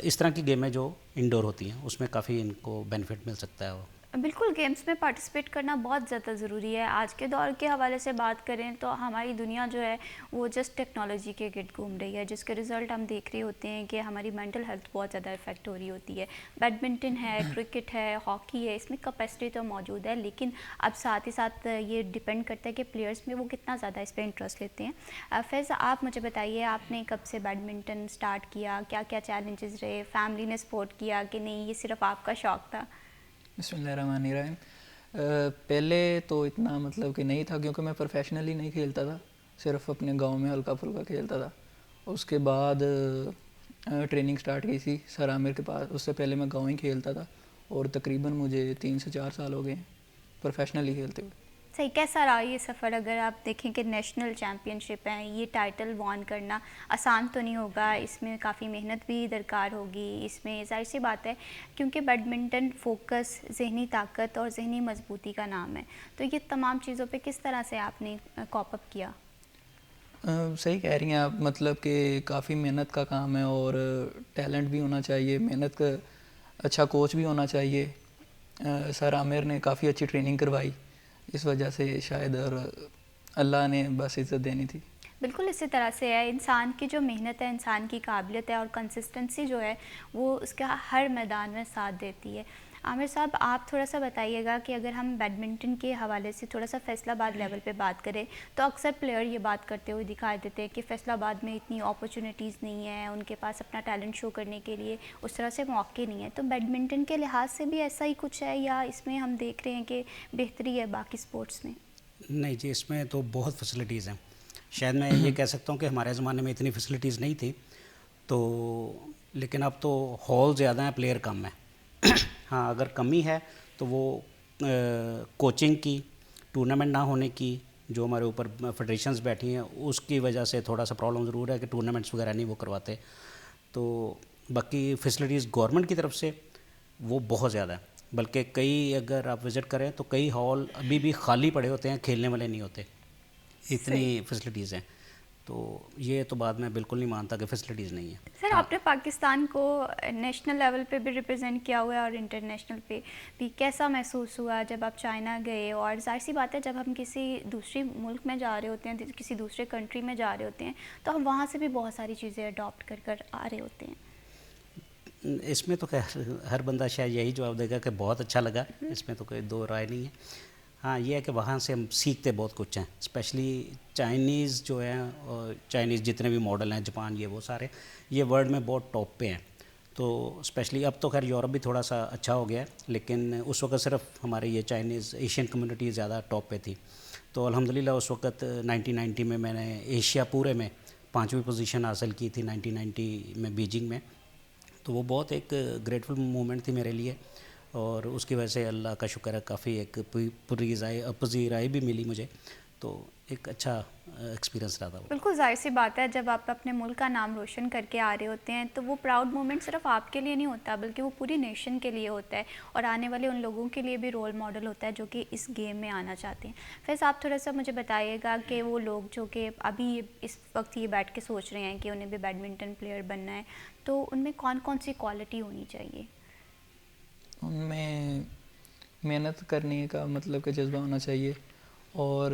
Speaker 4: اس طرح کی گیمیں جو انڈور ہوتی ہیں اس میں کافی ان کو بینیفٹ مل سکتا ہے.
Speaker 1: بالکل گیمز میں پارٹیسپیٹ کرنا بہت زیادہ ضروری ہے. آج کے دور کے حوالے سے بات کریں تو ہماری دنیا جو ہے وہ جسٹ ٹیکنالوجی کے گرد گھوم رہی ہے, جس کے رزلٹ ہم دیکھ رہے ہوتے ہیں کہ ہماری مینٹل ہیلتھ بہت زیادہ افیکٹ ہو رہی ہوتی ہے. بیڈمنٹن ہے, کرکٹ ہے, ہاکی ہے, اس میں کیپیسٹی تو موجود ہے, لیکن اب ساتھ ہی ساتھ یہ ڈپینڈ کرتا ہے کہ پلیئرس میں وہ کتنا زیادہ اس پہ انٹرسٹ لیتے ہیں. فیض, آپ مجھے بتائیے آپ نے کب سے بیڈمنٹن اسٹارٹ کیا, کیا کیا چیلنجز رہے, فیملی نے سپورٹ کیا کہ نہیں یہ صرف آپ کا شوق تھا؟
Speaker 5: بسم اللہ الرحمن الرحیم. پہلے تو اتنا مطلب کہ نہیں تھا کیونکہ میں پروفیشنلی نہیں کھیلتا تھا, صرف اپنے گاؤں میں ہلکا پھلکا کھیلتا تھا. اس کے بعد ٹریننگ سٹارٹ کی تھی سر عامر کے پاس. اس سے پہلے میں گاؤں ہی کھیلتا تھا اور تقریباً مجھے 3 سے 4 سال ہو گئے ہیں پروفیشنلی کھیلتے ہوئے.
Speaker 1: صحیح, کیسا رہا یہ سفر؟ اگر آپ دیکھیں کہ نیشنل چیمپئن شپ ہیں, یہ ٹائٹل وان کرنا آسان تو نہیں ہوگا, اس میں کافی محنت بھی درکار ہوگی. اس میں ظاہر سی بات ہے کیونکہ بیڈمنٹن فوکس, ذہنی طاقت اور ذہنی مضبوطی کا نام ہے, تو یہ تمام چیزوں پہ کس طرح سے آپ نے کوپ اپ کیا؟
Speaker 5: صحیح کہہ رہی ہیں آپ, مطلب کہ کافی محنت کا کام ہے اور ٹیلنٹ بھی ہونا چاہیے, محنت کا اچھا کوچ بھی ہونا چاہیے. سر عامر نے کافی اچھی ٹریننگ کروائی, اس وجہ سے شاید, اور اللہ نے بس عزت دینی تھی.
Speaker 1: بالکل اسی طرح سے ہے, انسان کی جو محنت ہے, انسان کی قابلیت ہے اور کنسسٹنسی جو ہے وہ اس کا ہر میدان میں ساتھ دیتی ہے. عامر صاحب, آپ تھوڑا سا بتائیے گا کہ اگر ہم بیڈمنٹن کے حوالے سے تھوڑا سا فیصل آباد لیول پہ بات کریں تو اکثر پلیئر یہ بات کرتے ہوئے دکھائی دیتے ہیں کہ فیصل آباد میں اتنی اپرچونیٹیز نہیں ہیں, ان کے پاس اپنا ٹیلنٹ شو کرنے کے لیے اس طرح سے موقع نہیں ہے. تو بیڈمنٹن کے لحاظ سے بھی ایسا ہی کچھ ہے یا اس میں ہم دیکھ رہے ہیں کہ بہتری ہے باقی سپورٹس میں؟
Speaker 4: نہیں جی, اس میں تو بہت فیسلٹیز ہیں. شاید میں یہ کہہ سکتا ہوں کہ ہمارے زمانے میں اتنی فیسلٹیز نہیں تھی تو, لیکن اب تو ہال زیادہ ہیں, پلیئر کم ہیں. ہاں, اگر کمی ہے تو وہ کوچنگ کی, ٹورنامنٹ نہ ہونے کی, جو ہمارے اوپر فیڈریشنز بیٹھی ہیں اس کی وجہ سے تھوڑا سا پرابلم ضرور ہے کہ ٹورنامنٹس وغیرہ نہیں وہ کرواتے. تو باقی فیسلٹیز گورنمنٹ کی طرف سے وہ بہت زیادہ ہیں, بلکہ کئی اگر آپ وزٹ کریں تو کئی ہال ابھی بھی خالی پڑے ہوتے ہیں, کھیلنے والے نہیں ہوتے, اتنی فیسلٹیز ہیں. تو یہ تو بات میں بالکل نہیں مانتا کہ فیسلٹیز نہیں ہیں.
Speaker 1: سر, آپ نے پاکستان کو نیشنل لیول پہ بھی ریپرزینٹ کیا ہوا ہے اور انٹرنیشنل پہ بھی, کیسا محسوس ہوا جب آپ چائنا گئے؟ اور ظاہر سی بات ہے جب ہم کسی دوسری ملک میں جا رہے ہوتے ہیں, کسی دوسرے کنٹری میں جا رہے ہوتے ہیں تو ہم وہاں سے بھی بہت ساری چیزیں اڈاپٹ کر آ رہے ہوتے ہیں.
Speaker 4: اس میں تو خیر ہر بندہ شاید یہی جواب دے گا کہ بہت اچھا لگا, اس میں تو کوئی دو رائے نہیں ہے. ہاں, یہ ہے کہ وہاں سے ہم سیکھتے بہت کچھ ہیں, اسپیشلی چائنیز جو ہیں, اور چائنیز جتنے بھی ماڈل ہیں, جاپان, یہ وہ سارے یہ ورلڈ میں بہت ٹاپ پہ ہیں. تو اسپیشلی اب تو خیر یورپ بھی تھوڑا سا اچھا ہو گیا ہے, لیکن اس وقت صرف ہمارے یہ چائنیز ایشین کمیونٹی زیادہ ٹاپ پہ تھی. تو الحمدللہ اس وقت 1990 میں نے ایشیا پورے میں 5ویں پوزیشن حاصل کی تھی 1990 میں بیجنگ میں. تو وہ بہت ایک گریٹفل مومنٹ تھی میرے لیے, اور اس کی وجہ سے اللہ کا شکر ہے کافی ایک پذیرائی بھی ملی مجھے. تو ایک اچھا ایکسپیرینس رہا تھا وہ.
Speaker 1: بالکل ظاہر سی بات ہے, جب آپ اپنے ملک کا نام روشن کر کے آ رہے ہوتے ہیں تو وہ پراؤڈ مومنٹ صرف آپ کے لیے نہیں ہوتا بلکہ وہ پوری نیشن کے لیے ہوتا ہے, اور آنے والے ان لوگوں کے لیے بھی رول ماڈل ہوتا ہے جو کہ اس گیم میں آنا چاہتے ہیں. فیض, آپ تھوڑا سا مجھے بتائیے گا کہ وہ لوگ جو کہ ابھی اس وقت یہ بیٹھ کے سوچ رہے ہیں کہ انہیں بھی بیڈمنٹن پلیئر بننا ہے, تو ان میں کون کون سی کوالٹی ہونی چاہیے؟
Speaker 5: ان میں محنت کرنے کا مطلب کہ جذبہ ہونا چاہیے, اور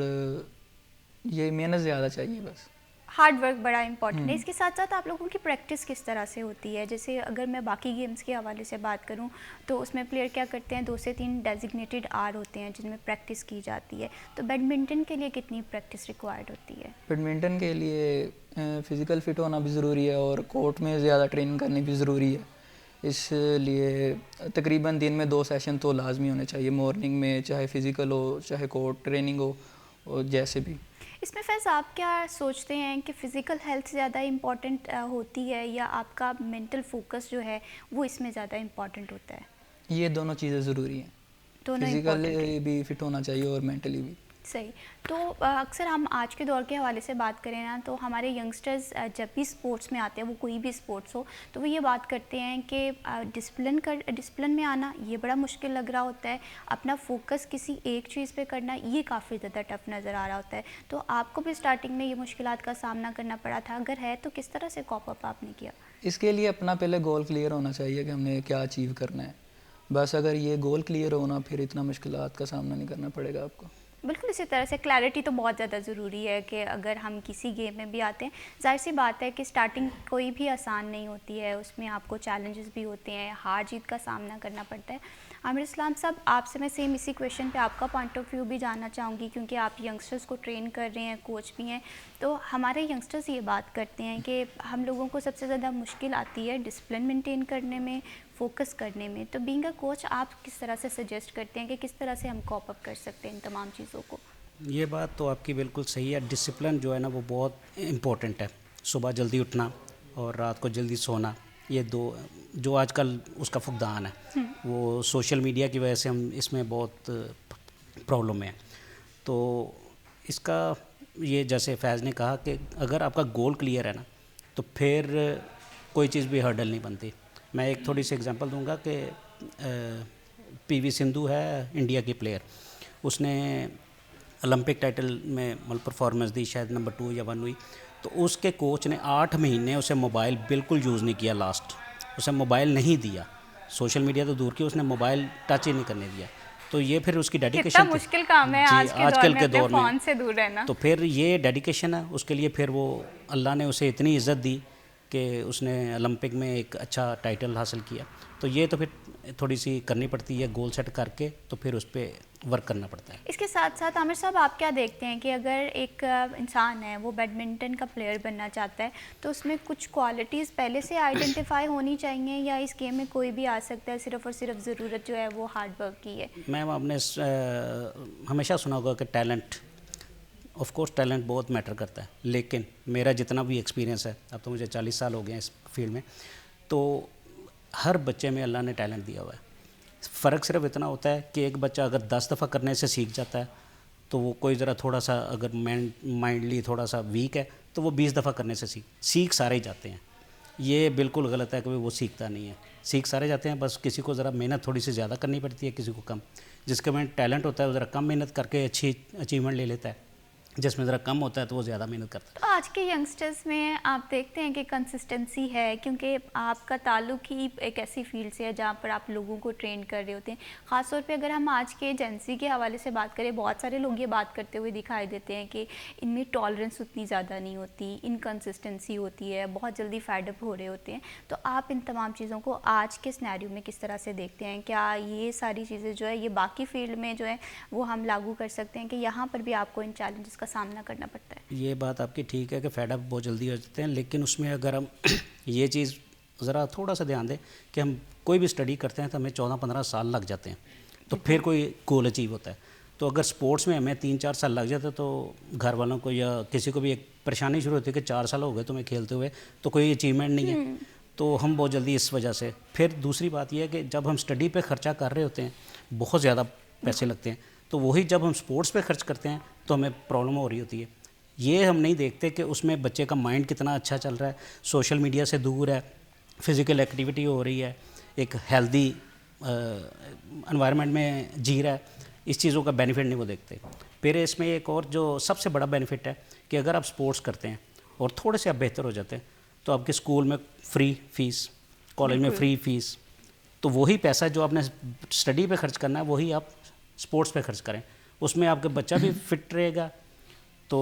Speaker 5: یہ محنت زیادہ چاہیے بس.
Speaker 1: ہارڈ ورک بڑا امپورٹنٹ ہے. اس کے ساتھ ساتھ آپ لوگوں کی پریکٹس کس طرح سے ہوتی ہے؟ جیسے اگر میں باقی گیمز کے حوالے سے بات کروں تو اس میں پلیئر کیا کرتے ہیں, 2 سے 3 ڈیزگنیٹڈ آر ہوتے ہیں جن میں پریکٹس کی جاتی ہے. تو بیڈمنٹن کے لیے کتنی پریکٹس ریکوائرڈ ہوتی ہے؟
Speaker 5: بیڈمنٹن کے لیے فزیکل فٹ ہونا بھی ضروری ہے اور کورٹ میں زیادہ ٹریننگ کرنی بھی ضروری ہے. اس لیے تقریباً دن میں 2 سیشن تو لازمی ہونے چاہیے, مارننگ میں, چاہے فزیکل ہو چاہے کورٹ ٹریننگ ہو, اور جیسے بھی.
Speaker 1: اس میں فیض آپ کیا سوچتے ہیں کہ فزیکل ہیلتھ زیادہ امپورٹنٹ ہوتی ہے یا آپ کا مینٹل فوکس جو ہے وہ اس میں زیادہ امپورٹنٹ ہوتا ہے؟
Speaker 5: یہ دونوں چیزیں ضروری ہیں, فزیکلی بھی فٹ ہونا چاہیے اور مینٹلی بھی.
Speaker 1: صحیح. تو اکثر ہم آج کے دور کے حوالے سے بات کریں نا تو ہمارے ینگسٹرز جب بھی اسپورٹس میں آتے ہیں, وہ کوئی بھی اسپورٹس ہو, تو وہ یہ بات کرتے ہیں کہ ڈسپلن میں آنا یہ بڑا مشکل لگ رہا ہوتا ہے, اپنا فوکس کسی ایک چیز پہ کرنا یہ کافی زیادہ ٹف نظر آ رہا ہوتا ہے. تو آپ کو بھی اسٹارٹنگ میں یہ مشکلات کا سامنا کرنا پڑا تھا؟ اگر ہے تو کس طرح سے کوپ اپ آپ نے کیا؟
Speaker 5: اس کے لیے اپنا پہلے گول کلیئر ہونا چاہیے کہ ہم نے کیا اچیو کرنا ہے, بس اگر یہ گول کلیئر ہونا پھر اتنا مشکلات کا سامنا نہیں کرنا پڑے گا آپ کو.
Speaker 1: بالکل اسی طرح سے کلیئرٹی تو بہت زیادہ ضروری ہے کہ اگر ہم کسی گیم میں بھی آتے ہیں، ظاہر سی بات ہے کہ سٹارٹنگ کوئی بھی آسان نہیں ہوتی ہے، اس میں آپ کو چیلنجز بھی ہوتے ہیں، ہار جیت کا سامنا کرنا پڑتا ہے. عامر اسلام صاحب، آپ سے میں سیم اسی کویشچن پہ آپ کا پوائنٹ آف ویو بھی جاننا چاہوں گی، کیونکہ آپ ینگسٹرز کو ٹرین کر رہے ہیں، کوچ بھی ہیں. تو ہمارے ینگسٹرز یہ بات کرتے ہیں کہ ہم لوگوں کو سب سے زیادہ مشکل آتی ہے ڈسپلن مینٹین کرنے میں، فوکس کرنے میں. تو بینگ اے کوچ آپ کس طرح سے سجیسٹ کرتے ہیں کہ کس طرح سے ہم کوپ اپ کر سکتے ہیں ان تمام چیزوں کو؟
Speaker 4: یہ بات تو آپ کی بالکل صحیح ہے. ڈسپلن جو ہے نا وہ بہت امپورٹنٹ ہے. صبح جلدی اٹھنا اور رات کو جلدی سونا، یہ دو جو آج کل اس کا فقدان ہے، وہ سوشل میڈیا کی وجہ سے ہم اس میں بہت پرابلم میں ہیں. تو اس کا یہ جیسے فیض نے کہا کہ اگر آپ کا گول کلیئر ہے نا تو پھر کوئی چیز بھی ہرڈل نہیں بنتی. میں ایک تھوڑی سی اگزامپل دوں گا کہ پی وی سندھو ہے انڈیا کی پلیئر، اس نے اولمپک ٹائٹل میں پرفارمنس دی، شاید نمبر 2 یا 1 ہوئی. تو اس کے کوچ نے 8 مہینے اسے موبائل بالکل یوز نہیں کیا. لاسٹ اسے موبائل نہیں دیا، سوشل میڈیا تو دور کی، اس نے موبائل ٹچ ہی نہیں کرنے دیا. تو یہ پھر اس کی ڈیڈیکیشن
Speaker 1: کتنا مشکل کام ہے
Speaker 4: آج کل کے دور میں
Speaker 1: فون سے دور رہنا.
Speaker 4: تو پھر یہ ڈیڈیکیشن ہے اس کے لیے. پھر وہ اللہ نے اسے اتنی عزت دی کہ اس نے اولمپک میں ایک اچھا ٹائٹل حاصل کیا. تو یہ تو پھر تھوڑی سی کرنی پڑتی ہے گول سیٹ کر کے، تو پھر اس پہ ورک کرنا پڑتا ہے.
Speaker 1: اس کے ساتھ ساتھ عامر صاحب آپ کیا دیکھتے ہیں کہ اگر ایک انسان ہے وہ بیڈمنٹن کا پلیئر بننا چاہتا ہے تو اس میں کچھ کوالٹیز پہلے سے آئیڈینٹیفائی ہونی چاہیے، یا اس گیم میں کوئی بھی آ سکتا ہے، صرف اور صرف ضرورت جو ہے وہ ہارڈ ورک کی ہے؟
Speaker 4: میم آپ نے ہمیشہ سنا ہوگا کہ ٹیلنٹ، آف کورس ٹیلنٹ بہت میٹر کرتا ہے، لیکن میرا جتنا بھی ایکسپیرینس ہے، اب تو مجھے 40 سال ہو گئے ہیں اس فیلڈ میں، تو ہر بچے میں اللہ نے ٹیلنٹ دیا ہوا ہے. فرق صرف اتنا ہوتا ہے کہ ایک بچہ اگر 10 دفعہ کرنے سے سیکھ جاتا ہے تو وہ کوئی ذرا تھوڑا سا اگر مائنڈلی تھوڑا سا ویک ہے تو وہ 20 دفعہ کرنے سے سیکھ سارے ہی جاتے ہیں. یہ بالکل غلط ہے کہ وہ سیکھتا نہیں ہے. سیکھ سارے جاتے ہیں، بس کسی کو ذرا محنت تھوڑی سی زیادہ کرنی پڑتی ہے، کسی کو کم. جس کے میں ٹیلنٹ ہوتا ہے وہ ذرا کم محنت کر کے اچھی اچیومنٹ لے لیتا ہے، جس میں ذرا کم ہوتا ہے تو وہ زیادہ محنت کرتا ہے.
Speaker 1: تو آج کے ینگسٹرز میں آپ دیکھتے ہیں کہ کنسسٹنسی ہے، کیونکہ آپ کا تعلق ہی ایک ایسی فیلڈ سے ہے جہاں پر آپ لوگوں کو ٹرین کر رہے ہوتے ہیں. خاص طور پہ اگر ہم آج کے جنسی کے حوالے سے بات کریں، بہت سارے لوگ یہ بات کرتے ہوئے دکھائی دیتے ہیں کہ ان میں ٹالرنس اتنی زیادہ نہیں ہوتی، انکنسسٹنسی ہوتی ہے، بہت جلدی فیڈ اپ ہو رہے ہوتے ہیں. تو آپ ان تمام چیزوں کو آج کے سینیریو میں کس طرح سے دیکھتے ہیں؟ کیا یہ ساری چیزیں جو ہے یہ باقی فیلڈ میں جو ہے وہ ہم لاگو کر سکتے ہیں کہ یہاں پر بھی آپ کو ان چیلنجز کا سامنا کرنا پڑتا ہے؟
Speaker 4: یہ بات آپ کی ٹھیک ہے کہ فیڈ اپ بہت جلدی ہو جاتے ہیں، لیکن اس میں اگر ہم یہ چیز ذرا تھوڑا سا دھیان دیں کہ ہم کوئی بھی اسٹڈی کرتے ہیں تو ہمیں 14-15 سال لگ جاتے ہیں، تو پھر کوئی گول اچیو ہوتا ہے. تو اگر سپورٹس میں ہمیں 3-4 سال لگ جاتے تو گھر والوں کو یا کسی کو بھی ایک پریشانی شروع ہوتی ہے کہ 4 سال ہو گئے تمہیں کھیلتے ہوئے تو کوئی اچیومنٹ نہیں ہے. تو ہم بہت جلدی اس وجہ سے. پھر دوسری بات یہ ہے کہ جب ہم اسٹڈی پہ خرچہ کر رہے ہوتے ہیں بہت زیادہ پیسے لگتے ہیں، تو وہی جب ہم سپورٹس پہ خرچ کرتے ہیں تو ہمیں پرابلم ہو رہی ہوتی ہے. یہ ہم نہیں دیکھتے کہ اس میں بچے کا مائنڈ کتنا اچھا چل رہا ہے، سوشل میڈیا سے دور ہے، فزیکل ایکٹیویٹی ہو رہی ہے، ایک ہیلدی انوائرمنٹ میں جی رہا ہے. اس چیزوں کا بینیفٹ نہیں وہ دیکھتے. پھر اس میں ایک اور جو سب سے بڑا بینیفٹ ہے کہ اگر آپ سپورٹس کرتے ہیں اور تھوڑے سے آپ بہتر ہو جاتے ہیں تو آپ کے اسکول میں فری فیس، کالج میں فری فیس، تو وہی پیسہ جو آپ نے اسٹڈی پہ خرچ کرنا ہے وہی آپ سپورٹس پہ خرچ کریں. اس میں آپ کا بچہ بھی فٹ رہے گا تو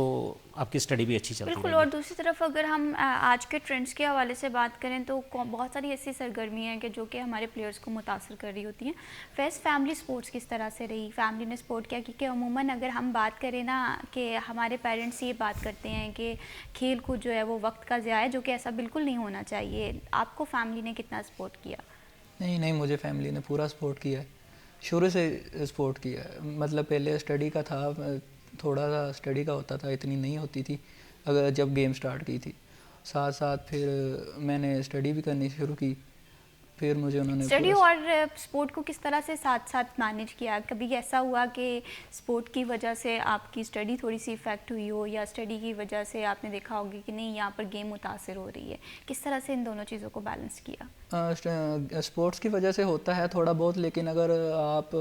Speaker 4: آپ کی اسٹڈی بھی اچھی چلتی ہے.
Speaker 1: بالکل. اور دوسری طرف اگر ہم آج کے ٹرینڈس کے حوالے سے بات کریں تو بہت ساری ایسی سرگرمیاں ہیں کہ جو کہ ہمارے پلیئرس کو متاثر کر رہی ہوتی ہیں. فیس فیملی سپورٹس کس طرح سے رہی؟ فیملی نے سپورٹ کیا؟ کیونکہ عموماً اگر ہم بات کریں نا کہ ہمارے پیرنٹس یہ بات کرتے ہیں کہ کھیل کود جو ہے وہ وقت کا ضیاع ہے، جو کہ ایسا بالکل نہیں ہونا چاہیے. آپ کو فیملی نے کتنا سپورٹ کیا؟
Speaker 5: نہیں، مجھے فیملی نے پورا سپورٹ کیا ہے، شروع سے سپورٹ کیا ہے. مطلب پہلے اسٹڈی کا تھا، تھوڑا سا اسٹڈی کا ہوتا تھا، اتنی نہیں ہوتی تھی اگر جب گیم سٹارٹ کی تھی. ساتھ ساتھ پھر میں نے اسٹڈی بھی کرنی شروع کی. پھر مجھے انہوں نے
Speaker 1: اسٹڈی اور سپورٹ کو کس طرح سے ساتھ ساتھ مینیج کیا؟ کبھی ایسا ہوا کہ سپورٹ کی وجہ سے آپ کی اسٹڈی تھوڑی سی افیکٹ ہوئی ہو، یا اسٹڈی کی وجہ سے آپ نے دیکھا ہوگی کہ نہیں یہاں پر گیم متاثر ہو رہی ہے؟ کس طرح سے ان دونوں چیزوں کو بیلنس کیا؟
Speaker 5: سپورٹس کی وجہ سے ہوتا ہے تھوڑا بہت، لیکن اگر آپ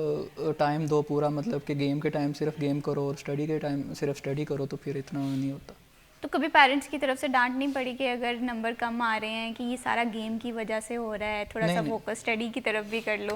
Speaker 5: ٹائم دو پورا، مطلب کہ گیم کے ٹائم صرف گیم کرو اور اسٹڈی کے ٹائم صرف اسٹڈی کرو تو پھر اتنا نہیں ہوتا.
Speaker 1: تو کبھی پیرنٹس کی طرف سے ڈانٹ نہیں پڑی کہ اگر نمبر کم آ رہے ہیں کہ یہ سارا گیم کی وجہ سے ہو رہا ہے، تھوڑا سا فوکس اسٹڈی کی طرف بھی کر لو؟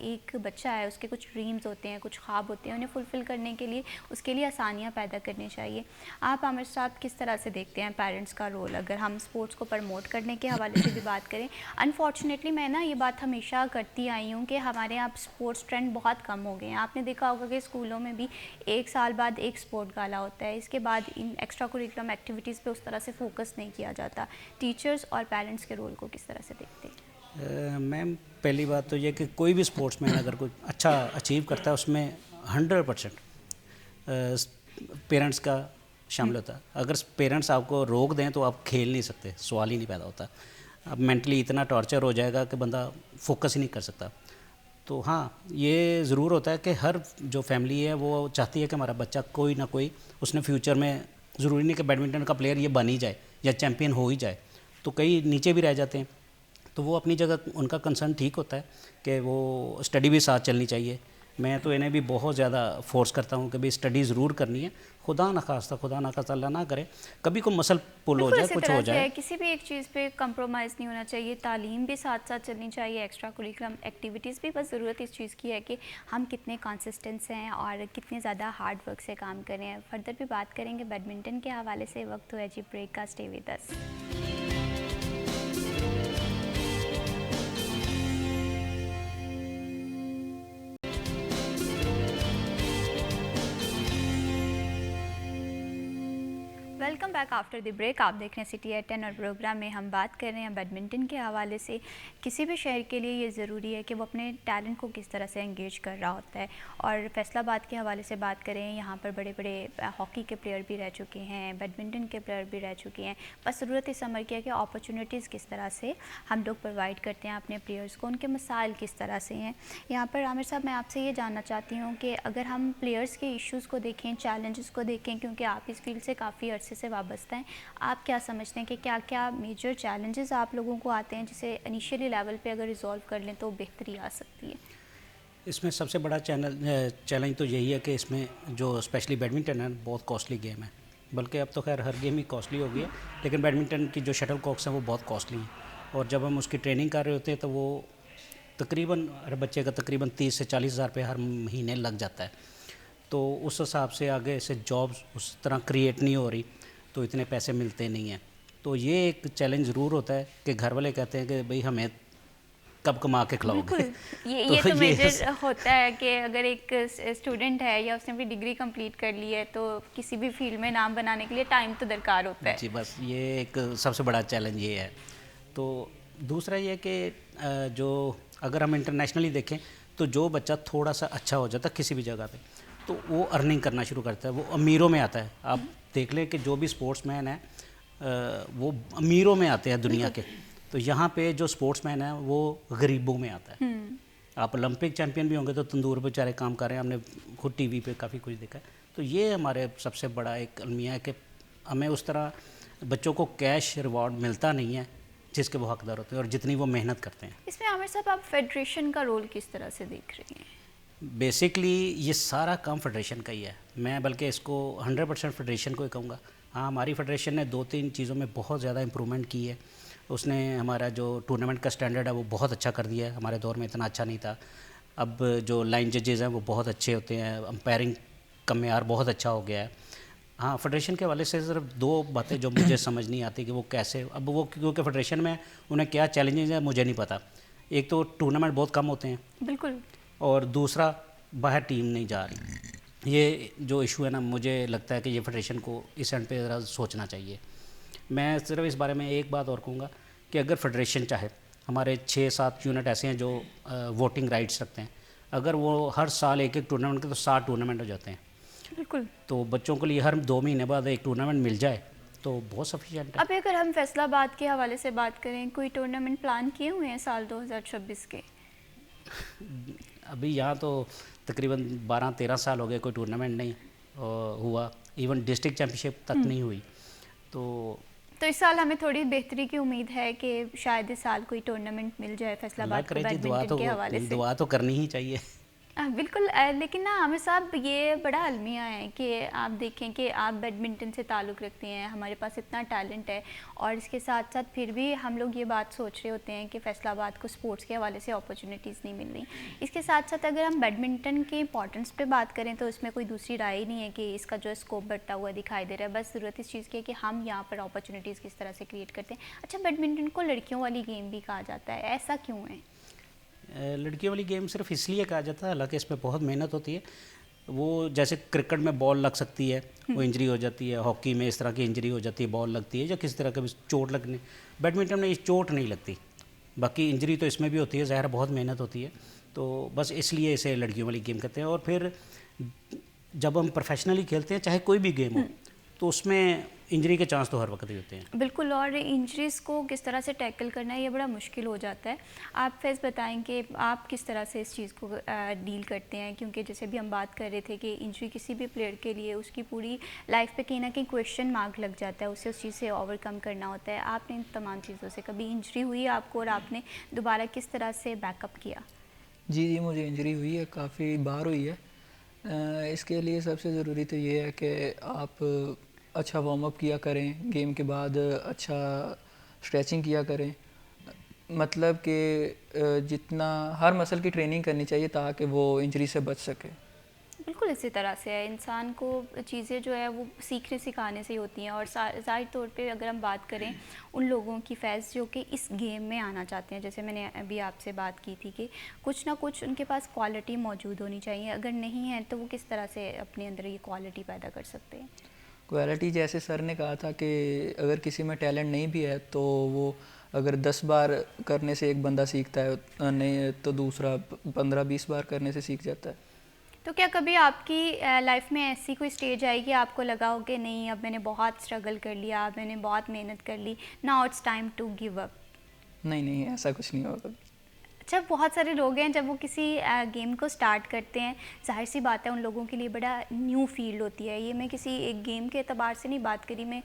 Speaker 1: ایک بچہ ہے اس کے کچھ ڈریمز ہوتے ہیں, کچھ خواب ہوتے ہیں, انہیں فلفل کرنے کے لیے اس کے لیے آسانیاں پیدا کرنی چاہیے. آپ عامر صاحب کس طرح سے دیکھتے ہیں پیرنٹس کا رول اگر ہم اسپورٹس کو پروموٹ کرنے کے حوالے سے بھی بات کریں؟ انفارچونیٹلی میں نا یہ بات ہمیشہ کرتی آئی ہوں کہ ہمارے یہاں اسپورٹس ٹرینڈ بہت کم ہو گئے ہیں. آپ نے دیکھا ہوگا کہ اسکولوں میں بھی 1 سال بعد ایک اسپورٹ گالا ہوتا ہے, اس کے بعد ان ایکسٹرا کوریکولم ایکٹیویٹیز پہ اس طرح سے فوکس نہیں کیا جاتا. ٹیچرز اور پیرنٹس کے رول کو کس طرح سے دیکھتے ہیں؟
Speaker 4: میم پہلی بات تو یہ کہ کوئی بھی اسپورٹس مین اگر کوئی اچھا اچیو کرتا ہے اس میں 100% پیرنٹس کا شامل ہوتا ہے. اگر پیرنٹس آپ کو روک دیں تو آپ کھیل نہیں سکتے, سوال ہی نہیں پیدا ہوتا. اب مینٹلی اتنا ٹارچر ہو جائے گا کہ بندہ فوکس ہی نہیں کر سکتا. تو ہاں یہ ضرور ہوتا ہے کہ ہر جو فیملی ہے وہ چاہتی ہے کہ ہمارا بچہ کوئی نہ کوئی اس نے فیوچر میں, ضروری نہیں کہ بیڈمنٹن کا پلیئر یہ بن ہی جائے یا چیمپئن ہو ہی جائے, تو کئی نیچے بھی رہ جاتے ہیں. تو وہ اپنی جگہ ان کا کنسرن ٹھیک ہوتا ہے کہ وہ اسٹڈی بھی ساتھ چلنی چاہیے. میں تو انہیں بھی بہت زیادہ فورس کرتا ہوں کہ بھئی اسٹڈی ضرور کرنی ہے. خدا نخواستہ اللہ نہ کرے کبھی کوئی مسل پل ہو جائے, کچھ ہو جائے.
Speaker 1: کسی بھی ایک چیز پہ کمپرومائز نہیں ہونا چاہیے, تعلیم بھی ساتھ ساتھ چلنی چاہیے, ایکسٹرا کوریکولم ایکٹیویٹیز بھی. بس ضرورت اس چیز کی ہے کہ ہم کتنے کنسسٹنس ہیں اور کتنے زیادہ ہارڈ ورک سے کام کریں ہیں. فردر بھی بات کریں گے بیڈمنٹن کے حوالے سے. وقت ہوا جی بریک کا, stay with us. Welcome back after the break. آپ دیکھ رہے ہیں سٹی ایٹ 10 اور پروگرام میں ہم بات کر رہے ہیں بیڈمنٹن کے حوالے سے. کسی بھی شہر کے لیے یہ ضروری ہے کہ وہ اپنے ٹیلنٹ کو کس طرح سے انگیج کر رہا ہوتا ہے. اور فیصل آباد کے حوالے سے بات کریں, یہاں پر بڑے بڑے ہاکی کے پلیئر بھی رہ چکے ہیں, بیڈمنٹن کے پلیئر بھی رہ چکے ہیں. بس ضرورت اس عمر کی ہے کہ اپرچونیٹیز کس طرح سے ہم لوگ پرووائڈ کرتے ہیں اپنے پلیئرز کو, ان کے مسائل کس طرح سے ہیں. یہاں پر عامر صاحب میں آپ سے یہ جاننا چاہتی ہوں کہ اگر ہم پلیئرز کے ایشوز کو دیکھیں, چیلنجز کو دیکھیں, کیونکہ آپ اس فیلڈ سے کافی عرصے سے وابستہ ہیں, آپ کیا سمجھتے ہیں کہ کیا کیا میجر چیلنجز آپ لوگوں کو آتے ہیں جسے انیشیلی لیول پہ اگر ریزالو کر لیں تو بہتری آ سکتی ہے؟
Speaker 4: اس میں سب سے بڑا چیلنج تو یہی ہے کہ اس میں جو اسپیشلی بیڈمنٹن ہے بہت کاسٹلی گیم ہے. بلکہ اب تو خیر ہر گیم ہی کاسٹلی ہو گئی ہے, لیکن بیڈمنٹن کی جو شٹل کاکس ہیں وہ بہت کاسٹلی ہیں. اور جب ہم اس کی ٹریننگ کر رہے ہوتے ہیں تو وہ تقریباً ہر بچے کا تقریباً 30 سے 40 ہزار روپے ہر مہینے لگ جاتا ہے. تو اس حساب سے آگے سے جابس اس طرح کریٹ نہیں ہو رہی, تو اتنے پیسے ملتے نہیں ہیں. تو یہ ایک چیلنج ضرور ہوتا ہے کہ گھر والے کہتے ہیں کہ بھئی ہمیں کب کما کے کھلاؤ گے.
Speaker 1: یہ تو میجر ہوتا ہے کہ اگر ایک اسٹوڈنٹ ہے یا اس نے بھی ڈگری کمپلیٹ کر لی ہے تو کسی بھی فیلڈ میں نام بنانے کے لیے ٹائم تو درکار ہوتا ہے.
Speaker 4: جی بس یہ ایک سب سے بڑا چیلنج یہ ہے. تو دوسرا یہ کہ جو اگر ہم انٹرنیشنلی دیکھیں تو جو بچہ تھوڑا سا اچھا ہو جاتا ہے کسی بھی جگہ پہ تو وہ ارننگ کرنا شروع کرتا ہے, وہ امیروں میں آتا ہے. آپ دیکھ لیں کہ جو بھی اسپورٹس مین ہیں وہ امیروں میں آتے ہیں دنیا کے, تو یہاں پہ جو اسپورٹس مین ہیں وہ غریبوں میں آتا ہے. آپ اولمپک چیمپئن بھی ہوں گے تو تندور پہ بیچارے کام کر رہے ہیں, ہم نے خود ٹی وی پہ کافی کچھ دیکھا ہے. تو یہ ہمارے سب سے بڑا ایک المیہ ہے کہ ہمیں اس طرح بچوں کو کیش ریوارڈ ملتا نہیں ہے جس کے وہ حقدار ہوتے ہیں اور جتنی وہ محنت کرتے ہیں.
Speaker 1: اس میں عامر صاحب آپ فیڈریشن کا رول کس طرح سے دیکھ رہے ہیں؟
Speaker 4: بیسکلی یہ سارا کام فیڈریشن کا ہی ہے. میں بلکہ اس کو 100% فیڈریشن کو ہی کہوں گا. ہاں ہماری فیڈریشن نے 2-3 چیزوں میں بہت زیادہ امپرومنٹ کی ہے. اس نے ہمارا جو ٹورنامنٹ کا سٹینڈرڈ ہے وہ بہت اچھا کر دیا ہے. ہمارے دور میں اتنا اچھا نہیں تھا. اب جو لائن ججز ہیں وہ بہت اچھے ہوتے ہیں, امپائرنگ کا معیار بہت اچھا ہو گیا ہے. ہاں فیڈریشن کے حوالے سے صرف 2 باتیں جو مجھے سمجھ نہیں آتی کہ وہ کیسے, اب وہ کیونکہ فیڈریشن میں انہیں کیا چیلنجز ہیں مجھے نہیں پتہ. ایک تو ٹورنامنٹ بہت کم ہوتے ہیں,
Speaker 1: بالکل,
Speaker 4: اور دوسرا باہر ٹیم نہیں جا رہی. یہ جو ایشو ہے نا, مجھے لگتا ہے کہ یہ فیڈریشن کو اس اینڈ پہ ذرا سوچنا چاہیے. میں صرف اس بارے میں ایک بات اور کہوں گا کہ اگر فیڈریشن چاہے, ہمارے 6-7 یونٹ ایسے ہیں جو ووٹنگ رائٹس رکھتے ہیں, اگر وہ ہر سال ایک ٹورنامنٹ کے تو 60 ٹورنامنٹ ہو جاتے ہیں.
Speaker 1: بالکل,
Speaker 4: تو بچوں کے لیے ہر 2 مہینے بعد ایک ٹورنامنٹ مل جائے تو بہت سفیشینٹ ہے.
Speaker 1: اب اگر ہم فیصل آباد کے حوالے سے بات کریں, کوئی ٹورنامنٹ پلان کیے ہوئے ہیں سال 2026 کے؟
Speaker 4: ابھی یہاں تو تقریباً 12-13 سال ہو گئے کوئی ٹورنامنٹ نہیں ہوا, ایون ڈسٹرکٹ چیمپئن شپ تک نہیں ہوئی. تو
Speaker 1: اس سال ہمیں تھوڑی بہتری کی امید ہے کہ شاید اس سال کوئی ٹورنامنٹ مل جائے فیصل آباد کو بیڈمنٹن کے حوالے سے.
Speaker 4: دعا تو کرنی ہی چاہیے.
Speaker 1: بالکل لیکن نا عامر صاحب یہ بڑا المیہ ہے کہ آپ دیکھیں کہ آپ بیڈمنٹن سے تعلق رکھتے ہیں, ہمارے پاس اتنا ٹیلنٹ ہے, اور اس کے ساتھ ساتھ پھر بھی ہم لوگ یہ بات سوچ رہے ہوتے ہیں کہ فیصل آباد کو سپورٹس کے حوالے سے اپرچونیٹیز نہیں مل رہی. اس کے ساتھ ساتھ اگر ہم بیڈمنٹن کے امپورٹنس پہ بات کریں تو اس میں کوئی دوسری رائے ہی نہیں ہے کہ اس کا جو اسکوپ بڑھتا ہوا دکھائی دے رہا ہے. بس ضرورت اس چیز کی ہے کہ ہم یہاں پر اپرچونیٹیز کس طرح سے کریٹ کرتے ہیں. اچھا, بیڈمنٹن کو لڑکیوں والی گیم بھی کہا جاتا ہے, ایسا کیوں ہے؟
Speaker 4: لڑکیوں والی گیم صرف اس لیے کہا جاتا ہے, حالانکہ اس میں بہت محنت ہوتی ہے. وہ جیسے کرکٹ میں بال لگ سکتی ہے, وہ انجری ہو جاتی ہے, ہاکی میں اس طرح کی انجری ہو جاتی ہے, بال لگتی ہے یا کسی طرح کا بھی چوٹ لگنے. بیڈمنٹن میں چوٹ نہیں لگتی, باقی انجری تو اس میں بھی ہوتی ہے, ظاہر بہت محنت ہوتی ہے. تو بس اس لیے اسے لڑکیوں والی گیم کہتے ہیں. اور پھر جب ہم پروفیشنلی کھیلتے ہیں, چاہے کوئی بھی گیم ہو, تو اس میں انجری کے چانس تو ہر وقت ہی ہوتے ہیں.
Speaker 1: بالکل, اور انجریز کو کس طرح سے ٹیکل کرنا ہے یہ بڑا مشکل ہو جاتا ہے. آپ فیض بتائیں کہ آپ کس طرح سے اس چیز کو ڈیل کرتے ہیں, کیونکہ جیسے بھی ہم بات کر رہے تھے کہ انجری کسی بھی پلیئر کے لیے اس کی پوری لائف پہ کہیں نہ کہیں کویشچن مارک لگ جاتا ہے, اسے اس چیز سے اوور کم کرنا ہوتا ہے. آپ نے ان تمام چیزوں سے کبھی انجری ہوئی آپ کو, اور آپ نے دوبارہ کس طرح سے بیک اپ کیا؟
Speaker 5: جی مجھے انجری ہوئی ہے, کافی بار ہوئی ہے. اس کے لیے سب سے ضروری تو یہ ہے کہ آپ اچھا وارم اپ کیا کریں, گیم کے بعد اچھا اسٹریچنگ کیا کریں. مطلب کہ جتنا ہر مسل کی ٹریننگ کرنی چاہیے تاکہ وہ انجری سے بچ سکے.
Speaker 1: بالکل اسی طرح سے ہے, انسان کو چیزیں جو ہے وہ سیکھنے سکھانے سے ہی ہوتی ہیں. اور ظاہر طور پہ اگر ہم بات کریں ان لوگوں کی فیض جو کہ اس گیم میں آنا چاہتے ہیں, جیسے میں نے ابھی آپ سے بات کی تھی کہ کچھ نہ کچھ ان کے پاس کوالٹی موجود ہونی چاہیے, اگر نہیں ہے تو وہ کس طرح سے اپنے اندر یہ کوالٹی پیدا کر سکتے ہیں؟
Speaker 5: کوالٹی جیسے سر نے کہا تھا کہ اگر کسی میں ٹیلنٹ نہیں بھی ہے تو وہ اگر 10 بار کرنے سے ایک بندہ سیکھتا ہے, نہیں تو دوسرا 15-20 بار کرنے سے سیکھ جاتا ہے.
Speaker 1: تو کیا کبھی آپ کی لائف میں ایسی کوئی سٹیج آئی کہ آپ کو لگا ہو کہ نہیں اب میں نے بہت اسٹرگل کر لیا, اب میں نے بہت محنت کر لی, now it's time to give up?
Speaker 5: نہیں, ایسا کچھ نہیں ہوگا.
Speaker 1: اچھا, بہت سارے لوگ ہیں جب وہ کسی گیم کو سٹارٹ کرتے ہیں, ظاہر سی بات ہے ان لوگوں کے لیے بڑا نیو فیلڈ ہوتی ہے. یہ میں کسی ایک گیم کے اعتبار سے نہیں بات کری, میں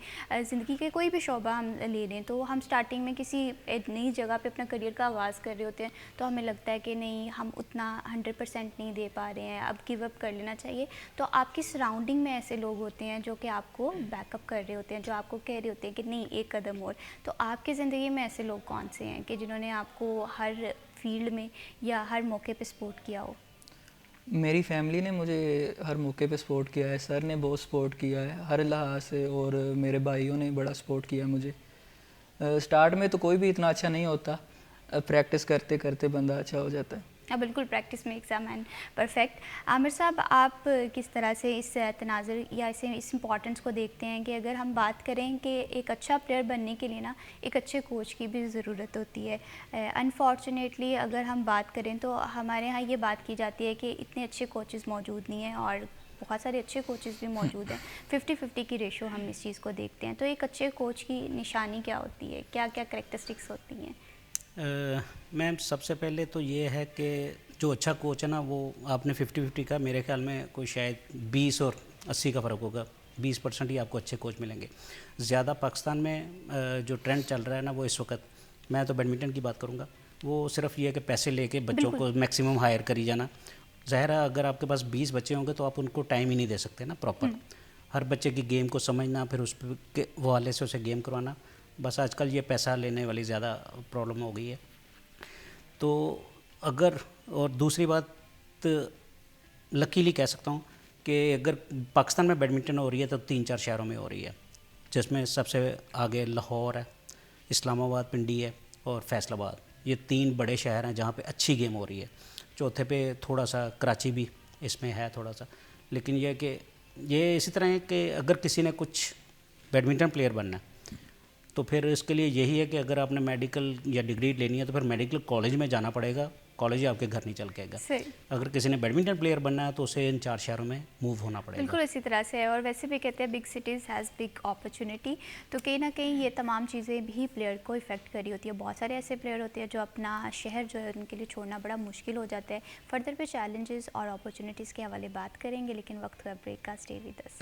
Speaker 1: زندگی کے کوئی بھی شعبہ ہم لے لیں تو ہم سٹارٹنگ میں کسی نئی جگہ پہ اپنا کریئر کا آغاز کر رہے ہوتے ہیں تو ہمیں لگتا ہے کہ نہیں ہم اتنا 100% نہیں دے پا رہے ہیں, اب گیو اپ کر لینا چاہیے. تو آپ کی سراؤنڈنگ میں ایسے لوگ ہوتے ہیں جو کہ آپ کو بیک اپ کر رہے ہوتے ہیں, جو آپ کو کہہ رہے ہوتے ہیں کہ نہیں ایک قدم اور. تو آپ کی زندگی میں ایسے لوگ کون سے ہیں کہ جنہوں نے آپ کو ہر فیلڈ میں یا ہر موقع پہ سپورٹ کیا ہو؟
Speaker 5: میری فیملی نے مجھے ہر موقع پہ سپورٹ کیا ہے, سر نے بہت سپورٹ کیا ہے ہر لحاظ سے, اور میرے بھائیوں نے بڑا سپورٹ کیا ہے مجھے. سٹارٹ میں تو کوئی بھی اتنا اچھا نہیں ہوتا, پریکٹس کرتے کرتے بندہ اچھا ہو جاتا ہے.
Speaker 1: بالکل, پریکٹس میں ایگزام اینڈ پرفیکٹ. عامر صاحب, آپ کس طرح سے اس تناظر یا اس امپورٹنس کو دیکھتے ہیں کہ اگر ہم بات کریں کہ ایک اچھا پلیئر بننے کے لیے نا ایک اچھے کوچ کی بھی ضرورت ہوتی ہے. انفارچونیٹلی اگر ہم بات کریں تو ہمارے ہاں یہ بات کی جاتی ہے کہ اتنے اچھے کوچز موجود نہیں ہیں, اور بہت سارے اچھے کوچز بھی موجود ہیں. 50-50 کی ریشو ہم اس چیز کو دیکھتے ہیں. تو ایک اچھے کوچ کی نشانی کیا ہوتی ہے, کیا کیا کریکٹرسٹکس ہوتی ہیں؟
Speaker 4: میم سب سے پہلے تو یہ ہے کہ جو اچھا کوچ ہے نا, وہ آپ نے 50-50 کا, میرے خیال میں کوئی شاید 20 اور 80 کا فرق ہوگا. 20% ہی آپ کو اچھے کوچ ملیں گے. زیادہ پاکستان میں جو ٹرینڈ چل رہا ہے نا, وہ اس وقت, میں تو بیڈمنٹن کی بات کروں گا, وہ صرف یہ ہے کہ پیسے لے کے بچوں کو میکسیمم ہائر کری جانا. ظاہر ہے اگر آپ کے پاس 20 بچے ہوں گے تو آپ ان کو ٹائم ہی نہیں دے سکتے نا پراپر. ہر بچے کی گیم کو سمجھنا, پھر اس کے حوالے سے اسے گیم کروانا. بس آج کل یہ پیسہ لینے والی زیادہ پرابلم ہو گئی ہے. تو اگر, اور دوسری بات لکیلی کہہ سکتا ہوں کہ اگر پاکستان میں بیڈمنٹن ہو رہی ہے تو 3-4 شہروں میں ہو رہی ہے, جس میں سب سے آگے لاہور ہے, اسلام آباد, پنڈی ہے اور فیصل آباد. یہ 3 بڑے شہر ہیں جہاں پہ اچھی گیم ہو رہی ہے. چوتھے پہ تھوڑا سا کراچی بھی اس میں ہے تھوڑا سا. لیکن یہ کہ یہ اسی طرح ہے کہ اگر کسی نے کچھ بیڈمنٹن پلیئر بننا ہے تو پھر اس کے لیے یہی ہے کہ اگر آپ نے میڈیکل یا ڈگری لینی ہے تو پھر میڈیکل کالج میں جانا پڑے گا, کالج آپ کے گھر نہیں چل کے گا. اگر کسی نے بیڈمنٹن پلیئر بننا ہے تو اسے ان 4 شہروں میں موو ہونا پڑے گا.
Speaker 1: بالکل اسی طرح سے ہے, اور ویسے بھی کہتے ہیں big cities has big opportunity. تو کہیں نہ کہیں یہ تمام چیزیں بھی پلیئر کو افیکٹ کر رہی ہوتی ہے. بہت سارے ایسے پلیئر ہوتے ہیں جو اپنا شہر جو ہے ان کے لیے چھوڑنا بڑا مشکل ہو جاتا ہے. فردر پہ چیلنجز اور اپرچونیٹیز کے حوالے بات کریں گے, لیکن وقت کا بریک کا. Stay with us.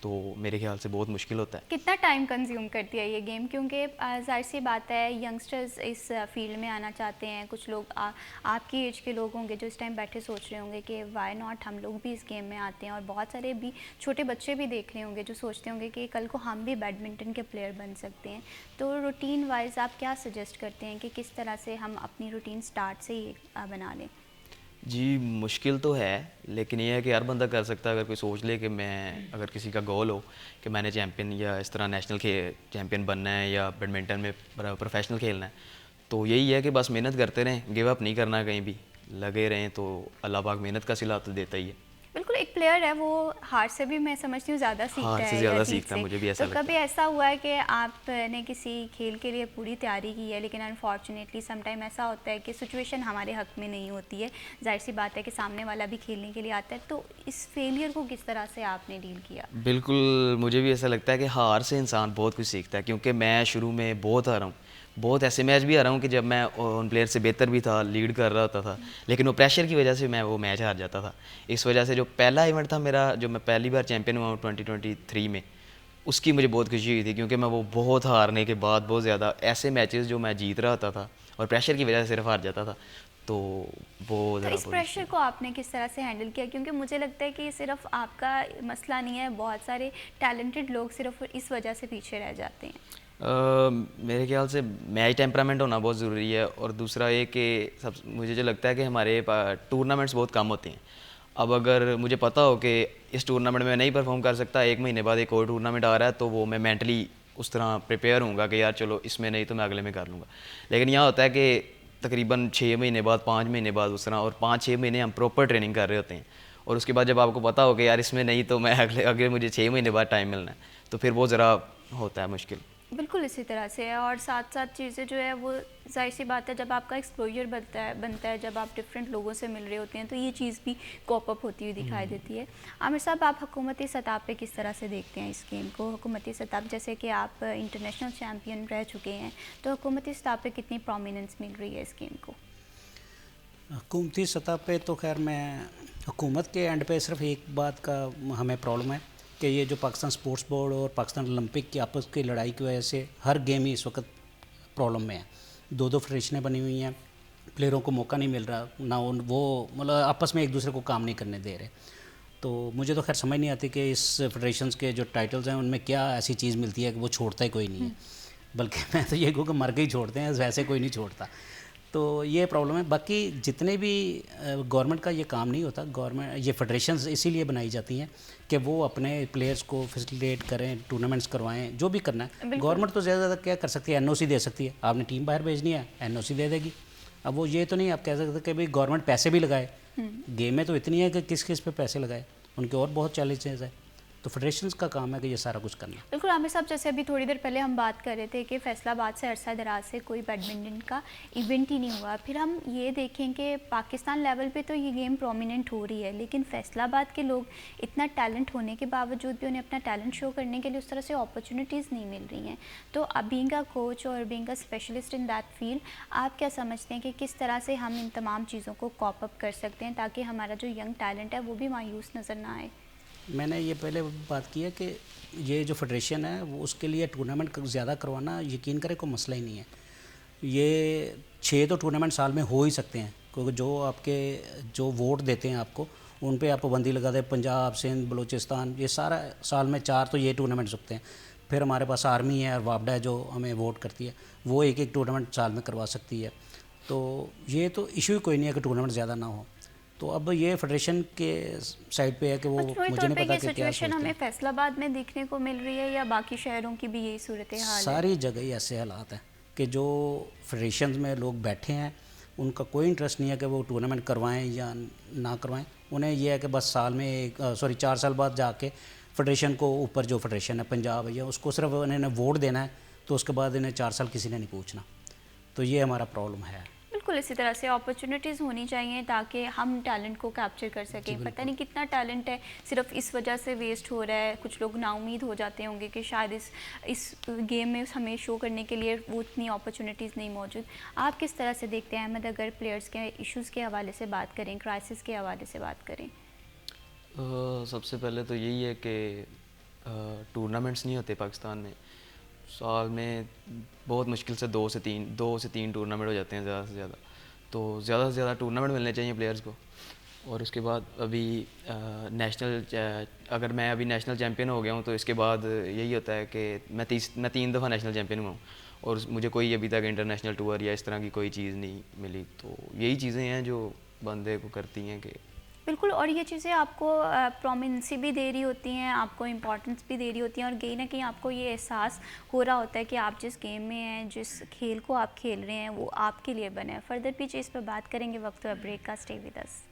Speaker 6: تو میرے خیال سے بہت مشکل ہوتا ہے.
Speaker 1: کتنا ٹائم کنزیوم کرتی ہے یہ گیم؟ کیونکہ ظاہر سی بات ہے ینگسٹرز اس فیلڈ میں آنا چاہتے ہیں. کچھ لوگ آپ کی ایج کے لوگ ہوں گے جو اس ٹائم بیٹھے سوچ رہے ہوں گے کہ وائی ناٹ ہم لوگ بھی اس گیم میں آتے ہیں, اور بہت سارے بھی چھوٹے بچے بھی دیکھ رہے ہوں گے جو سوچتے ہوں گے کہ کل کو ہم بھی بیڈمنٹن کے پلیئر بن سکتے ہیں. تو روٹین وائز آپ کیا سجیسٹ کرتے ہیں کہ کس طرح سے ہم اپنی روٹین سٹارٹ سے ہی بنا لیں؟
Speaker 6: جی مشکل تو ہے, لیکن یہ ہے کہ ہر بندہ کر سکتا ہے. اگر کوئی سوچ لے کہ میں, اگر کسی کا گول ہو کہ میں نے چیمپئن یا اس طرح نیشنل چیمپئن بننا ہے یا بیڈمنٹن میں پروفیشنل کھیلنا ہے, تو یہی ہے کہ بس محنت کرتے رہیں, گیو اپ نہیں کرنا, کہیں بھی لگے رہیں, تو اللہ پاک محنت کا صلہ تو دیتا ہی ہے.
Speaker 1: بالکل, ایک پلیئر ہے وہ ہار سے بھی میں سمجھتی ہوں زیادہ سیکھتا ہے,
Speaker 6: ہار سے زیادہ سیکھتا ہے, مجھے بھی ایسا لگتا ہے.
Speaker 1: تو کبھی ایسا ہوا ہے کہ آپ نے کسی کھیل کے لیے پوری تیاری کی ہے لیکن انفارچونیٹلی سم ٹائم ایسا ہوتا ہے کہ سچویشن ہمارے حق میں نہیں ہوتی ہے, ظاہر سی بات ہے کہ سامنے والا بھی کھیلنے کے لیے آتا ہے, تو اس فیلئر کو کس طرح سے آپ نے ڈیل کیا؟
Speaker 6: بالکل, مجھے بھی ایسا لگتا ہے کہ ہار سے انسان بہت کچھ سیکھتا ہے, کیونکہ میں شروع میں بہت ہارا ہوں, بہت ایسے میچ بھی ہارا ہوں کہ جب میں ان پلیئر سے بہتر بھی تھا, لیڈ کر رہا ہوتا تھا, لیکن وہ پریشر کی وجہ سے میں وہ میچ ہار جاتا تھا. اس وجہ سے جو پہلا ایونٹ تھا میرا, جو میں پہلی بار چیمپئن ہوا ہوں 2023 میں, اس کی مجھے بہت خوشی ہوئی تھی, کیونکہ میں وہ بہت ہارنے کے بعد بہت زیادہ ایسے میچز جو میں جیت رہا ہوتا تھا اور پریشر کی وجہ سے صرف ہار جاتا تھا, تو وہ
Speaker 1: تو اس پریشر کو آپ نے کس طرح سے ہینڈل کیا؟ کیونکہ مجھے لگتا ہے کہ صرف آپ کا مسئلہ نہیں ہے, بہت سارے ٹیلنٹڈ لوگ صرف اس وجہ سے پیچھے رہ جاتے ہیں.
Speaker 6: میرے خیال سے میچ ٹیمپرامنٹ ہونا بہت ضروری ہے, اور دوسرا یہ کہ مجھے جو لگتا ہے کہ ہمارے ٹورنامنٹس بہت کم ہوتے ہیں. اب اگر مجھے پتا ہو کہ اس ٹورنامنٹ میں نہیں پرفارم کر سکتا, 1 مہینے بعد ایک اور ٹورنامنٹ آ رہا ہے, تو وہ میں مینٹلی اس طرح پریپیئر ہوں گا کہ یار چلو اس میں نہیں تو میں اگلے میں کر لوں گا. لیکن یہاں ہوتا ہے کہ تقریباً 6 مہینے بعد, 5 مہینے بعد اس طرح, اور 5-6 مہینے ہم پراپر ٹریننگ کر رہے ہوتے ہیں, اور اس کے بعد جب آپ کو پتا ہو کہ یار اس میں نہیں تو میں اگلے مجھے 6 مہینے بعد ٹائم ملنا ہے, تو پھر وہ ذرا ہوتا ہے مشکل.
Speaker 1: بالکل اسی طرح سے, اور ساتھ ساتھ چیزیں جو ہے وہ ظاہر سی بات ہے جب آپ کا ایکسپوجر بنتا ہے, جب آپ ڈفرینٹ لوگوں سے مل رہے ہوتے ہیں, تو یہ چیز بھی کوپ اپ ہوتی ہوئی دکھائی دیتی ہے. عامر صاحب, آپ حکومتی سطح پہ کس طرح سے دیکھتے ہیں اس گیم کو؟ حکومتی سطح جیسے کہ آپ انٹرنیشنل چیمپئن رہ چکے ہیں, تو حکومتی سطح پہ کتنی پرومیننس مل رہی ہے اس گیم کو؟
Speaker 4: حکومتی سطح پہ تو خیر میں حکومت کے اینڈ پہ صرف ایک بات کا ہمیں پرابلم ہے کہ یہ جو پاکستان سپورٹس بورڈ اور پاکستان اولمپک کی آپس کی لڑائی کی وجہ سے ہر گیم ہی اس وقت پرابلم میں ہے. 2 فیڈریشنیں بنی ہوئی ہیں, پلیئروں کو موقع نہیں مل رہا, نہ وہ مطلب آپس میں ایک دوسرے کو کام نہیں کرنے دے رہے. تو مجھے تو خیر سمجھ نہیں آتی کہ اس فیڈریشنز کے جو ٹائٹلز ہیں ان میں کیا ایسی چیز ملتی ہے کہ وہ چھوڑتا ہی کوئی نہیں ہے, بلکہ میں تو یہ کہوں کہ مر کے ہی چھوڑتے ہیں, ویسے کوئی نہیں چھوڑتا. تو یہ پرابلم ہے. باقی جتنے بھی گورنمنٹ کا یہ کام نہیں ہوتا, گورنمنٹ یہ فیڈریشنز اسی لیے بنائی جاتی ہیں کہ وہ اپنے پلیئرز کو فیسیلیٹیٹ کریں, ٹورنامنٹس کروائیں, جو بھی کرنا ہے. گورنمنٹ تو زیادہ زیادہ کیا کر سکتی ہے, NOC دے سکتی ہے. آپ نے ٹیم باہر بھیجنی ہے, NOC دے دے گی. اب وہ یہ تو نہیں آپ کہہ سکتے کہ بھائی گورنمنٹ پیسے بھی لگائے, گیم میں تو اتنی ہے کہ کس کس پہ پیسے لگائے, ان کے اور بہت چیلنجز ہیں. تو فیڈریشنز کا کام ہے کہ یہ سارا کچھ کرنا.
Speaker 1: بالکل عامر صاحب, جیسے ابھی تھوڑی دیر پہلے ہم بات کر رہے تھے کہ فیصل آباد سے عرصہ دراز سے کوئی بیڈمنٹن کا ایونٹ ہی نہیں ہوا. پھر ہم یہ دیکھیں کہ پاکستان لیول پہ تو یہ گیم پرومیننٹ ہو رہی ہے, لیکن فیصل آباد کے لوگ اتنا ٹیلنٹ ہونے کے باوجود بھی انہیں اپنا ٹیلنٹ شو کرنے کے لیے اس طرح سے اپرچونیٹیز نہیں مل رہی ہیں. تو بینگ اے کوچ اور being a specialist in that field, آپ کیا سمجھتے ہیں کہ کس طرح سے ہم ان تمام چیزوں کو کوپ اپ کر سکتے ہیں تاکہ ہمارا جو ینگ ٹیلنٹ ہے وہ بھی مایوس نظر نہ آئے؟
Speaker 4: میں نے یہ پہلے بات کی ہے کہ یہ جو فیڈریشن ہے وہ اس کے لیے ٹورنامنٹ زیادہ کروانا یقین کرے کوئی مسئلہ ہی نہیں ہے. یہ 6 تو ٹورنامنٹ سال میں ہو ہی سکتے ہیں, کیونکہ جو آپ کے جو ووٹ دیتے ہیں آپ کو ان پہ آپ پابندی لگا دیں. پنجاب, سندھ, بلوچستان, یہ سارا سال میں 4 تو یہ ٹورنامنٹ سکتے ہیں. پھر ہمارے پاس آرمی ہے اور وابڈا ہے جو ہمیں ووٹ کرتی ہے, وہ ایک ٹورنامنٹ سال میں کروا سکتی ہے. تو یہ تو ایشو ہی کوئی نہیں ہے کہ ٹورنامنٹ زیادہ نہ ہو. تو اب یہ فیڈریشن کے سائڈ پہ ہے کہ وہ مجھے نہیں پتا کہ کیا
Speaker 1: سچویشن ہمیں فیصل آباد میں دیکھنے کو مل رہی ہے یا باقی شہروں کی بھی یہی صورتحال ہے؟
Speaker 4: ساری جگہ ہی ایسے حالات ہیں کہ جو فیڈریشنز میں لوگ بیٹھے ہیں ان کا کوئی انٹرسٹ نہیں ہے کہ وہ ٹورنامنٹ کروائیں یا نہ کروائیں. انہیں یہ ہے کہ بس سال میں 4 سال بعد جا کے فیڈریشن کو اوپر جو فیڈریشن ہے پنجاب یا اس کو صرف انہوں نے ووٹ دینا ہے, تو اس کے بعد انہیں 4 سال کسی نے نہیں پوچھنا. تو یہ ہمارا پرابلم ہے.
Speaker 1: بالکل اسی طرح سے اپرچونیٹیز ہونی چاہیے تاکہ ہم ٹیلنٹ کو کیپچر کر سکیں. پتہ نہیں کتنا ٹیلنٹ ہے صرف اس وجہ سے ویسٹ ہو رہا ہے. کچھ لوگ نا امید ہو جاتے ہوں گے کہ شاید اس گیم میں ہمیں شو کرنے کے لیے وہ اتنی اپرچونیٹیز نہیں موجود. آپ کس طرح سے دیکھتے ہیں احمد, اگر پلیئرز کے ایشوز کے حوالے سے بات کریں, کرائسس کے حوالے سے بات کریں؟
Speaker 6: سب سے پہلے تو یہی ہے کہ ٹورنامنٹس نہیں ہوتے پاکستان میں. سال میں بہت مشکل سے دو سے تین ٹورنامنٹ ہو جاتے ہیں زیادہ سے زیادہ. تو زیادہ سے زیادہ ٹورنامنٹ ملنے چاہیے پلیئرز کو. اور اس کے بعد ابھی اگر میں ابھی نیشنل چیمپئن ہو گیا ہوں تو اس کے بعد یہی ہوتا ہے کہ میں 3 دفعہ نیشنل چیمپئن ہوا ہوں, اور مجھے کوئی ابھی تک انٹرنیشنل ٹور یا اس طرح کی کوئی چیز نہیں ملی. تو یہی چیزیں ہیں جو بندے کو کرتی ہیں کہ
Speaker 1: بالکل, اور یہ چیزیں آپ کو پرومیننسی بھی دے رہی ہوتی ہیں, آپ کو امپورٹنس بھی دے رہی ہوتی ہیں, اور کہیں نہ کہیں آپ کو یہ احساس ہو رہا ہوتا ہے کہ آپ جس گیم میں ہیں, جس کھیل کو آپ کھیل رہے ہیں وہ آپ کے لیے بنے. فردر پیچھے اس پہ بات کریں گے وقت بریک کا. Stay with us.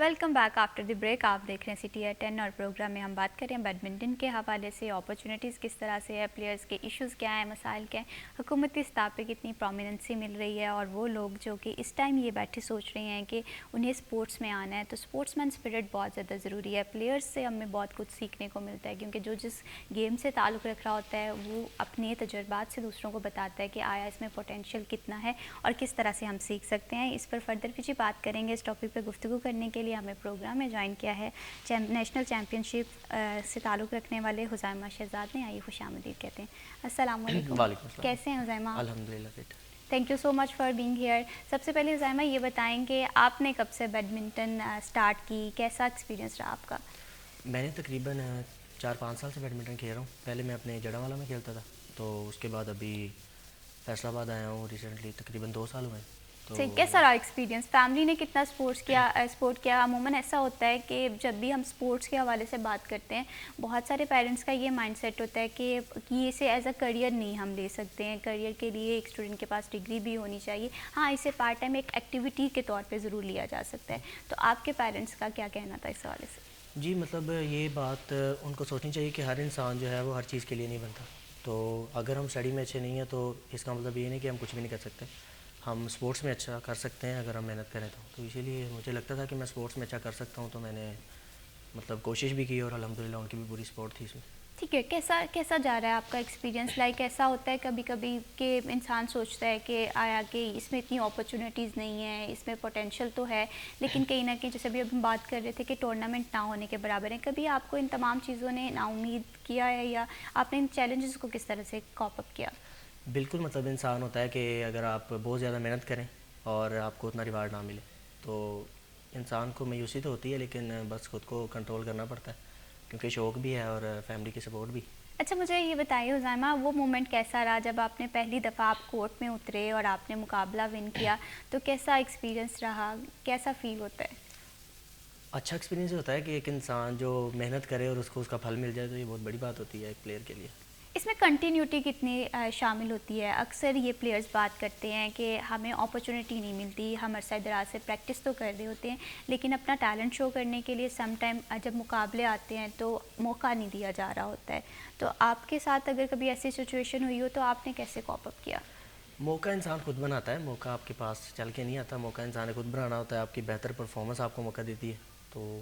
Speaker 1: Welcome back after the break. آپ دیکھ رہے ہیں سٹی ایٹ 10 اور پروگرام میں ہم بات کریں بیڈمنٹن کے حوالے سے. اپرچونیٹیز کس طرح سے ہے, پلیئرز کے ایشوز کیا ہیں, مسائل کیا ہیں, حکومتی سطح پہ کتنی پرومیننسی مل رہی ہے, اور وہ لوگ جو کہ اس ٹائم یہ بیٹھے سوچ رہے ہیں کہ انہیں اسپورٹس میں آنا ہے, تو اسپورٹس مین اسپرٹ بہت زیادہ ضروری ہے. پلیئرز سے ہمیں بہت کچھ سیکھنے کو ملتا ہے, کیونکہ جو جس گیم سے تعلق رکھ رہا ہوتا ہے وہ اپنے تجربات سے دوسروں کو بتاتا ہے کہ آیا اس میں پوٹینشیل کتنا ہے اور کس طرح سے ہم سیکھ سکتے ہیں. اس پر فردر پیچھے بات کریں گے. اس ٹاپک پہ گفتگو کرنے کے لیے ہمیں پروگرام میں جوائن کیا ہے نیشنل چیمپئن شپ سے تعلق رکھنے والے حزیمہ شہزاد نے. آئیے خوش آمدید کہتے ہیں. السلام علیکم.
Speaker 7: وعلیکم السلام.
Speaker 1: کیسے ہیں حزیمہ؟
Speaker 7: الحمدللہ fit.
Speaker 1: Thank you so much for being here. سب سے پہلے حزیمہ یہ بتائیں کہ آپ نے کب سے بیڈمنٹن اسٹارٹ کی, کیسا ایکسپیرینس رہا آپ کا؟
Speaker 7: میں نے تقریباً 4-5 سال سے بیڈمنٹن کھیل رہا ہوں. پہلے میں اپنے جڑا والا میں کھیلتا تھا, تو اس کے بعد ابھی فیصل آباد آیا ہوں ریسنٹلی, تقریباً 2 سال ہوئے. تو
Speaker 1: کیسا رہا ایکسپیرینس؟ فیملی نے کتنا سپورٹ کیا؟ عموماً ایسا ہوتا ہے کہ جب بھی ہم سپورٹس کے حوالے سے بات کرتے ہیں, بہت سارے پیرنٹس کا یہ مائنڈ سیٹ ہوتا ہے کہ اسے ایز اے کریئر نہیں ہم لے سکتے ہیں. کریئر کے لیے ایک اسٹوڈنٹ کے پاس ڈگری بھی ہونی چاہیے. ہاں, اسے پارٹ ٹائم ایک ایکٹیویٹی کے طور پہ ضرور لیا جا سکتا ہے. تو آپ کے پیرنٹس کا کیا کہنا تھا اس حوالے سے؟
Speaker 7: جی, مطلب یہ بات ان کو سوچنی چاہیے کہ ہر انسان جو ہے وہ ہر چیز کے لیے نہیں بنتا. تو اگر ہم اسٹڈی میں اچھے نہیں ہیں تو اس کا مطلب یہ نہیں کہ ہم کچھ بھی نہیں کر سکتے. ہم سپورٹس میں اچھا کر سکتے ہیں اگر ہم محنت کریں تو اسی لیے مجھے لگتا تھا کہ میں سپورٹس میں اچھا کر سکتا ہوں, تو میں نے مطلب کوشش بھی کی, اور الحمدللہ ان کی بھی پوری سپورٹ تھی اس میں.
Speaker 1: ٹھیک ہے, کیسا جا رہا ہے آپ کا ایکسپیرینس؟ لائک ایسا ہوتا ہے کبھی کبھی کہ انسان سوچتا ہے کہ آیا کہ اس میں اتنی اپرچونیٹیز نہیں ہیں, اس میں پوٹینشیل تو ہے, لیکن کہیں نہ کہیں جیسے ابھی ہم بات کر رہے تھے کہ ٹورنامنٹ نہ ہونے کے برابر ہیں. کبھی آپ کو ان تمام چیزوں نے نا امید کیا ہے, یا آپ نے ان چیلنجز کو کس طرح سے کاپ اپ کیا؟
Speaker 7: بالکل, مطلب انسان ہوتا ہے کہ اگر آپ بہت زیادہ محنت کریں اور آپ کو اتنا ریوارڈ نہ ملے تو انسان کو مایوسی تو ہوتی ہے, لیکن بس خود کو کنٹرول کرنا پڑتا ہے, کیونکہ شوق بھی ہے اور فیملی کی سپورٹ بھی.
Speaker 1: اچھا, مجھے یہ بتائیے حزیمہ, وہ مومنٹ کیسا رہا جب آپ نے پہلی دفعہ آپ کورٹ میں اترے اور آپ نے مقابلہ ون کیا؟ تو کیسا ایکسپیرینس رہا, کیسا فیل ہوتا ہے؟
Speaker 7: اچھا ایکسپیرینس ہوتا ہے کہ ایک انسان جو محنت کرے اور اس کو اس کا پھل مل جائے, تو یہ بہت بڑی بات ہوتی ہے ایک پلیئر کے لیے.
Speaker 1: اس میں کنٹینیوٹی کتنی شامل ہوتی ہے؟ اکثر یہ پلیئرز بات کرتے ہیں کہ ہمیں اپرچونیٹی نہیں ملتی, ہم عرصہ دراز سے پریکٹس تو کر رہے ہوتے ہیں, لیکن اپنا ٹیلنٹ شو کرنے کے لیے سم ٹائم جب مقابلے آتے ہیں تو موقع نہیں دیا جا رہا ہوتا ہے. تو آپ کے ساتھ اگر کبھی ایسی سچویشن ہوئی ہو تو آپ نے کیسے کاپ اپ کیا؟
Speaker 7: موقع انسان خود بناتا ہے, موقع آپ کے پاس چل کے نہیں آتا, موقع انسان نے خود بنانا ہوتا ہے. آپ کی بہتر پرفارمنس آپ کو موقع دیتی ہے, تو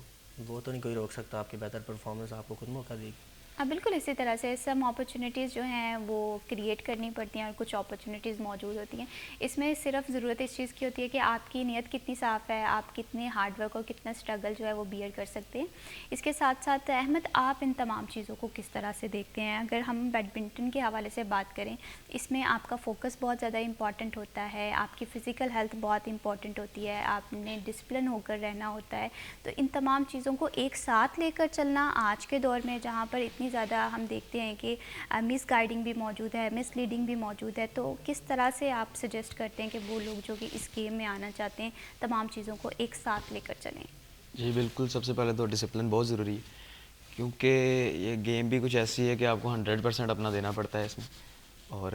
Speaker 7: وہ تو نہیں کوئی روک سکتا. آپ کی بہتر پرفارمنس آپ کو خود موقع دے گی.
Speaker 1: بالکل اسی طرح سے سم اپرچونیٹیز جو ہیں وہ کریٹ کرنی پڑتی ہیں, اور کچھ اپرچونیٹیز موجود ہوتی ہیں. اس میں صرف ضرورت اس چیز کی ہوتی ہے کہ آپ کی نیت کتنی صاف ہے, آپ کتنے ہارڈ ورک اور کتنا اسٹرگل جو ہے وہ بیئر کر سکتے ہیں. اس کے ساتھ ساتھ احمد, آپ ان تمام چیزوں کو کس طرح سے دیکھتے ہیں؟ اگر ہم بیڈمنٹن کے حوالے سے بات کریں, اس میں آپ کا فوکس بہت زیادہ امپورٹنٹ ہوتا ہے, آپ کی فزیکل ہیلتھ بہت امپورٹنٹ ہوتی ہے, آپ نے ڈسپلن ہو کر رہنا ہوتا ہے. تو ان تمام چیزوں کو ایک ساتھ لے کر چلنا آج کے دور میں جہاں پر اتنی زیادہ ہم دیکھتے ہیں کہ مس گائیڈنگ بھی موجود ہے, مس لیڈنگ بھی موجود ہے, تو کس طرح سے آپ سجیسٹ کرتے ہیں کہ وہ لوگ جو کہ اس گیم میں آنا چاہتے ہیں تمام چیزوں کو ایک ساتھ لے کر چلیں؟
Speaker 6: جی بالکل, سب سے پہلے تو ڈسپلن بہت ضروری ہے, کیونکہ یہ گیم بھی کچھ ایسی ہے کہ آپ کو 100% اپنا دینا پڑتا ہے اس میں. اور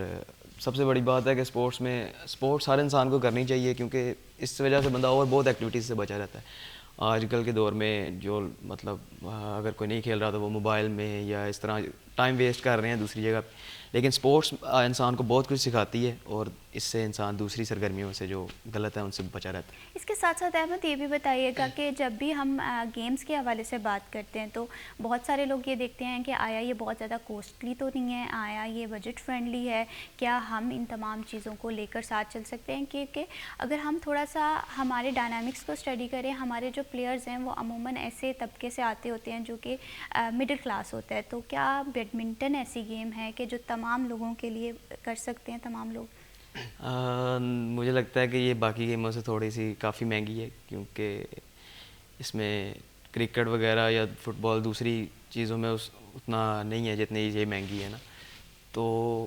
Speaker 6: سب سے بڑی بات ہے کہ سپورٹس ہر انسان کو کرنی چاہیے, کیونکہ اس وجہ سے بندہ اور بہت ایکٹیویٹیز سے بچا رہتا ہے. آج کل کے دور میں جو مطلب اگر کوئی نہیں کھیل رہا تو وہ موبائل میں یا اس طرح ٹائم ویسٹ کر رہے ہیں دوسری جگہ پہ. لیکن اسپورٹس انسان کو بہت کچھ سکھاتی ہے اور اس سے انسان دوسری سرگرمیوں سے جو غلط ہے ان سے بچا رہتا ہے.
Speaker 1: اس کے ساتھ ساتھ احمد یہ بھی بتائیے گا کہ جب بھی ہم گیمز کے حوالے سے بات کرتے ہیں تو بہت سارے لوگ یہ دیکھتے ہیں کہ آیا یہ بہت زیادہ کوسٹلی تو نہیں ہے, آیا یہ بجٹ فرینڈلی ہے, کیا ہم ان تمام چیزوں کو لے کر ساتھ چل سکتے ہیں. کیونکہ اگر ہم تھوڑا سا ہمارے ڈائنامکس کو اسٹڈی کریں, ہمارے جو پلیئرز ہیں وہ عموماً ایسے طبقے سے آتے ہوتے ہیں جو کہ مڈل کلاس ہوتا ہے, تو کیا بیڈمنٹن ایسی گیم ہے کہ جو تمام لوگوں کے لیے کر سکتے ہیں تمام لوگ؟
Speaker 6: مجھے لگتا ہے کہ یہ باقی گیموں سے تھوڑی سی کافی مہنگی ہے, کیونکہ اس میں کرکٹ وغیرہ یا فٹ بال دوسری چیزوں میں اتنا نہیں ہے جتنی یہ مہنگی ہے نا, تو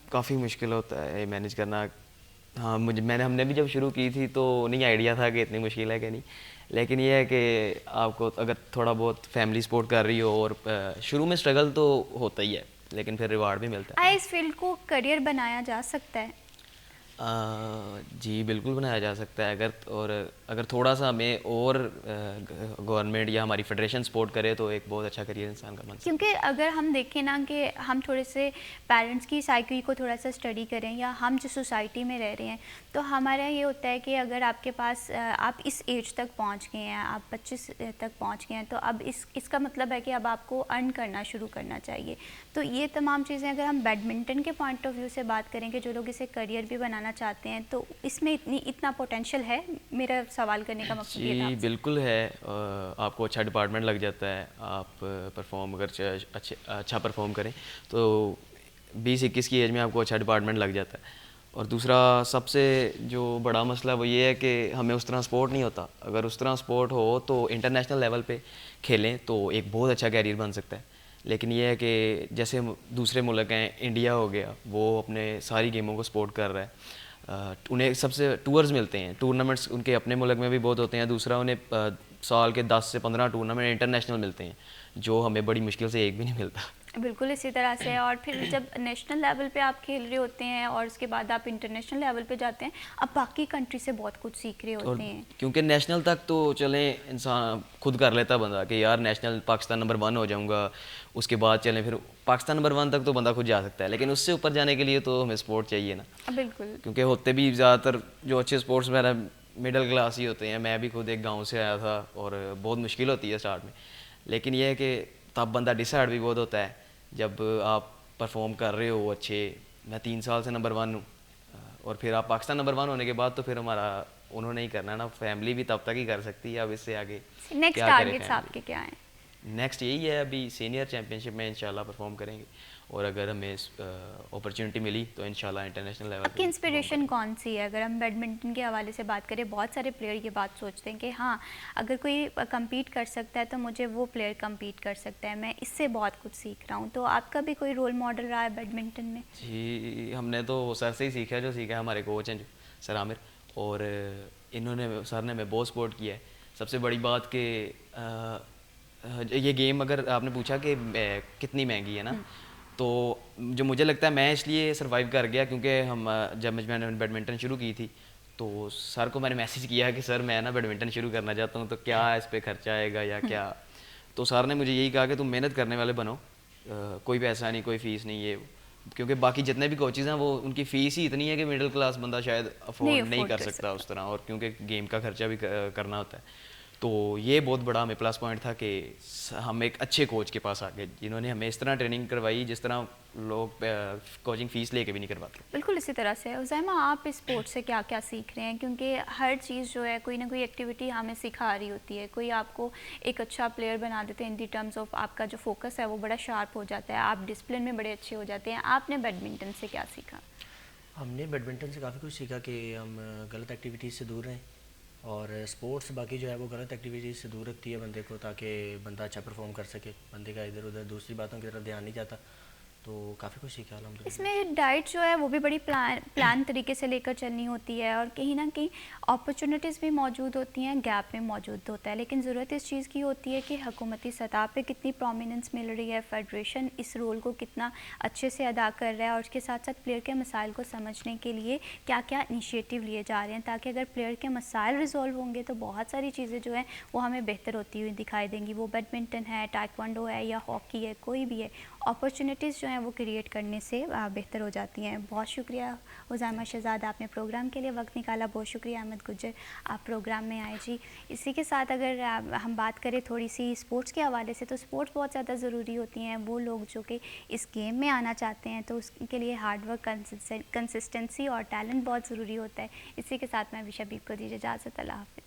Speaker 6: کافی مشکل ہوتا ہے مینیج کرنا. ہاں ہم نے بھی جب شروع کی تھی تو نہیں آئیڈیا تھا کہ اتنی مشکل ہے کہ نہیں, لیکن یہ ہے کہ آپ کو اگر تھوڑا بہت فیملی سپورٹ کر رہی ہو اور شروع میں اسٹرگل تو ہوتا ہی ہے لیکن پھر ریوارڈ بھی ملتا ہے.
Speaker 1: اس فیلڈ کو کریئر بنایا جا سکتا ہے؟
Speaker 6: جی بالکل بنایا جا سکتا ہے, اگر تھوڑا سا ہمیں اور گورنمنٹ یا ہماری فیڈریشن سپورٹ کرے تو ایک بہت اچھا کریئر انسان کا بن سکتا ہے.
Speaker 1: کیونکہ اگر ہم دیکھیں نا کہ ہم تھوڑے سے پیرنٹس کی سائیکی کو تھوڑا سا اسٹڈی کریں یا ہم جس سوسائٹی میں رہ رہے ہیں تو ہمارا یہ ہوتا ہے کہ اگر آپ کے پاس آپ اس ایج تک پہنچ گئے ہیں, آپ 25 تک پہنچ گئے ہیں, تو اب اس کا مطلب ہے کہ اب آپ کو ارن کرنا شروع کرنا چاہیے. تو یہ تمام چیزیں اگر ہم بیڈمنٹن کے پوائنٹ آف ویو سے بات کریں کہ جو لوگ اسے کریئر بھی بنانا چاہتے ہیں تو اس میں اتنا پوٹینشیل ہے. میرا سوال کرنے کا مقصد یہ تھا.
Speaker 6: جی بالکل ہے, آپ کو اچھا ڈپارٹمنٹ لگ جاتا ہے, آپ پرفارم اگر اچھا پرفارم کریں تو 20-21 کی ایج میں آپ کو اچھا ڈپارٹمنٹ لگ جاتا ہے. اور دوسرا سب سے جو بڑا مسئلہ وہ یہ ہے کہ ہمیں اس طرح سپورٹ نہیں ہوتا. اگر اس طرح سپورٹ ہو تو انٹرنیشنل لیول پہ کھیلیں تو ایک بہت اچھا کیریئر بن سکتا ہے. لیکن یہ ہے کہ جیسے دوسرے ملک ہیں, انڈیا ہو گیا, وہ اپنے ساری گیموں کو سپورٹ کر رہا ہے, انہیں سب سے ٹورز ملتے ہیں, ٹورنامنٹس ان کے اپنے ملک میں بھی بہت ہوتے ہیں. دوسرا انہیں سال کے 10 سے 15 ٹورنامنٹ انٹرنیشنل ملتے ہیں جو ہمیں بڑی مشکل سے ایک بھی نہیں ملتا.
Speaker 1: بالکل اسی طرح سے. اور پھر جب نیشنل لیول پہ آپ کھیل رہے ہوتے ہیں اور اس کے بعد آپ انٹرنیشنل لیول پہ جاتے ہیں, اب باقی کنٹری سے بہت کچھ سیکھ رہے ہوتے ہیں.
Speaker 6: کیونکہ نیشنل تک تو چلیں انسان خود کر لیتا بندہ کہ یار نیشنل پاکستان نمبر 1 ہو جاؤں گا, اس کے بعد چلیں پھر پاکستان نمبر 1 تک تو بندہ خود جا سکتا ہے, لیکن اس سے اوپر جانے کے لیے تو ہمیں سپورٹ چاہیے نا.
Speaker 1: بالکل.
Speaker 6: کیونکہ ہوتے بھی زیادہ تر جو اچھے سپورٹس مین ہیں مڈل کلاس ہی ہوتے ہیں. میں بھی خود ایک گاؤں سے آیا تھا اور بہت مشکل ہوتی ہے اسٹارٹ میں, لیکن یہ ہے کہ تب بندہ ڈسائڈ بھی بہت ہوتا ہے جب آپ پرفارم کر رہے ہو اچھے. میں 3 سال سے نمبر 1 ہوں اور پھر آپ پاکستان نمبر 1 ہونے کے بعد تو پھر ہمارا انہوں نے ہی کرنا نا, فیملی بھی تب تک ہی کر سکتی ہے. اب اس سے آگے
Speaker 1: نیکسٹ ٹارگیٹس آپ کے کیا ہیں؟
Speaker 6: نیکسٹ یہی ہے, ابھی سینئر چیمپئن شپ میں انشاءاللہ پرفارم کریں گے, اور اگر ہمیں اپرچونٹی ملی تو انشاءاللہ انٹرنیشنل لیول
Speaker 1: آپ کی انسپریشن کون سی ہے؟ اگر ہم بیڈمنٹن کے حوالے سے بات کریں, بہت سارے پلیئر یہ بات سوچتے ہیں کہ ہاں اگر کوئی کمپیٹ کر سکتا ہے تو مجھے وہ پلیئر کمپیٹ کر سکتا ہے, میں اس سے بہت کچھ سیکھ رہا ہوں. تو آپ کا بھی کوئی رول ماڈل رہا ہے بیڈمنٹن میں؟
Speaker 6: جی ہم نے تو سر سے ہی سیکھا, جو سیکھا ہے ہمارے کوچ ہیں جو سر عامر, اور سر نے ہمیں بہت سپورٹ کیا ہے. سب سے بڑی بات کہ یہ گیم اگر آپ نے پوچھا کہ کتنی مہنگی ہے نا, تو جو مجھے لگتا ہے میں اس لیے سروائیو کر گیا کیونکہ جب میں نے بیڈمنٹن شروع کی تھی تو سر کو میں نے میسیج کیا کہ سر میں نا بیڈمنٹن شروع کرنا چاہتا ہوں, تو کیا اس پہ خرچہ آئے گا یا کیا. تو سر نے مجھے یہی کہا کہ تم محنت کرنے والے بنو, کوئی پیسہ نہیں, کوئی فیس نہیں ہے, کیونکہ باقی جتنے بھی کوچز ہیں وہ ان کی فیس ہی اتنی ہے کہ مڈل کلاس بندہ شاید افورڈ نہیں کر سکتا اس طرح, اور کیونکہ گیم کا خرچہ بھی کرنا ہوتا ہے. تو یہ بہت بڑا ہمیں پلس پوائنٹ تھا کہ ہم ایک اچھے کوچ کے پاس آ گئے جنہوں نے ہمیں اس طرح ٹریننگ کروائی جس طرح لوگ کوچنگ فیس لے کے بھی نہیں کرواتے.
Speaker 1: بالکل اسی طرح سے. عزیمہ آپ اس اسپورٹ سے کیا کیا سیکھ رہے ہیں؟ کیونکہ ہر چیز جو ہے کوئی نہ کوئی ایکٹیویٹی ہمیں سکھا رہی ہوتی ہے. کوئی آپ کو ایک اچھا پلیئر بنا دیتے ہیں ان دی ٹرمز آف آپ کا جو فوکس ہے وہ بڑا شارپ ہو جاتا ہے, آپ ڈسپلن میں بڑے اچھے ہو جاتے ہیں. آپ نے بیڈمنٹن سے کیا سیکھا؟
Speaker 7: ہم نے بیڈمنٹن سے کافی کچھ سیکھا کہ ہم غلط ایکٹیویٹیز سے دور رہیں, اور سپورٹس باقی جو ہے وہ غلط ایکٹیویٹیز سے دور رکھتی ہے بندے کو تاکہ بندہ اچھا پرفارم کر سکے, بندے کا ادھر ادھر دوسری باتوں کی طرف دھیان نہیں جاتا. تو کافی کچھ سیکھا الحمدللہ.
Speaker 1: اس میں ڈائٹ جو ہے وہ بھی بڑی پلان طریقے سے لے کر چلنی ہوتی ہے, اور کہیں نہ کہیں اپرچونیٹیز بھی موجود ہوتی ہیں, گیپ میں موجود ہوتا ہے. لیکن ضرورت اس چیز کی ہوتی ہے کہ حکومتی سطح پہ کتنی پرومیننس مل رہی ہے, فیڈریشن اس رول کو کتنا اچھے سے ادا کر رہا ہے, اور اس کے ساتھ ساتھ پلیئر کے مسائل کو سمجھنے کے لیے کیا کیا انیشیٹو لیے جا رہے ہیں, تاکہ اگر پلیئر کے مسائل ریزالو ہوں گے تو بہت ساری چیزیں جو ہیں وہ ہمیں بہتر ہوتی ہوئی دکھائی دیں گی. وہ بیڈمنٹن ہے, ٹائیکوانڈو ہے یا ہاکی ہے, کوئی بھی ہے, اپرچونیٹیز جو ہیں وہ کریٹ کرنے سے بہتر ہو جاتی ہیں. بہت شکریہ عزیمہ شہزاد, آپ نے پروگرام کے لیے وقت نکالا. بہت شکریہ احمد گجر, آپ پروگرام میں آئے جی. اسی کے ساتھ اگر ہم بات کریں تھوڑی سی اسپورٹس کے حوالے سے, تو اسپورٹس بہت زیادہ ضروری ہوتی ہیں. وہ لوگ جو کہ اس گیم میں آنا چاہتے ہیں تو اس کے لیے ہارڈ ورک, کنسسٹنسی اور ٹیلنٹ بہت ضروری ہوتا ہے. اسی کے ساتھ میں بھی شبیب کو دیجیے اجازت. اللہ حافظ.